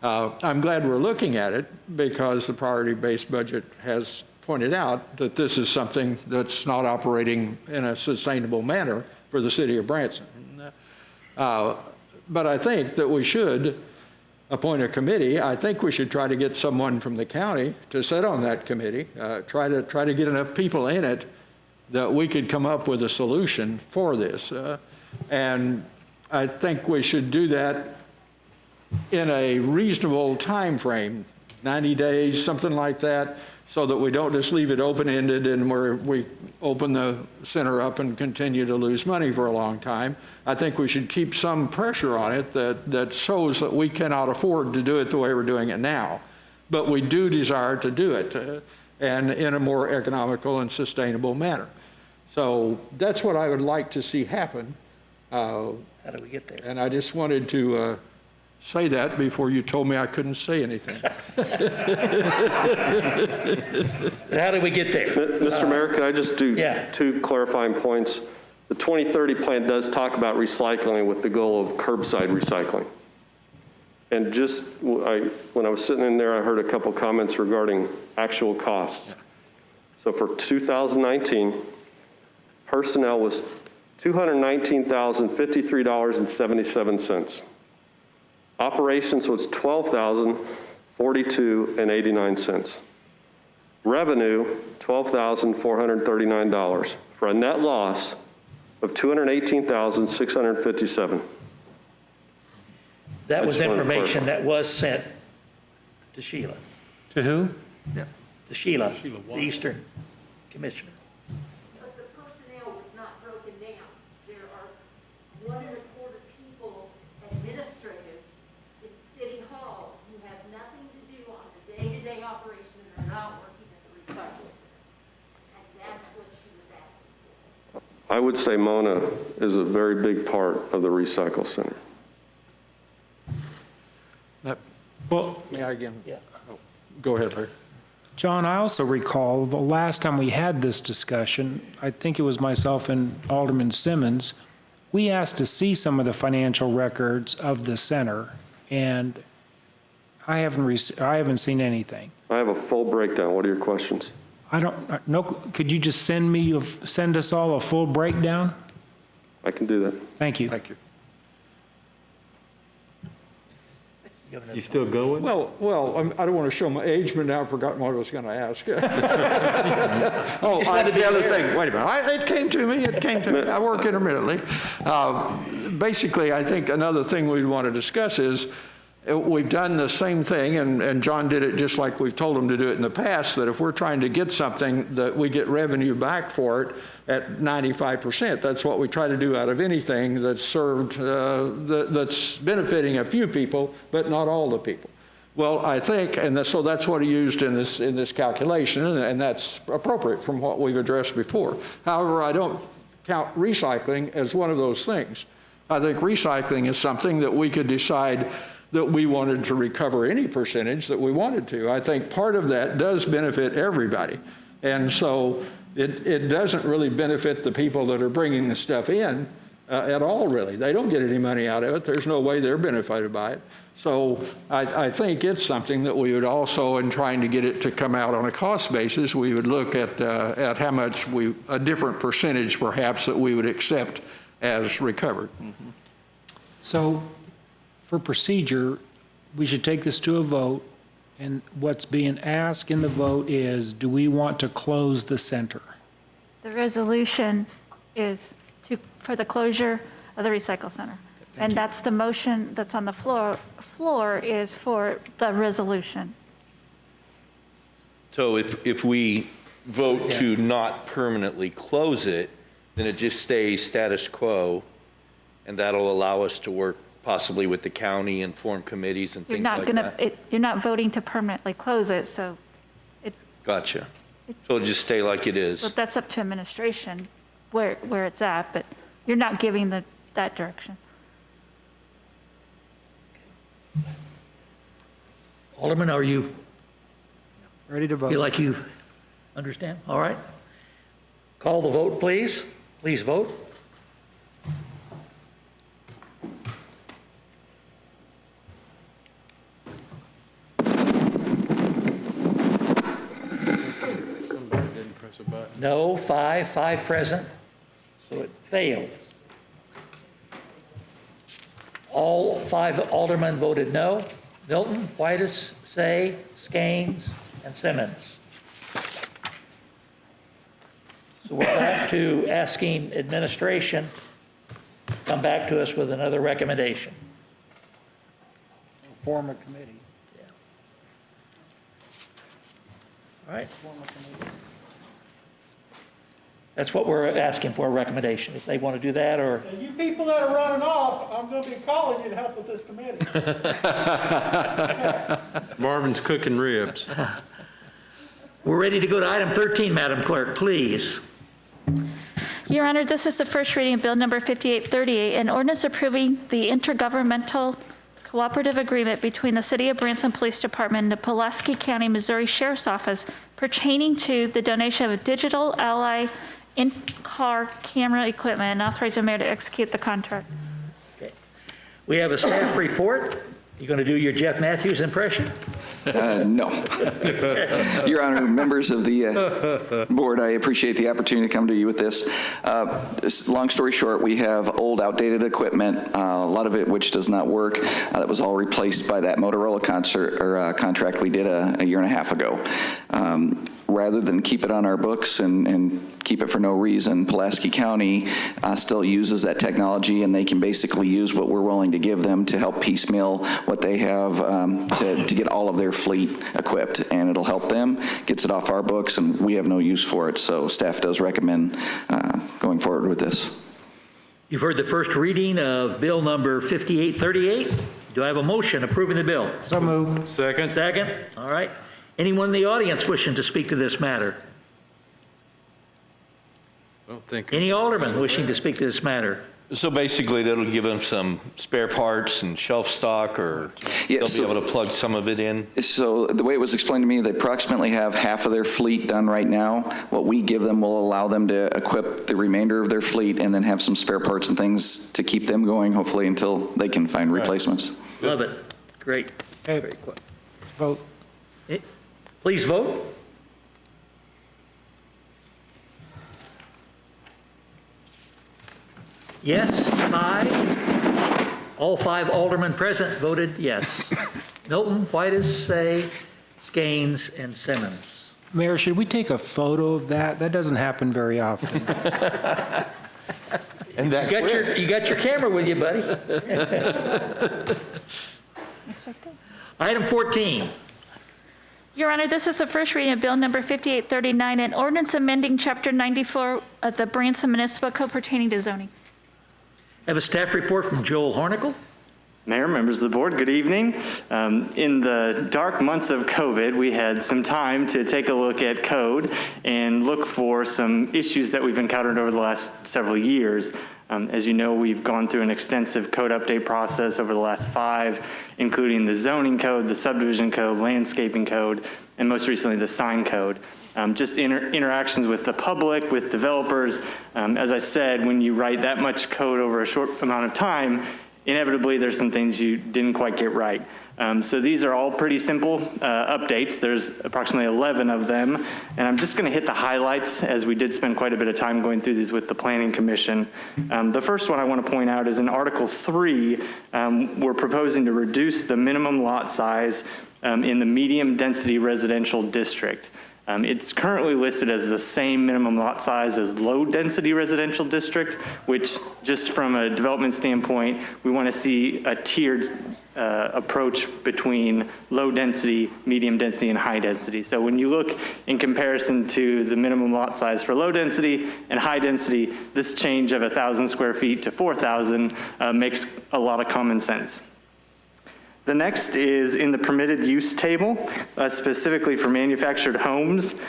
I'm glad we're looking at it because the priority-based budget has pointed out that this is something that's not operating in a sustainable manner for the city of Branson. But I think that we should appoint a committee. I think we should try to get someone from the county to sit on that committee, try to get enough people in it that we could come up with a solution for this. And I think we should do that in a reasonable time frame, 90 days, something like that, so that we don't just leave it open-ended and we open the center up and continue to lose money for a long time. I think we should keep some pressure on it that shows that we cannot afford to do it the way we're doing it now. But we do desire to do it and in a more economical and sustainable manner. So that's what I would like to see happen. How do we get there? And I just wanted to say that before you told me I couldn't say anything. How do we get there? Mr. Mayor, could I just do two clarifying points? The 2030 plan does talk about recycling with the goal of curbside recycling. And just, when I was sitting in there, I heard a couple comments regarding actual costs. So for 2019, personnel was $219,053.77. Operations was $12,042.89. Revenue, $12,439 for a net loss of $218,657. That was information that was sent to Sheila. To who? Yeah. To Sheila, the Eastern Commissioner. But the personnel was not broken down. There are 1 1/4 people administrative in City Hall who have nothing to do on the day-to-day operation and are not working at the recycling center. And that's what she was asking for. I would say Mona is a very big part of the recycle center. Well, may I again? Yeah. Oh, go ahead, Larry. John, I also recall the last time we had this discussion, I think it was myself and Alderman Simmons, we asked to see some of the financial records of the center, and I haven't seen anything. I have a full breakdown. What are your questions? Could you just send us all a full breakdown? I can do that. Thank you. Thank you. You still going? Well, I don't want to show my age, but now I've forgotten what I was going to ask. The other thing, wait a minute. It came to me. I work intermittently. Basically, I think another thing we'd want to discuss is we've done the same thing, and John did it just like we've told him to do it in the past, that if we're trying to get something, that we get revenue back for it at 95%. That's what we try to do out of anything that's served, that's benefiting a few people, but not all the people. Well, I think, so that's what he used in this calculation, and that's appropriate from what we've addressed before. However, I don't count recycling as one of those things. I think recycling is something that we could decide that we wanted to recover any percentage that we wanted to. I think part of that does benefit everybody. And so it doesn't really benefit the people that are bringing the stuff in at all, really. They don't get any money out of it. There's no way they're benefited by it. So I think it's something that we would also, in trying to get it to come out on a cost basis, we would look at how much a different percentage perhaps that we would accept as recovered. Mm-hmm. So for procedure, we should take this to a vote, and what's being asked in the vote is, do we want to close the center? The resolution is for the closure of the recycle center. And that's the motion that's on the floor. Floor is for the resolution. So if we vote to not permanently close it, then it just stays status quo, and that'll allow us to work possibly with the county and form committees and things like that. You're not voting to permanently close it, so Gotcha. So it'll just stay like it is. but that's up to administration where it's at, but you're not giving that direction. Alderman, are you Ready to vote? feel like you understand? All right. Call the vote, please. Please vote. No, five present, so it failed. All 5 aldermen voted no. Milton, Whitus, Say, Skanes, and Simmons. So we're back to asking administration to come back to us with another recommendation. Form a committee. All right. That's what we're asking for, a recommendation, if they want to do that, or... And you people that are running off, I'm going to be calling you to help with this committee. Marvin's cooking ribs. We're ready to go to item 13, Madam Clerk, please. Your Honor, this is the first reading of Bill Number 5838, an ordinance approving the intergovernmental cooperative agreement between the City of Branson Police Department and the Pulaski County, Missouri Sheriff's Office pertaining to the donation of digital ally in-car camera equipment, and authorize the mayor to execute the contract. Okay. We have a staff report. You going to do your Jeff Matthews impression? No. Your Honor, members of the board, I appreciate the opportunity to come to you with this. Long story short, we have old, outdated equipment, a lot of it which does not work. That was all replaced by that Motorola contract we did a year and a half ago. Rather than keep it on our books and keep it for no reason, Pulaski County still uses that technology, and they can basically use what we're willing to give them to help piecemeal what they have to get all of their fleet equipped, and it'll help them, gets it off our books, and we have no use for it. So staff does recommend going forward with this. You've heard the first reading of Bill Number 5838. Do I have a motion approving the bill? So moved. Second. Second. All right. Anyone in the audience wishing to speak to this matter? Any alderman wishing to speak to this matter? So basically, that'll give them some spare parts and shelf stock, or they'll be able to plug some of it in? So the way it was explained to me, they approximately have half of their fleet done right now. What we give them will allow them to equip the remainder of their fleet and then have some spare parts and things to keep them going, hopefully, until they can find replacements. Love it. Great. Okay. Very quick. Vote. Please vote. Yes, 5. All 5 aldermen present voted yes. Milton, Whitus, Say, Skanes, and Simmons. Mayor, should we take a photo of that? That doesn't happen very often. And that You got your camera with you, buddy. Item 14. Your Honor, this is the first reading of Bill Number 5839, an ordinance amending Chapter 94 of the Branson Municipal Code pertaining to zoning. I have a staff report from Joel Hornicle. Mayor, members of the board, good evening. In the dark months of COVID, we had some time to take a look at code and look for some issues that we've encountered over the last several years. As you know, we've gone through an extensive code update process over the last 5, including the zoning code, the subdivision code, landscaping code, and most recently the sign code. just interactions with the public, with developers. As I said, when you write that much code over a short amount of time, inevitably there's some things you didn't quite get right. So these are all pretty simple updates. There's approximately 11 of them, and I'm just going to hit the highlights, as we did spend quite a bit of time going through these with the Planning Commission. The first one I want to point out is in Article 3, we're proposing to reduce the minimum lot size in the medium density residential district. It's currently listed as the same minimum lot size as low density residential district, which just from a development standpoint, we want to see a tiered approach between low density, medium density, and high density. So when you look in comparison to the minimum lot size for low density and high density, this change of 1,000 square feet to 4,000 makes a lot of common sense. The next is in the permitted use table, specifically for manufactured homes.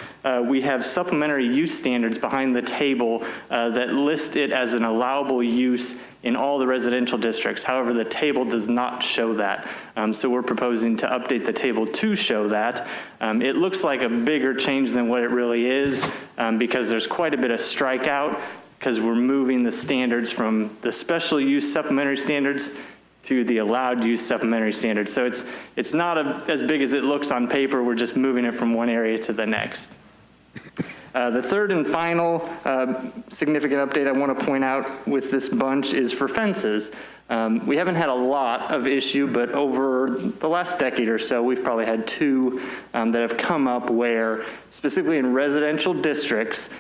We have supplementary use standards behind the table that list it as an allowable use in all the residential districts. However, the table does not show that. So we're proposing to update the table to show that. It looks like a bigger change than what it really is because there's quite a bit of strikeout because we're moving the standards from the special use supplementary standards to the allowed use supplementary standards. So it's not as big as it looks on paper. We're just moving it from one area to the next. The third and final significant update I want to point out with this bunch is for fences. We haven't had a lot of issue, but over the last decade or so, we've probably had two that have come up where, specifically in residential districts,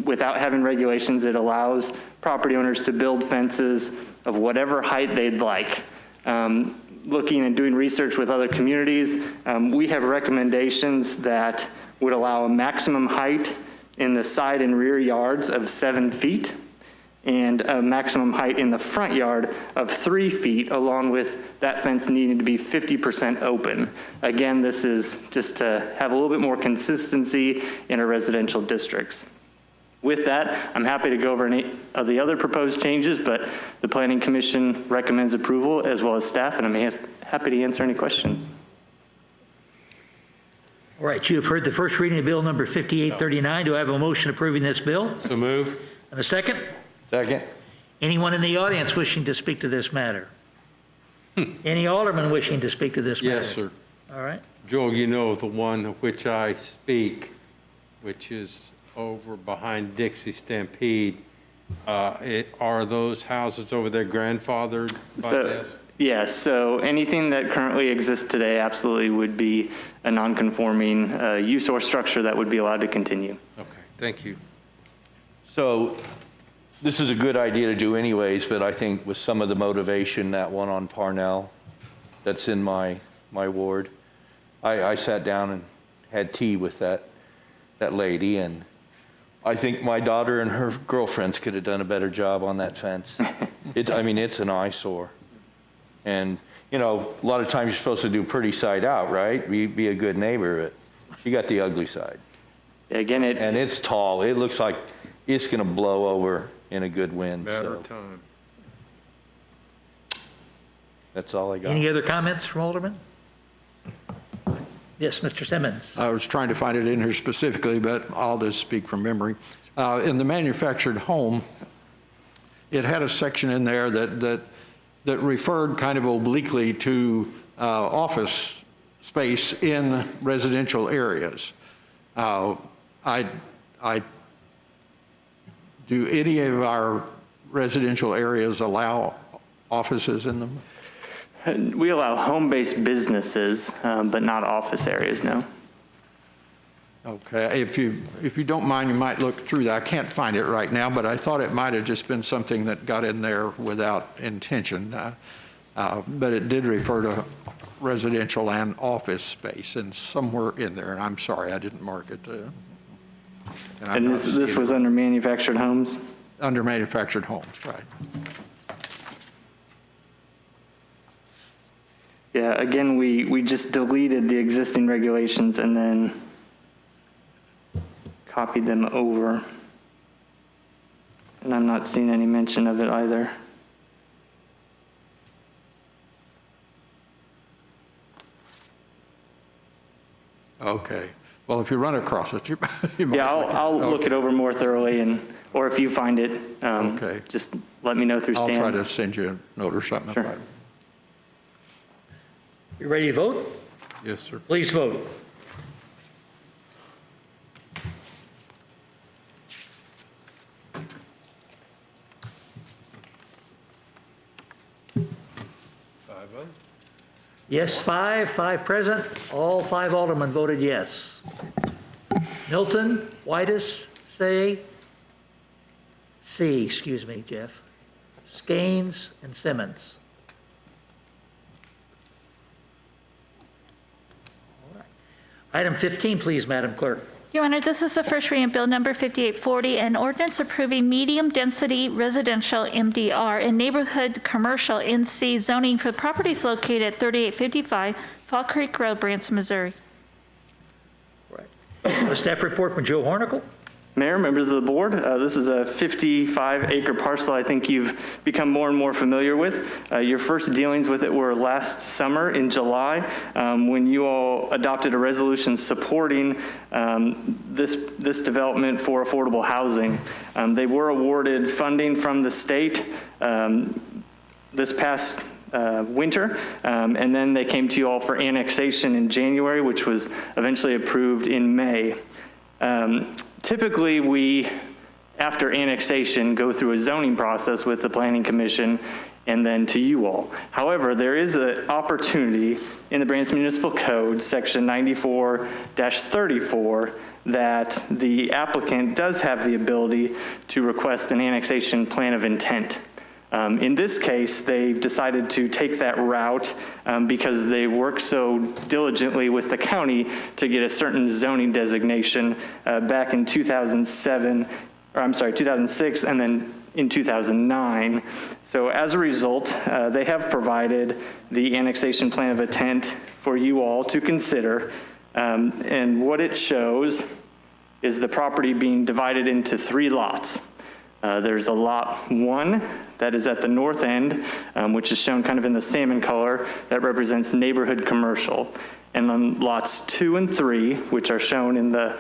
without having regulations, it allows property owners to build fences of whatever height they'd like. Looking and doing research with other communities, we have recommendations that would allow a maximum height in the side and rear yards of 7 feet and a maximum height in the front yard of 3 feet, along with that fence needing to be 50% open. Again, this is just to have a little bit more consistency in our residential districts. With that, I'm happy to go over any of the other proposed changes, but the Planning Commission recommends approval as well as staff, and I'm happy to answer any questions. All right, you have heard the first reading of bill number 5839. Do I have a motion approving this bill? So move. And a second? Second. Anyone in the audience wishing to speak to this matter? Any alderman wishing to speak to this matter? Yes, sir. All right. Joel, you know the one of which I speak, which is over behind Dixie Stampede. Are those houses over there grandfathered by this? Yes, so anything that currently exists today absolutely would be a non-conforming use or structure that would be allowed to continue. Okay, thank you. So this is a good idea to do anyways, but I think with some of the motivation, that one on Parnell, that's in my ward, I sat down and had tea with that lady, and I think my daughter and her girlfriends could have done a better job on that fence. I mean, it's an eyesore. And, you know, a lot of times you're supposed to do pretty side out, right? Be a good neighbor, but she got the ugly side. Again, and it's tall. It looks like it's going to blow over in a good wind. Matter so. of time. That's all I got. Any other comments from aldermen? Yes, Mr. Simmons. I was trying to find it in here specifically, but I'll just speak from memory. In the manufactured home, it had a section in there that referred kind of obliquely to office space in residential areas. Do any of our residential areas allow offices in them? We allow home-based businesses, but not office areas, no. Okay, if you don't mind, you might look through that. I can't find it right now, but I thought it might have just been something that got in there without intention. But it did refer to residential and office space, and somewhere in there, and I'm sorry, I didn't mark it. And this was under manufactured homes? Under manufactured homes, right. Yeah, again, we just deleted the existing regulations and then copied them over. And I'm not seeing any mention of it either. Okay, Well, if you run across it, you might. Yeah, I'll look it over more thoroughly, or if you find it, Okay. just let me know through I'll Stan. try to send you a note or something. Sure. About it. You ready to vote? Yes, sir. Please vote. Yes, 5 present. All 5 aldermen voted yes. Milton, Whitus, excuse me, Jeff, Skanes, and Simmons. All right. Item 15, please, Madam Clerk. Your Honor, this is the first reading of Bill Number 5840, an ordinance approving medium-density residential MDR and neighborhood commercial NC zoning for properties located at 3855 Fall Creek Road, Branson, Missouri. A staff report from Joe Hornicle. Mayor, members of the board, this is a 55-acre parcel I think you've become more and more familiar with. Your first dealings with it were last summer in July when you all adopted a resolution supporting this development for affordable housing. They were awarded funding from the state this past winter, and then they came to you all for annexation in January, which was eventually approved in May. Typically, we, after annexation, go through a zoning process with the Planning Commission and then to you all. However, there is an opportunity in the Branson Municipal Code, section 94-34, that the applicant does have the ability to request an annexation plan of intent. In this case, they've decided to take that route because they worked so diligently with the county to get a certain zoning designation back in 2006, and then in 2009. So as a result, they have provided the annexation plan of intent for you all to consider. And what it shows is the property being divided into 3 lots. There's a lot 1 that is at the north end, which is shown kind of in the salmon color, that represents neighborhood commercial. And then lots 2 and 3, which are shown in the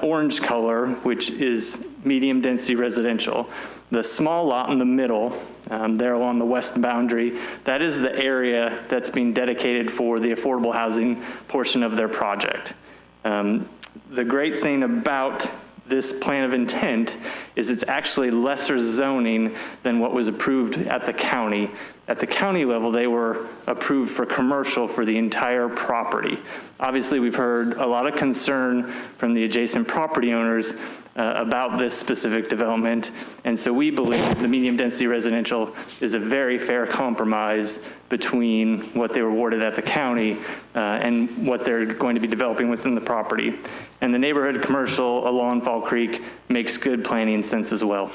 orange color, which is medium density residential. The small lot in the middle, there along the west boundary, that is the area that's being dedicated for the affordable housing portion of their project. The great thing about this plan of intent is it's actually lesser zoning than what was approved at the county. At the county level, they were approved for commercial for the entire property. Obviously, we've heard a lot of concern from the adjacent property owners about this specific development. And so we believe the medium density residential is a very fair compromise between what they were awarded at the county and what they're going to be developing within the property. And the neighborhood commercial along Fall Creek makes good planning sense as well.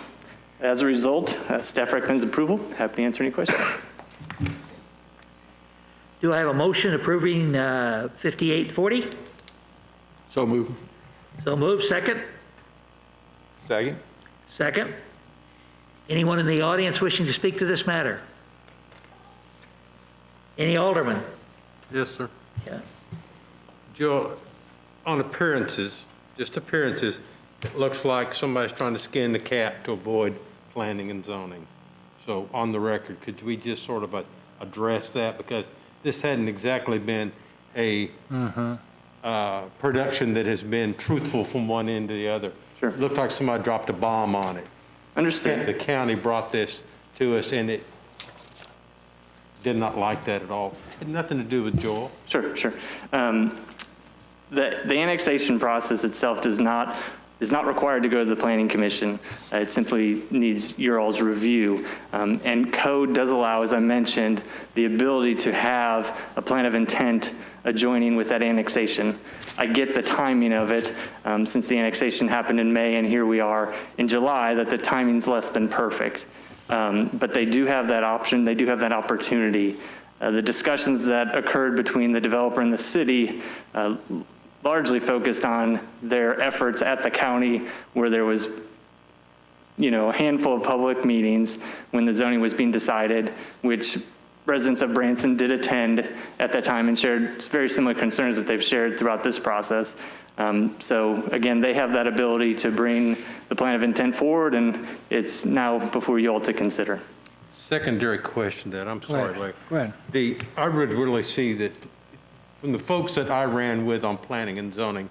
As a result, staff recommends approval. Happy to answer any questions. Do I have a motion approving 5840? So moved. So moved. Second? Second? Second. Anyone in the audience wishing to speak to this matter? Any alderman? Yes, sir. Yeah. Joe, on appearances, just appearances, it looks like somebody's trying to skin the cat to avoid planning and zoning. So on the record, could we just sort of address that? Because this hadn't exactly been a production that has been truthful from one end to the other. Sure. It looked like somebody dropped a bomb on it. Understand. The county brought this to us, and it did not like that at all. It had nothing to do with Joel. Sure. The annexation process itself is not required to go to the Planning Commission. It simply needs your all's review. And code does allow, as I mentioned, the ability to have a plan of intent adjoining with that annexation. I get the timing of it, since the annexation happened in May and here we are in July, that the timing's less than perfect. But they do have that option, they do have that opportunity. The discussions that occurred between the developer and the city largely focused on their efforts at the county, where there was a handful of public meetings when the zoning was being decided, which residents of Branson did attend at that time and shared very similar concerns that they've shared throughout this process. So again, they have that ability to bring the plan of intent forward, and it's now before you all to consider. Secondary question that, I'm sorry, Larry. Go ahead. I would really see that from the folks that I ran with on planning and zoning,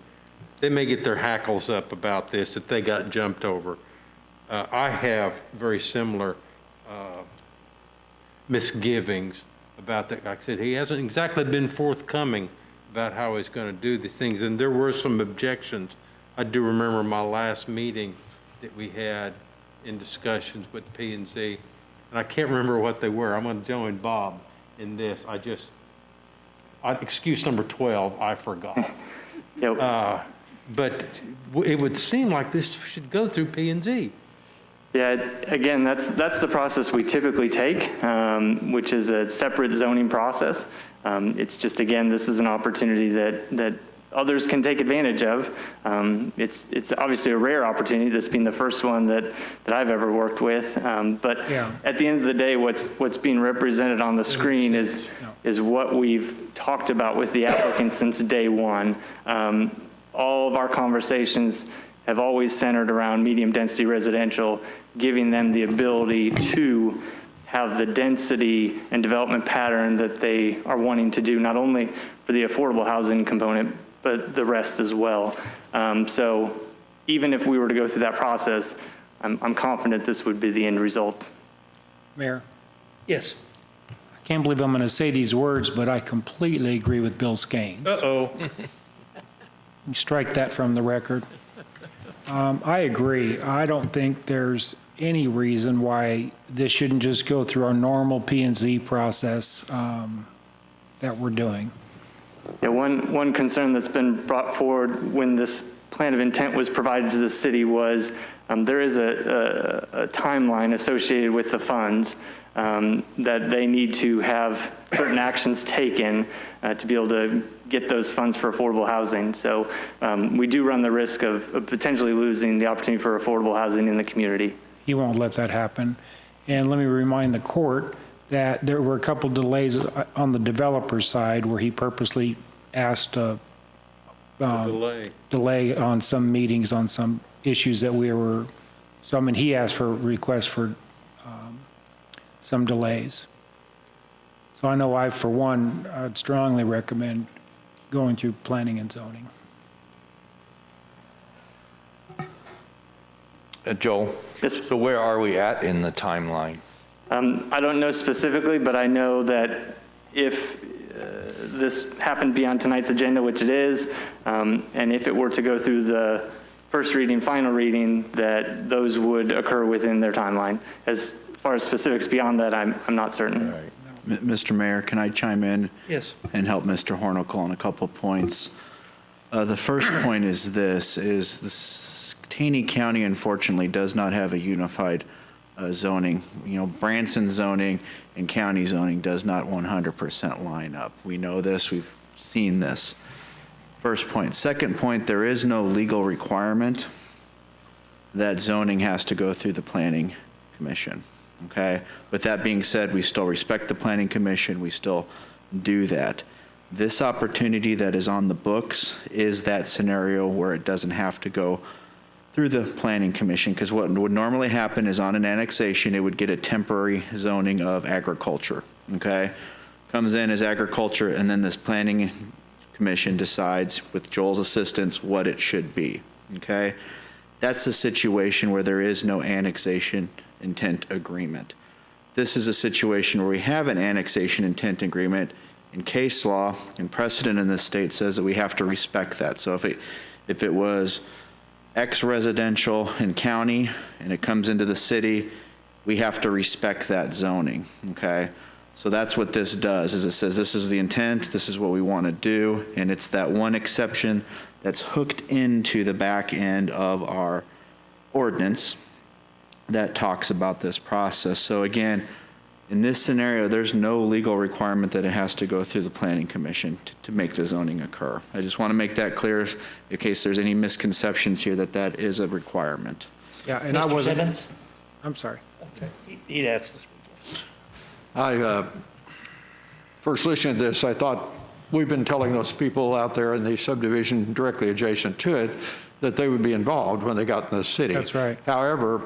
they may get their hackles up about this, that they got jumped over. I have very similar misgivings about that. Like I said, he hasn't exactly been forthcoming about how he's going to do these things, and there were some objections. I do remember my last meeting that we had in discussions with P&Z, and I can't remember what they were. I'm going to join Bob in this. Excuse number 12, I forgot. But it would seem like this should go through P&Z. Yeah, again, that's the process we typically take, which is a separate zoning process. It's just, again, this is an opportunity that others can take advantage of. It's obviously a rare opportunity, this being the first one that I've ever worked with. But at the end of the day, what's being represented on the screen is what we've talked about with the applicant since day one. All of our conversations have always centered around medium density residential, giving them the ability to have the density and development pattern that they are wanting to do, not only for the affordable housing component, but the rest as well. So even if we were to go through that process, I'm confident this would be the end result. Mayor? Yes. I can't believe I'm going to say these words, but I completely agree with Bill Skanes. Uh-oh. You strike that from the record. I agree. I don't think there's any reason why this shouldn't just go through our normal P&Z process that we're doing. Yeah, one concern that's been brought forward when this plan of intent was provided to the city was there is a timeline associated with the funds that they need to have certain actions taken to be able to get those funds for affordable housing. So we do run the risk of potentially losing the opportunity for affordable housing in the community. He won't let that happen. And let me remind the court that there were a couple delays on the developer side where he purposely asked a delay on some meetings on some issues that we were, so I mean, he asked for requests for some delays. So I know I, for one, I'd strongly recommend going through planning and zoning. Joel? Yes. So where are we at in the timeline? I don't know specifically, but I know that if this happened to be on tonight's agenda, which it is, and if it were to go through the first reading, final reading, that those would occur within their timeline. As far as specifics beyond that, I'm not certain. Right. Mr. Mayor, can I chime in? Yes. And help Mr. Hornicle on a couple points? The first point is this Taney County, unfortunately, does not have a unified zoning. You know, Branson zoning and county zoning does not 100% line up. We know this, we've seen this. First point. Second point, there is no legal requirement that zoning has to go through the Planning Commission. Okay? With that being said, we still respect the Planning Commission, we still do that. This opportunity that is on the books is that scenario where it doesn't have to go through the Planning Commission, because what would normally happen is on an annexation, it would get a temporary zoning of agriculture, okay? Comes in as agriculture, and then this Planning Commission decides, with Joel's assistance, what it should be, okay? That's a situation where there is no annexation intent agreement. This is a situation where we have an annexation intent agreement. In case law and precedent in this state says that we have to respect that. So if it was ex-residential in county and it comes into the city, we have to respect that zoning, okay? So that's what this does, is it says this is the intent, this is what we want to do, and it's that one exception that's hooked into the back end of our ordinance that talks about this process. So again, in this scenario, there's no legal requirement that it has to go through the Planning Commission to make the zoning occur. I just want to make that clear in case there's any misconceptions here that that is a requirement. Yeah, and Mr. I wasn't. Simmons? I'm sorry. Okay. He'd asked us. I first listening to this, I thought we've been telling those people out there in the subdivision directly adjacent to it that they would be involved when they got in the city. That's right. However,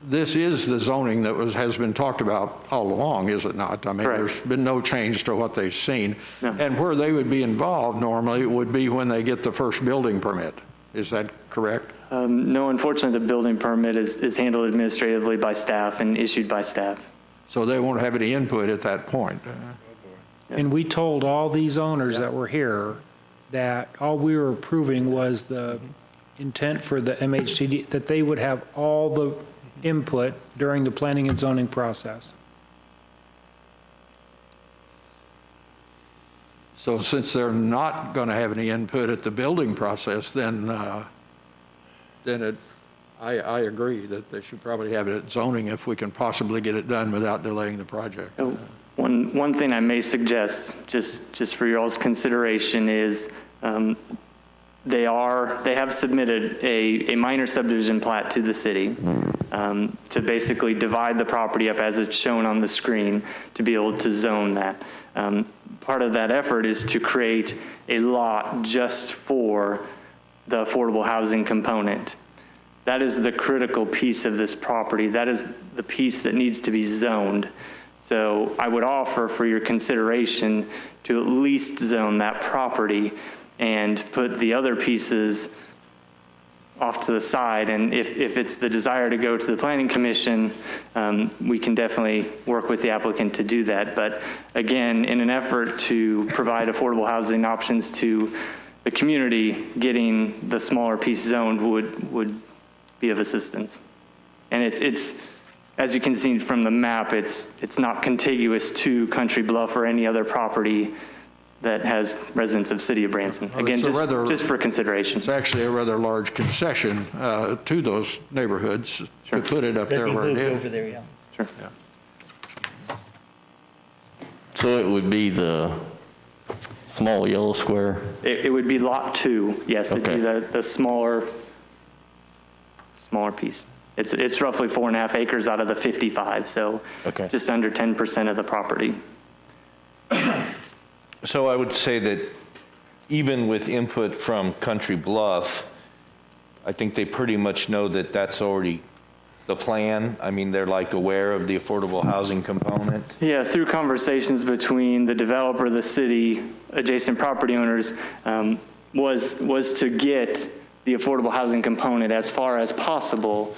this is the zoning that has been talked about all along, is it not? I mean, Correct. There's been no change to what they've seen. No. And where they would be involved normally would be when they get the first building permit. Is that correct? No, unfortunately, the building permit is handled administratively by staff and issued by staff. So they won't have any input at that point. And we told all these owners that were here that all we were approving was the intent for the MHTD, that they would have all the input during the planning and zoning process. So since they're not going to have any input at the building process, then I agree that they should probably have it at zoning if we can possibly get it done without delaying the project. One thing I may suggest, just for your all's consideration, is they have submitted a minor subdivision plat to the city to basically divide the property up as it's shown on the screen to be able to zone that. Part of that effort is to create a lot just for the affordable housing component. That is the critical piece of this property. That is the piece that needs to be zoned. So I would offer for your consideration to at least zone that property and put the other pieces off to the side. And if it's the desire to go to the Planning Commission, we can definitely work with the applicant to do that. But again, in an effort to provide affordable housing options to the community, getting the smaller piece zoned would be of assistance. And it's as you can see from the map, it's not contiguous to Country Bluff or any other property that has residents of City of Branson. Well, Again, just for consideration. It's actually a rather large concession to those neighborhoods to put it up there where it is. Over there, yeah. Sure. Yeah. So it would be the small yellow square? It would be lot 2, yes. Okay. It'd be the smaller piece. It's roughly 4.5 acres out of the 55, so just under 10% of the property. So I would say that even with input from Country Bluff, I think they pretty much know that that's already the plan. I mean, they're like aware of the affordable housing component. Yeah, through conversations between the developer, the city, adjacent property owners, was to get the affordable housing component as far as possible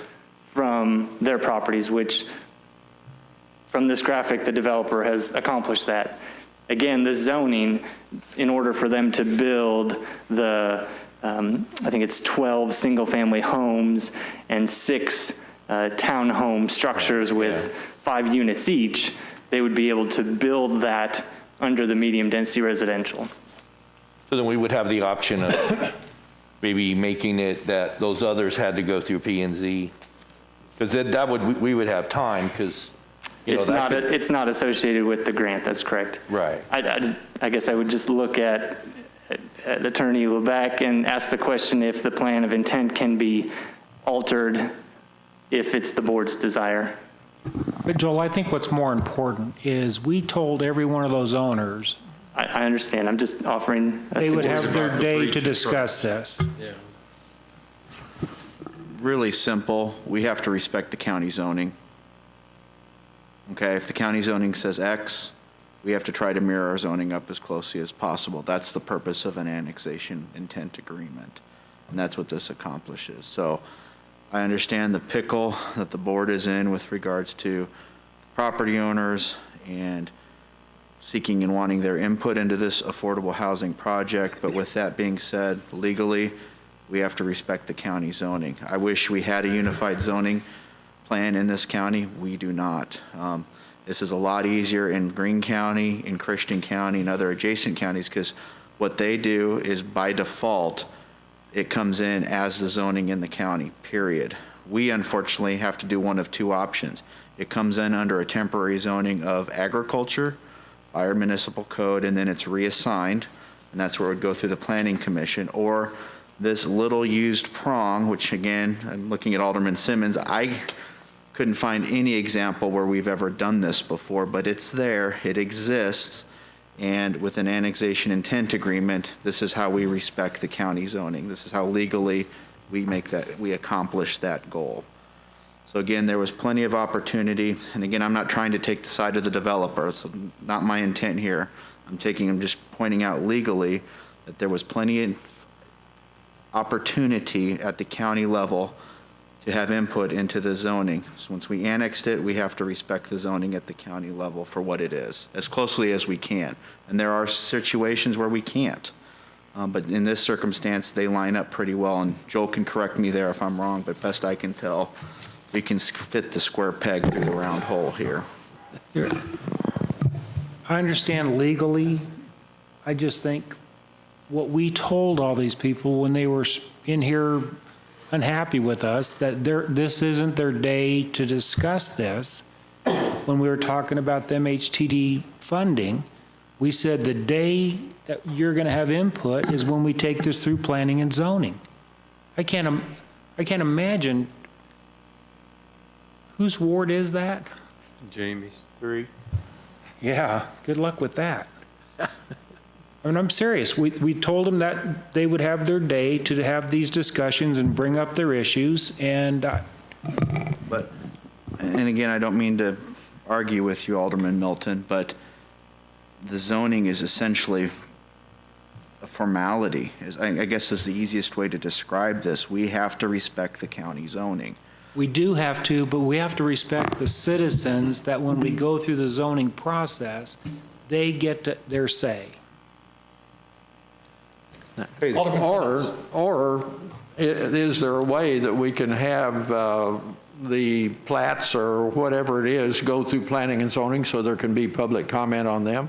from their properties, which from this graphic, the developer has accomplished that. Again, the zoning, in order for them to build the, I think it's 12 single-family homes and 6 townhome structures with 5 units each, they would be able to build that under the medium-density residential. So then we would have the option of maybe making it that those others had to go through P&Z, because that would, we would have time, because it's not associated with the grant, that's correct. Right. I guess I would just look at Attorney Lebec and ask the question if the plan of intent can be altered if it's the board's desire. But Joel, I think what's more important is we told every one of those owners I understand. I'm just offering a they would suggestion. have their day to discuss this. Yeah. Really simple. We have to respect the county zoning. Okay, if the county zoning says X, we have to try to mirror our zoning up as closely as possible. That's the purpose of an annexation intent agreement. And that's what this accomplishes. So I understand the pickle that the board is in with regards to property owners and seeking and wanting their input into this affordable housing project. But with that being said, legally, we have to respect the county zoning. I wish we had a unified zoning plan in this county. We do not. This is a lot easier in Greene County, in Christian County, and other adjacent counties, because what they do is by default, it comes in as the zoning in the county, period. We unfortunately have to do one of 2 options. It comes in under a temporary zoning of agriculture by our municipal code, and then it's reassigned, and that's where it would go through the Planning Commission, or this little used prong, which again, I'm looking at Alderman Simmons, couldn't find any example where we've ever done this before, but it's there, it exists, and with an annexation intent agreement, this is how we respect the county zoning. This is how legally we accomplish that goal. So again, there was plenty of opportunity, and again, I'm not trying to take the side of the developer, so not my intent here. I'm just pointing out legally that there was plenty of opportunity at the county level to have input into the zoning. So once we annexed it, we have to respect the zoning at the county level for what it is, as closely as we can. And there are situations where we can't. But in this circumstance, they line up pretty well, and Joel can correct me there if I'm wrong, but best I can tell, we can fit the square peg through the round hole here. I understand legally. I just think what we told all these people when they were in here unhappy with us, that this isn't their day to discuss this. When we were talking about the MHTD funding, we said the day that you're going to have input is when we take this through planning and zoning. I can't imagine. Whose ward is that? Jamie's. 3. Yeah, good luck with that. I mean, I'm serious. We told them that they would have their day to have these discussions and bring up their issues, and And again, I don't mean to argue with you, Alderman Milton, but the zoning is essentially a formality. I guess is the easiest way to describe this. We have to respect the county zoning. we do have to, but we have to respect the citizens that when we go through the zoning process, they get their say. Or is there a way that we can have the plats or whatever it is go through planning and zoning so there can be public comment on them?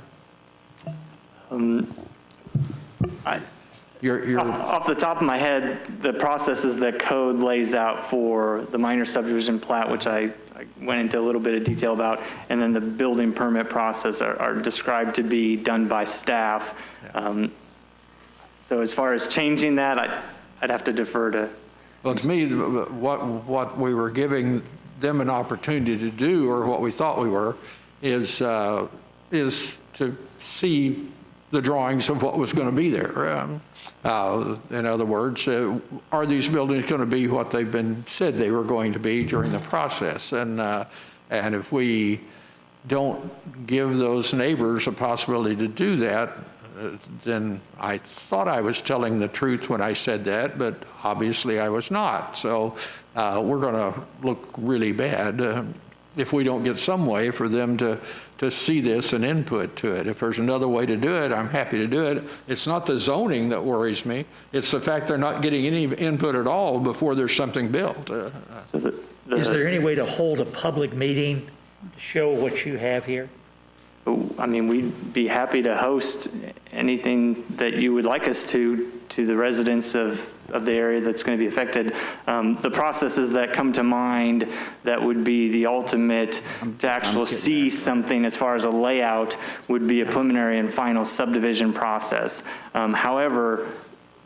Off the top of my head, the processes that code lays out for the minor subdivision plat, which I went into a little bit of detail about, and then the building permit process are described to be done by staff. So as far as changing that, I'd have to defer to. Well, to me, what we were giving them an opportunity to do, or what we thought we were, is to see the drawings of what was going to be there. In other words, are these buildings going to be what they've been said they were going to be during the process? And if we don't give those neighbors a possibility to do that, then I thought I was telling the truth when I said that, but obviously I was not. So we're going to look really bad if we don't get some way for them to see this and input to it. If there's another way to do it, I'm happy to do it. It's not the zoning that worries me. It's the fact they're not getting any input at all before there's something built. Is there any way to hold a public meeting to show what you have here? I mean, we'd be happy to host anything that you would like us to the residents of the area that's going to be affected. The processes that come to mind that would be the ultimate to actually see something as far as a layout would be a preliminary and final subdivision process. However,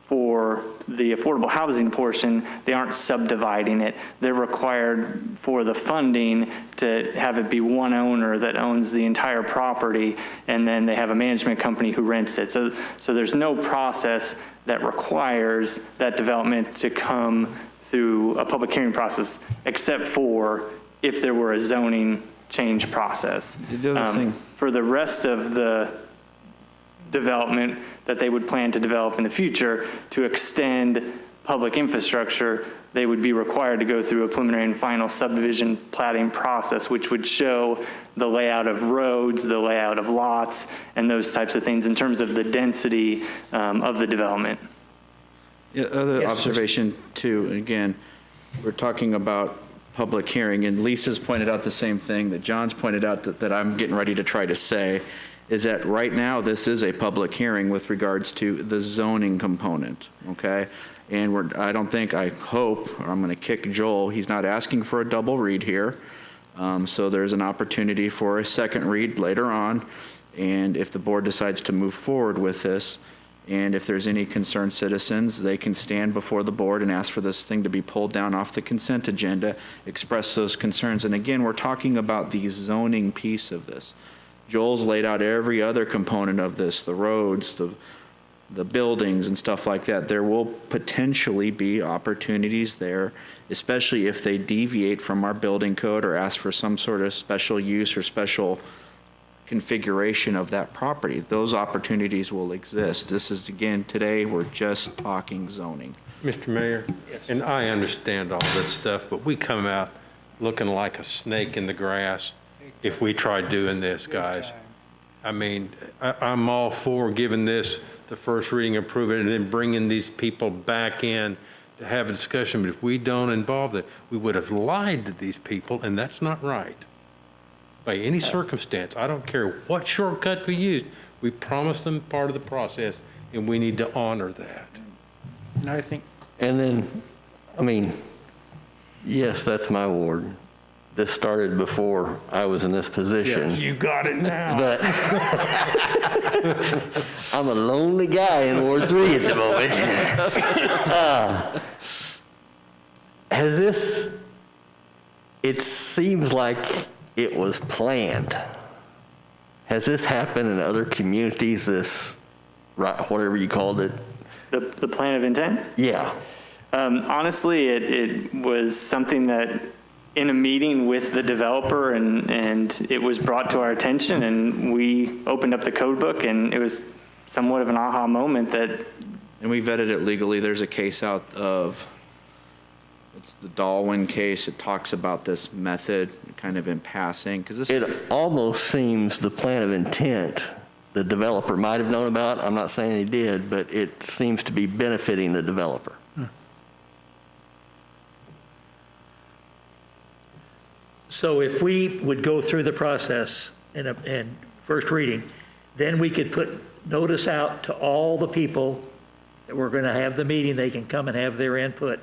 for the affordable housing portion, they aren't subdividing it. They're required for the funding to have it be one owner that owns the entire property, and then they have a management company who rents it. So there's no process that requires that development to come through a public hearing process, except for if there were a zoning change process. The other thing. For the rest of the development that they would plan to develop in the future to extend public infrastructure, they would be required to go through a preliminary and final subdivision platting process, which would show the layout of roads, the layout of lots, and those types of things in terms of the density of the development. Yeah, other observation too, again, we're talking about public hearing, and Lisa's pointed out the same thing that John's pointed out that I'm getting ready to try to say, is that right now this is a public hearing with regards to the zoning component, okay? And I hope, or I'm going to kick Joel, he's not asking for a double read here. So there's an opportunity for a second read later on. And if the board decides to move forward with this, And if there's any concerned citizens, they can stand before the board and ask for this thing to be pulled down off the consent agenda, express those concerns. And again, we're talking about the zoning piece of this. Joel's laid out every other component of this, the roads, the buildings and stuff like that. There will potentially be opportunities there, especially if they deviate from our building code or ask for some sort of special use or special configuration of that property. Those opportunities will exist. This is, again, today we're just talking zoning. Mr. Mayor, and I understand all this stuff, but we come out looking like a snake in the grass if we try doing this, guys. I mean, I'm all for giving this the first reading, approve it, and then bringing these people back in to have a discussion. But if we don't involve them, we would have lied to these people, and that's not right. By any circumstance, I don't care what shortcut we use, we promised them part of the process, and we need to honor that. And I think. And then, I mean, yes, that's my ward. This started before I was in this position. Yes, you got it now. But I'm a lonely guy in Ward 3 at the moment. Has this, it seems like it was planned. Has this happened in other communities, this, whatever you called it? The plan of intent? Yeah. Honestly, it was something that in a meeting with the developer and it was brought to our attention and we opened up the code book and it was somewhat of an aha moment that. And we vetted it legally. There's a case out of, it's the Dalwin case. It talks about this method kind of in passing. It almost seems the plan of intent the developer might have known about. I'm not saying he did, but it seems to be benefiting the developer. So if we would go through the process in first reading, then we could put notice out to all the people that we're going to have the meeting. They can come and have their input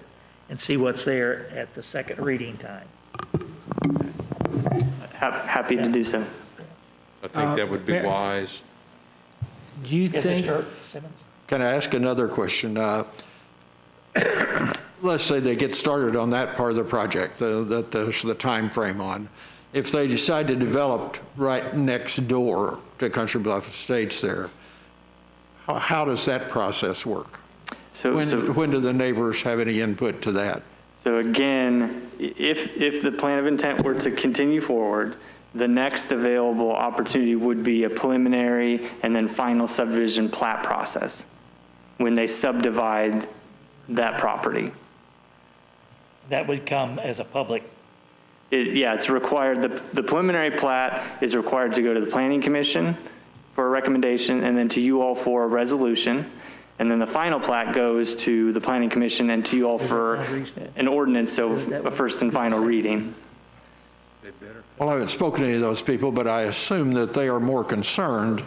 and see what's there at the second reading time. Happy to do so. I think that would be wise. Do you think? Simmons? Can I ask another question? Let's say they get started on that part of the project, that there's the time frame on. If they decide to develop right next door to Country Bluff Estates there, how does that process work? When do the neighbors have any input to that? So again, if the plan of intent were to continue forward, the next available opportunity would be a preliminary and then final subdivision plat process when they subdivide that property. That would come as a public. Yeah, it's required. The preliminary plat is required to go to the Planning Commission for a recommendation and then to you all for a resolution. And then the final plat goes to the Planning Commission and to you all for an ordinance, so a first and final reading. Well, I haven't spoken to any of those people, but I assume that they are more concerned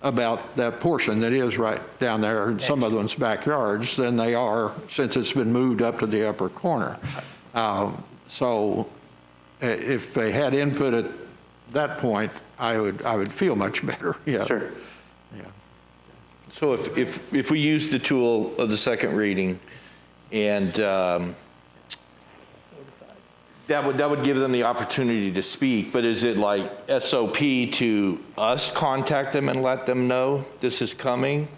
about that portion that is right down there in some of them's backyards than they are since it's been moved up to the upper corner. So if they had input at that point, I would feel much better. Yeah. Sure. Yeah. So if we use the tool of the second reading and that would give them the opportunity to speak, but is it like SOP to us contact them and let them know this is coming?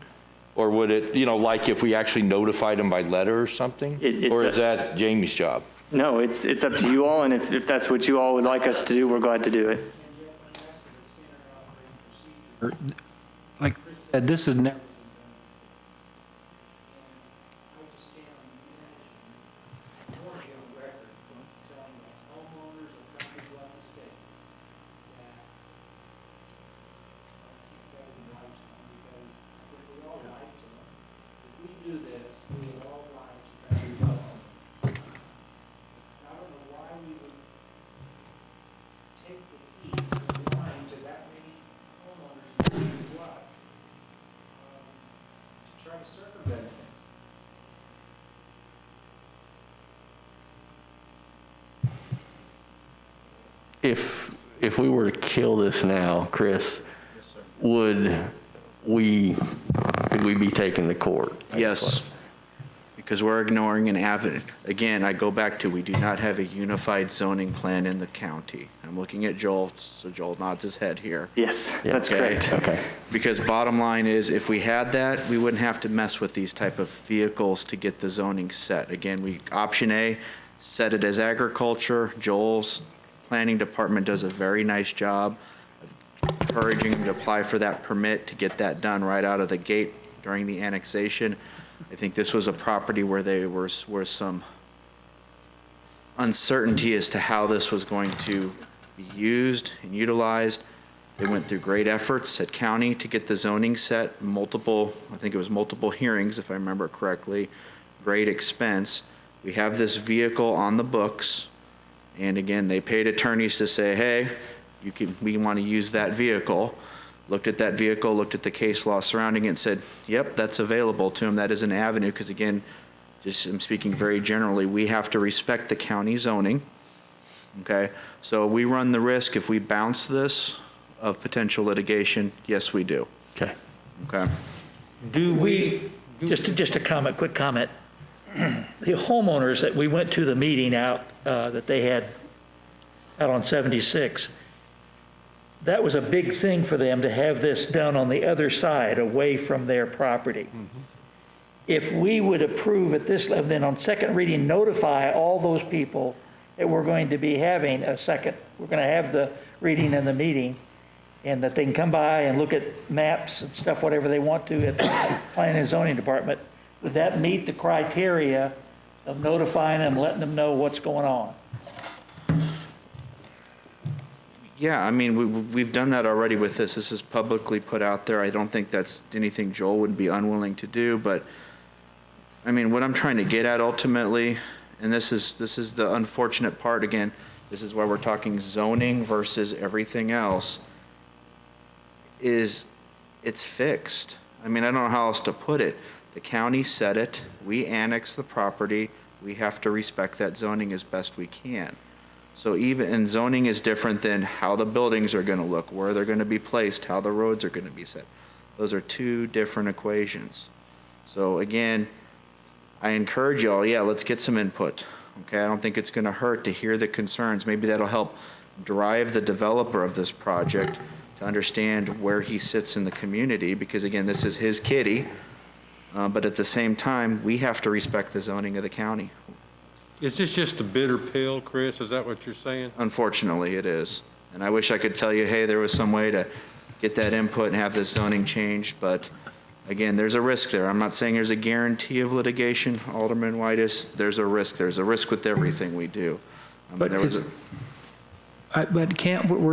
Or would it, like if we actually notified them by letter or something? Or is that Jamie's job? No, it's up to you all, and if that's what you all would like us to do, we're glad to do it. Like Chris said, this is never. If we were to kill this now, Chris, would we could we be taken to court? Yes, because we're ignoring an avenue. Again, I go back to, we do not have a unified zoning plan in the county. I'm looking at Joel, so Joel nods his head here. Yes, that's Okay? correct. Okay. Because bottom line is, if we had that, we wouldn't have to mess with these type of vehicles to get the zoning set. Again, option A, set it as agriculture. Joel's planning department does a very nice job of encouraging them to apply for that permit to get that done right out of the gate during the annexation. I think this was a property where there was some uncertainty as to how this was going to be used and utilized. They went through great efforts at county to get the zoning set, I think it was multiple hearings, if I remember correctly, great expense. We have this vehicle on the books, and again, they paid attorneys to say, hey, we want to use that vehicle. Looked at that vehicle, looked at the case law surrounding it, and said, yep, that's available to them. That is an avenue, because again, just I'm speaking very generally, we have to respect the county zoning, okay? So we run the risk, if we bounce this, of potential litigation. Yes, we do. Okay. Okay. Just a comment, quick comment. The homeowners that we went to the meeting out, that they had out on 76, that was a big thing for them to have this done on the other side, away from their property. If we would approve at this level, then on second reading, notify all those people that we're going to be having we're going to have the reading and the meeting, and that they can come by and look at maps and stuff, whatever they want to at the Planning and Zoning Department, would that meet the criteria of notifying them, letting them know what's going on? Yeah, I mean, we've done that already with this. This is publicly put out there. I don't think that's anything Joel would be unwilling to do, but I mean, what I'm trying to get at ultimately, and this is the unfortunate part again, this is why we're talking zoning versus everything else, is it's fixed. I mean, I don't know how else to put it. The county said it, we annex the property, we have to respect that zoning as best we can. So and zoning is different than how the buildings are going to look, where they're going to be placed, how the roads are going to be set. Those are two different equations. So again, I encourage y'all, yeah, let's get some input. Okay, I don't think it's going to hurt to hear the concerns. Maybe that'll help drive the developer of this project to understand where he sits in the community, because again, this is his kitty. But at the same time, we have to respect the zoning of the county. Is this just a bitter pill, Chris? Is that what you're saying? Unfortunately, it is. And I wish I could tell you, hey, there was some way to get that input and have this zoning changed, but again, there's a risk there. I'm not saying there's a guarantee of litigation, Alderman Whitus. There's a risk. There's a risk with everything we do. But we're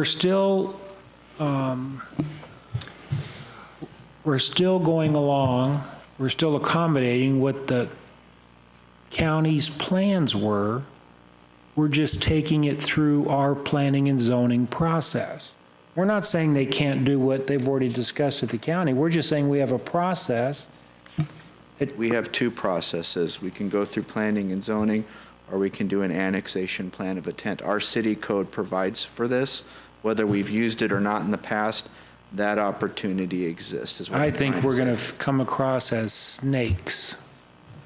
still going along, we're still accommodating what the county's plans were. We're just taking it through our planning and zoning process. We're not saying they can't do what they've already discussed at the county. We're just saying we have a process. We have two processes. We can go through planning and zoning, or we can do an annexation plan of intent. Our city code provides for this. Whether we've used it or not in the past, that opportunity exists. Is what I think we're going to come across as snakes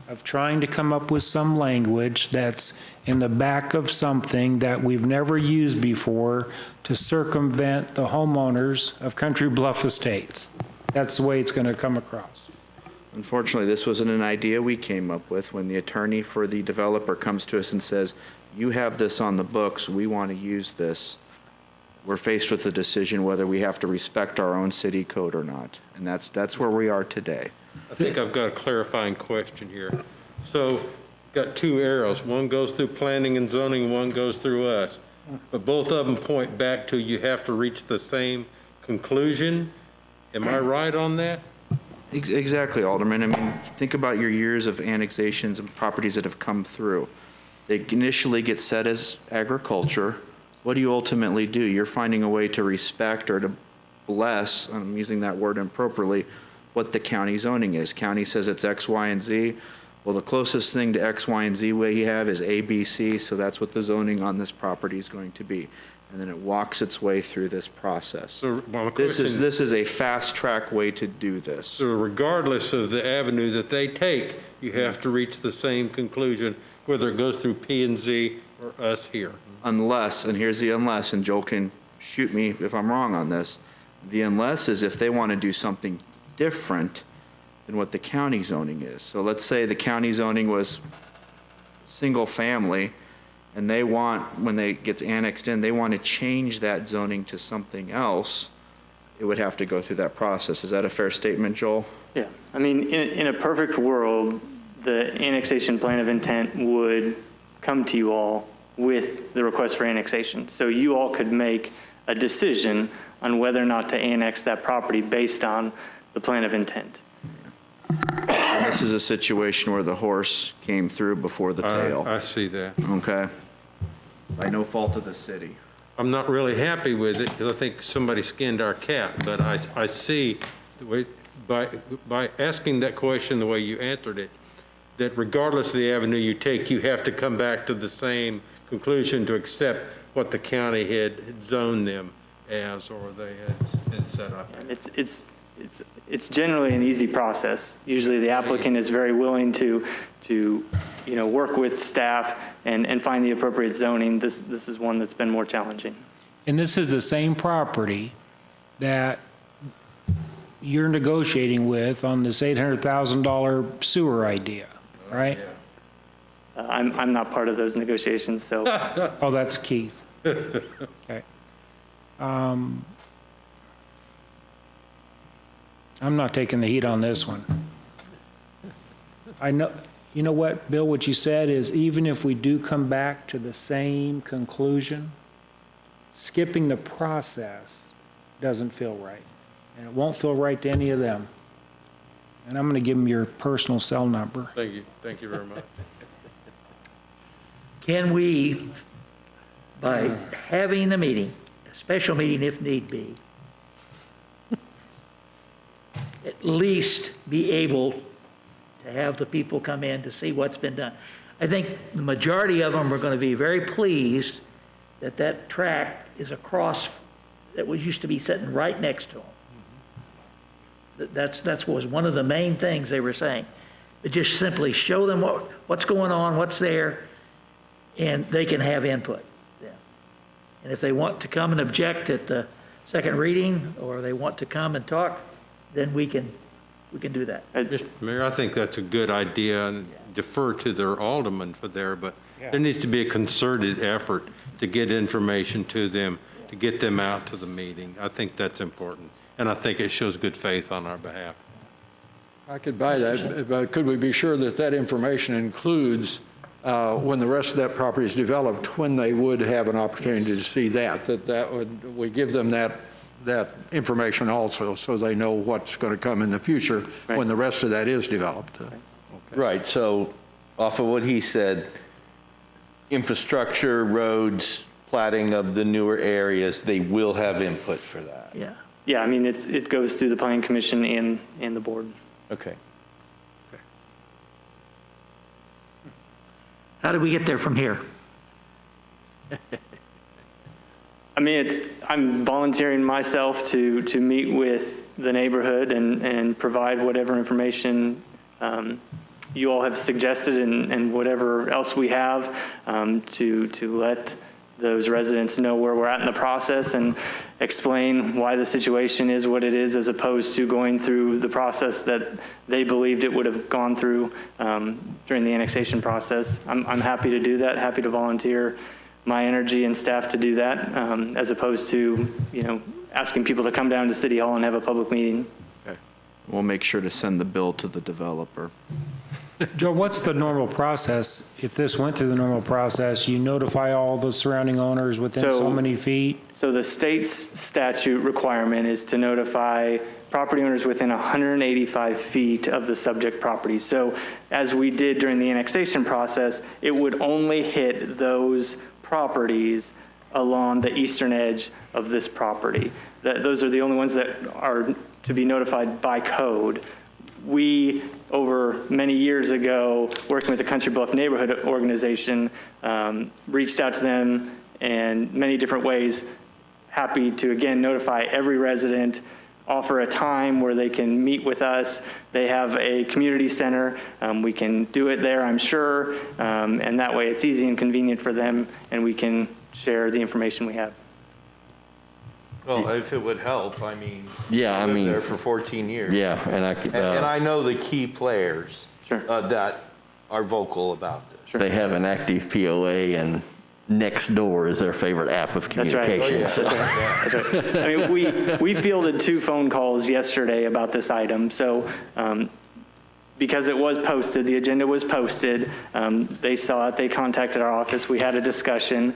of trying to come up with some language that's in the back of something that we've never used before to circumvent the homeowners of Country Bluff Estates. That's the way it's going to come across. Unfortunately, this wasn't an idea we came up with. When the attorney for the developer comes to us and says, you have this on the books, we want to use this, we're faced with the decision whether we have to respect our own city code or not. And that's where we are today. I think I've got a clarifying question here. So, got two arrows. One goes through planning and zoning, one goes through us. But both of them point back to you have to reach the same conclusion. Am I right on that? Exactly, Alderman. I mean, think about your years of annexations and properties that have come through. They initially get set as agriculture. What do you ultimately do? You're finding a way to respect or to bless, I'm using that word improperly, what the county zoning is. County says it's X, Y, and Z. Well, the closest thing to X, Y, and Z we have is A, B, C, so that's what the zoning on this property is going to be. and then it walks its way through this process. So my This question, is a fast-track way to do this. so regardless of the avenue that they take, you have to reach the same conclusion, whether it goes through P and Z or us here. Unless, and here's the unless, and Joel can shoot me if I'm wrong on this, the unless is if they want to do something different than what the county zoning is. So let's say the county zoning was single family, and they want, when it gets annexed in, they want to change that zoning to something else, it would have to go through that process. Is that a fair statement, Joel? Yeah, I mean, in a perfect world, the annexation plan of intent would come to you all with the request for annexation. So you all could make a decision on whether or not to annex that property based on the plan of intent. This is a situation where the horse came through before the tail. I see that. Okay. By no fault of the city. I'm not really happy with it, because I think somebody skinned our cat, but I see, the way, by asking that question the way you answered it, that regardless of the avenue you take, you have to come back to the same conclusion to accept what the county had zoned them as, or they had set up. It's generally an easy process. Usually the applicant is very willing to work with staff and find the appropriate zoning. This is one that's been more challenging. And this is the same property that you're negotiating with on this $800,000 sewer idea, right? I'm not part of those negotiations, so. Oh, that's Keith. Okay. I'm not taking the heat on this one. I know, you know what, Bill, what you said is even if we do come back to the same conclusion, skipping the process doesn't feel right. And it won't feel right to any of them. And I'm going to give them your personal cell number. Thank you. Thank you very much. Can we, by having the meeting, a special meeting if need be, at least be able to have the people come in to see what's been done? I think the majority of them are going to be very pleased that that track is across, that was used to be sitting right next to them. That was one of the main things they were saying. But just simply show them what's going on, what's there, and they can have input. Yeah. And if they want to come and object at the second reading, or they want to come and talk, then we can do that. Mayor, I think that's a good idea, and defer to their alderman for there, but there needs to be a concerted effort to get information to them, to get them out to the meeting. I think that's important, and I think it shows good faith on our behalf. I could buy that, but could we be sure that that information includes when the rest of that property is developed, when they would have an opportunity to see we give them that information also, so they know what's going to come in the future when the rest of that is developed. Okay. Right, so off of what he said, infrastructure, roads, platting of the newer areas, they will have input for that. Yeah. Yeah, I mean, it goes through the planning commission and the board. Okay. How do we get there from here? I mean, I'm volunteering myself to meet with the neighborhood and provide whatever information you all have suggested and whatever else we have to let those residents know where we're at in the process and explain why the situation is what it is, as opposed to going through the process that they believed it would have gone through during the annexation process. I'm happy to do that, happy to volunteer my energy and staff to do that, as opposed to, asking people to come down to City Hall and have a public meeting. Okay. We'll make sure to send the bill to the developer. Joe, what's the normal process? If this went through the normal process, you notify all the surrounding owners within so many feet? So the state's statute requirement is to notify property owners within 185 feet of the subject property. So as we did during the annexation process, it would only hit those properties along the eastern edge of this property. Those are the only ones that are to be notified by code. We, over many years ago, working with the Country Bluff Neighborhood Organization, reached out to them and many different ways. Happy to, again, notify every resident, offer a time where they can meet with us. They have a community center. We can do it there, I'm sure, and that way it's easy and convenient for them, and we can share the information we have. Well, if it would help, I mean, Yeah, I lived there for 14 years. Yeah, and And I know the key players that are vocal about this. they have an active POA, and Nextdoor is their favorite app of communication. That's right. That's right. I mean, we fielded 2 phone calls yesterday about this item. So because it was posted, the agenda was posted, they saw it, they contacted our office, we had a discussion.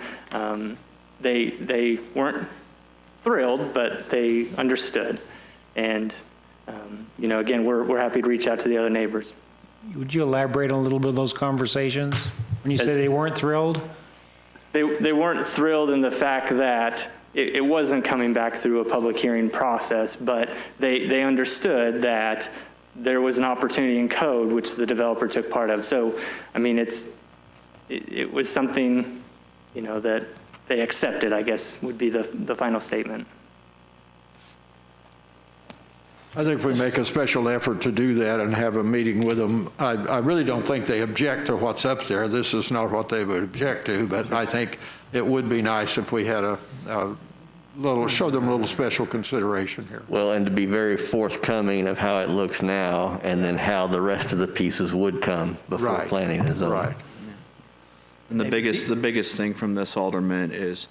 They weren't thrilled, but they understood. And, again, we're happy to reach out to the other neighbors. Would you elaborate on a little bit of those conversations? When you say they weren't thrilled? They weren't thrilled in the fact that it wasn't coming back through a public hearing process, but they understood that there was an opportunity in code which the developer took part of. So, I mean, it was something, that they accepted, I guess, would be the final statement. I think if we make a special effort to do that and have a meeting with them, I really don't think they object to what's up there. This is not what they would object to, but I think it would be nice if we had a little, show them a little special consideration here. Well, and to be very forthcoming of how it looks now, and then how the rest of the pieces would come before planning is on. Right. And the biggest thing from this, Alderman, is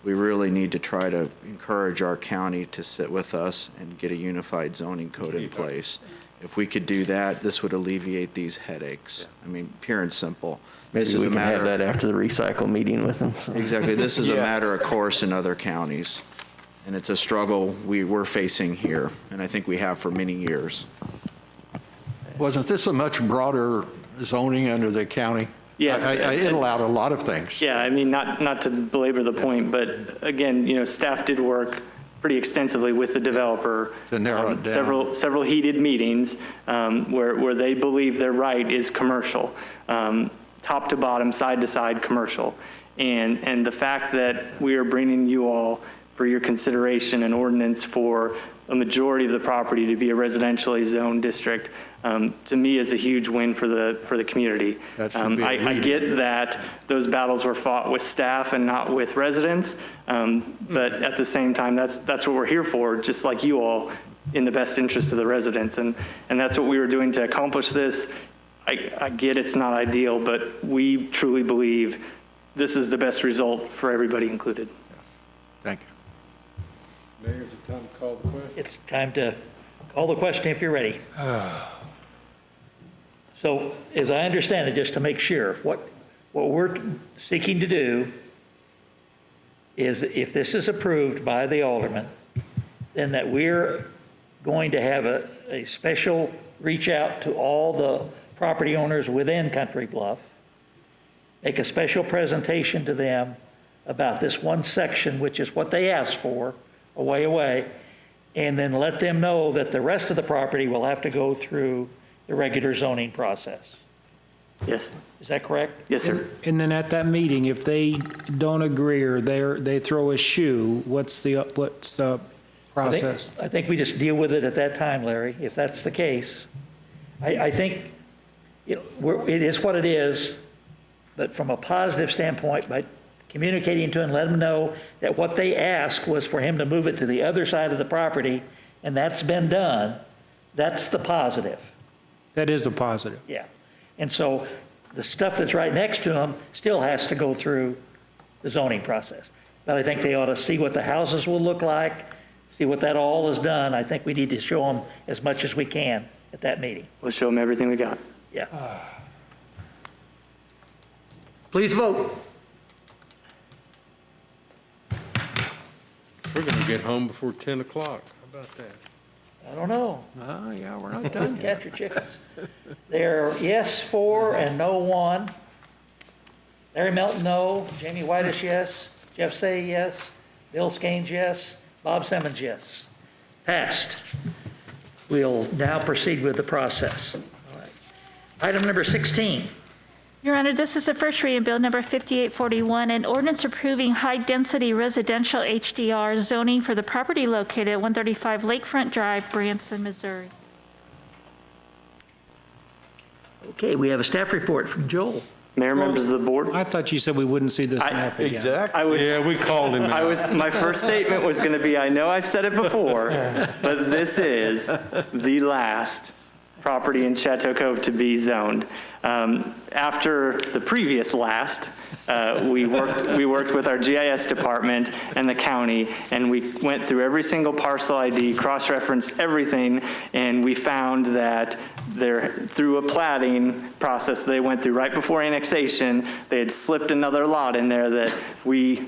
we really need to try to encourage our county to sit with us and get a unified zoning code in place. If we could do that, this would alleviate these headaches. I mean, pure and simple. Maybe we can have that after the recycle meeting with them. So. Exactly. This is a matter of course in other counties. And it's a struggle we're facing here, and I think we have for many years. Wasn't this a much broader zoning under the county? Yes. It allowed a lot of things. Yeah, I mean, not to belabor the point, but again, staff did work pretty extensively with the developer. To narrow it down. Several heated meetings where they believe their right is commercial, top to bottom, side to side commercial. And the fact that we are bringing you all for your consideration an ordinance for a majority of the property to be a residentially zoned district, to me is a huge win for the community. I get that those battles were fought with staff and not with residents, but at the same time, that's what we're here for, just like you all, in the best interest of the residents. And that's what we were doing to accomplish this. I get it's not ideal, but we truly believe this is the best result for everybody included. Thank you. Mayor, is it time to call the question? It's time to call the question if you're ready. So as I understand it, just to make sure, what we're seeking to do is, if this is approved by the alderman, then that we're going to have a special reach out to all the property owners within Country Bluff, make a special presentation to them about this one section, which is what they asked for, away, and then let them know that the rest of the property will have to go through the regular zoning process. Yes. Is that correct? Yes, sir. And then at that meeting, if they don't agree or they throw a shoe, what's the process? I think we just deal with it at that time, Larry, if that's the case. I think it is what it is, but from a positive standpoint, by communicating to them, let them know that what they asked was for him to move it to the other side of the property, and that's been done. That's the positive. That is the positive. Yeah. And so the stuff that's right next to him still has to go through the zoning process. But I think they ought to see what the houses will look like, see what that all is done. I think we need to show them as much as we can at that meeting. We'll show them everything we got. Yeah. Please vote. We're going to get home before 10 o'clock. How about that? I don't know. Oh, yeah, we're not done yet. Catch your chickens. They're yes 4 and no 1. Larry Melton, no. Jamie Whitish, yes. Jeff Say, yes. Bill Skanes, yes. Bob Simmons, yes. Passed. We'll now proceed with the process. All right. Item number 16 Your Honor, this is the first reading of Bill Number 5841, an ordinance approving high-density residential HDR zoning for the property located at 135 Lakefront Drive, Branson, Missouri. Okay, we have a staff report from Joel. Mayor, members of the board. I thought you said we wouldn't see this map again. Exactly. Yeah, we called him out. My first statement was going to be, I know I've said it before, but this is the last property in Chateau Cove to be zoned. After the previous last, we worked with our GIS department and the county, and we went through every single parcel ID, cross-referenced everything, and we found that through a platting process they went through right before annexation, they had slipped another lot in there that we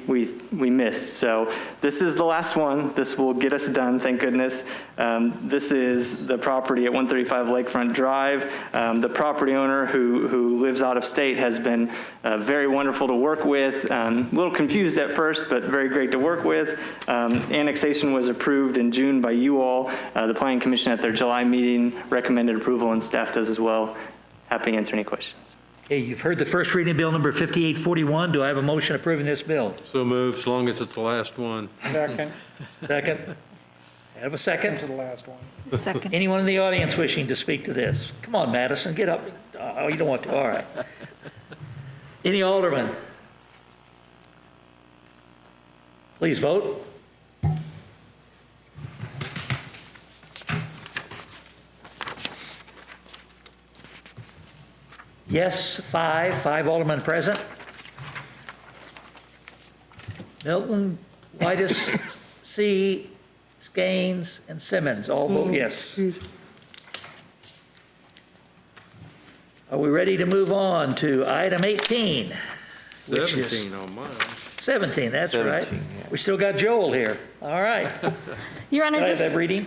missed. So this is the last one. This will get us done, thank goodness. This is the property at 135 Lakefront Drive. The property owner who lives out of state has been very wonderful to work with. A little confused at first, but very great to work with. Annexation was approved in June by you all. The Planning Commission at their July meeting recommended approval, and staff does as well. Happy to answer any questions. Okay, you've heard the first reading of Bill Number 5841. Do I have a motion approving this bill? So moved, as long as it's the last one. Second. Second. Have a second? To the last one. Second. Anyone in the audience wishing to speak to this? Come on, Madison, get up. Oh, you don't want to, all right. Any aldermen? Please vote. Yes, five aldermen present. Milton, Whitus, C, Gaines, and Simmons all vote yes. Are we ready to move on to item 18? which is- 17 on mine. 17, that's right. 17, yeah. We still got Joel here. All right. Your Honor, Can I have this, that reading?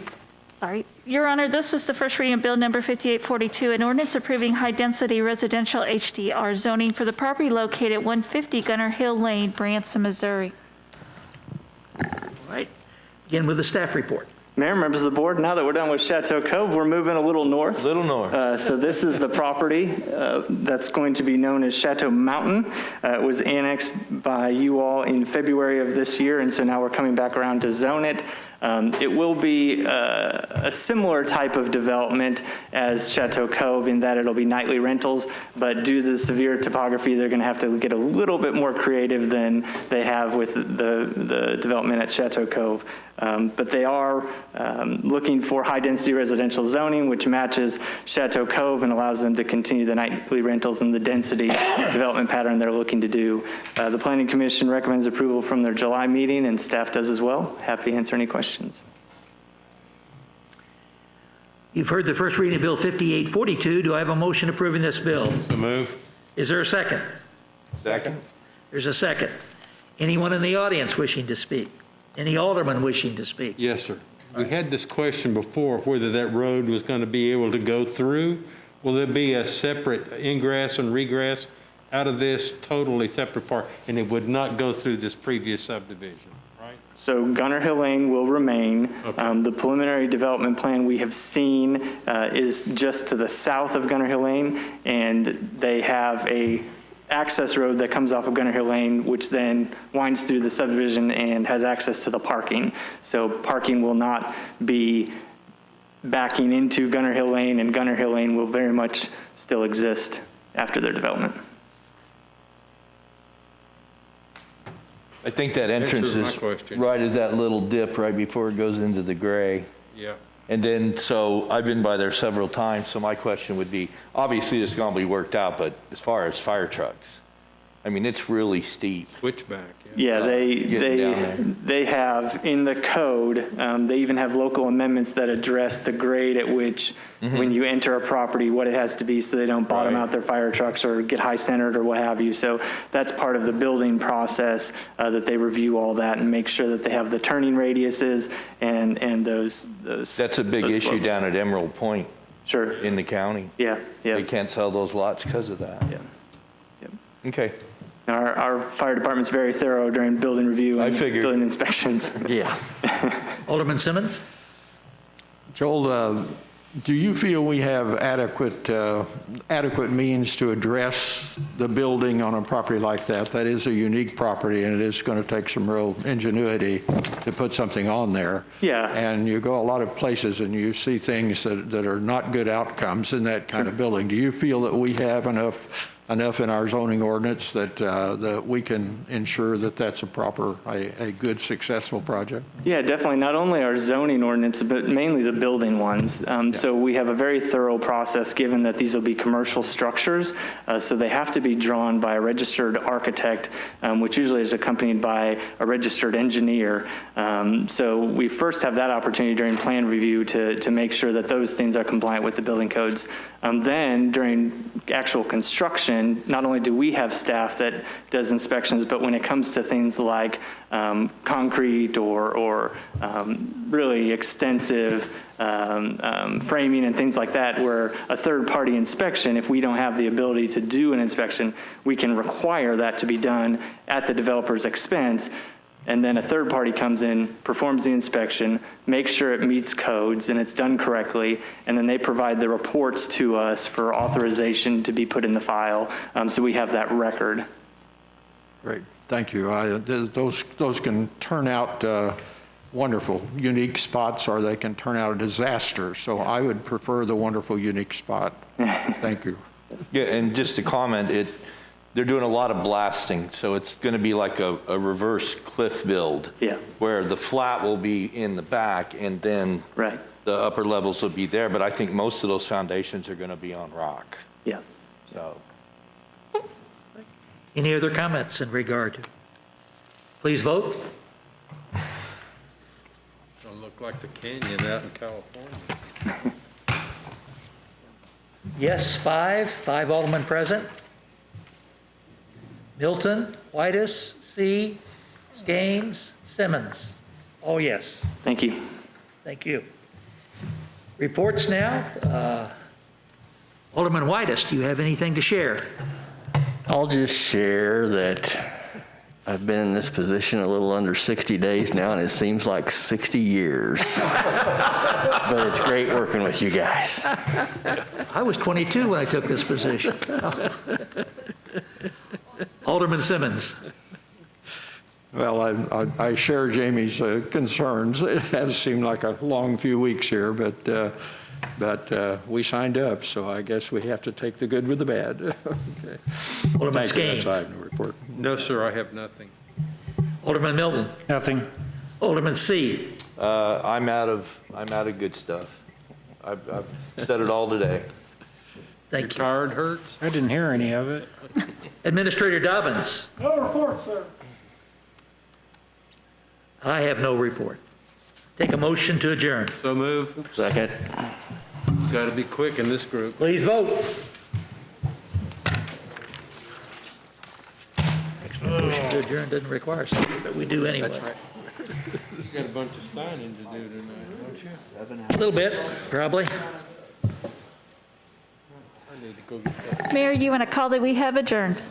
sorry. Your Honor, this is the first reading of Bill Number 5842, an ordinance approving high-density residential HDR zoning for the property located at 150 Gunner Hill Lane, Branson, Missouri. All right. Begin with the staff report. Mayor, members of the board, now that we're done with Chateau Cove, we're moving a little north. So this is the property that's going to be known as Chateau Mountain. It was annexed by you all in February of this year, and so now we're coming back around to zone it. It will be a similar type of development as Chateau Cove in that it'll be nightly rentals, but due to the severe topography, they're going to have to get a little bit more creative than they have with the development at Chateau Cove. But they are looking for high-density residential zoning, which matches Chateau Cove and allows them to continue the nightly rentals and the density development pattern they're looking to do. The Planning Commission recommends approval from their July meeting, and staff does as well. Happy to answer any questions. You've heard the first reading of Bill 5842. Do I have a motion approving this bill? So move. Is there a second? Second. There's a second. Anyone in the audience wishing to speak? Any alderman wishing to speak? Yes, sir. We had this question before, whether that road was going to be able to go through. Will there be a separate ingress and regress out of this totally separate part, and it would not go through this previous subdivision, right? So Gunner Hill Lane will remain. Okay. The preliminary development plan we have seen is just to the south of Gunner Hill Lane, and they have a access road that comes off of Gunner Hill Lane, which then winds through the subdivision and has access to the parking. So parking will not be backing into Gunner Hill Lane, and Gunner Hill Lane will very much still exist after their development. I think that entrance Answers my is question. right as that little dip right before it goes into the gray. Yeah. And then, so I've been by there several times, so my question would be, obviously it's going to be worked out, but as far as fire trucks, I mean, it's really steep. Switchback, Yeah, they have in the code, they even have local amendments that address the grade at which when you enter a property, what it has to be so they don't bottom out their fire trucks or get high centered or what have you. So that's part of the building process that they review all that and make sure that they have the turning radiuses and those. That's a big issue slopes. down at Emerald Point. Sure. In the county. Yeah. They can't sell those lots because of that. Yeah. Okay. Our fire department's very thorough during building review and building inspections. Yeah. Alderman Simmons? Joel, Do you feel we have adequate means to address the building on a property like that? That is a unique property, and it is going to take some real ingenuity to put something on there. Yeah. And you go a lot of places and you see things that are not good outcomes in that kind of building. Do you feel that we have enough in our zoning ordinance that we can ensure that that's a good, successful project? Yeah, definitely. Not only our zoning ordinance, but mainly the building ones. So we have a very thorough process, given that these will be commercial structures. So they have to be drawn by a registered architect, which usually is accompanied by a registered engineer. So we first have that opportunity during plan review to make sure that those things are compliant with the building codes. Then during actual construction, not only do we have staff that does inspections, but when it comes to things like concrete or really extensive framing and things like that, where a third-party inspection, if we don't have the ability to do an inspection, we can require that to be done at the developer's expense. And then a third party comes in, performs the inspection, makes sure it meets codes and it's done correctly, and then they provide the reports to us for authorization to be put in the file, so we have that record. Great, thank you. Those can turn out wonderful, unique spots, or they can turn out a disaster. So I would prefer the wonderful, unique spot. Thank you. Yeah, and just to comment, they're doing a lot of blasting, so it's going to be like a reverse cliff build. Yeah. Where the flat will be in the back, and then right. the upper levels will be there. But I think most of those foundations are going to be on rock. Yeah. So. Any other comments in regard to? Please vote. It'll look like the canyon out in California. Yes, 5 Aldermen present. Milton, Whitus, C, Skanes, Simmons. Oh, yes. Thank you. Thank you. Reports now. Alderman Whitus, do you have anything to share? I'll just share that I've been in this position a little under 60 days now, and it seems like 60 years. But it's great working with you guys. I was 22 when I took this position. Alderman Simmons. Well, I share Jamie's concerns. It has seemed like a long few weeks here, but we signed up, so I guess we have to take the good with the bad. Okay. Alderman Thank you. Skanes. That's all I have to report. No, sir, I have nothing. Alderman Milton. Nothing. Alderman C. I'm out of good stuff. I've said it all today. Thank you. Tired hurts? I didn't hear any of it. Administrator Dobbins. No report, sir. I have no report. Take a motion to adjourn. So move. Second. Got to be quick in this group. Please vote. Motion to adjourn doesn't require something, but we do anyway. That's right. You got a bunch of signing to do tonight, don't you? A little bit, probably. I need to go get that. Mayor, you want to call that we have adjourned?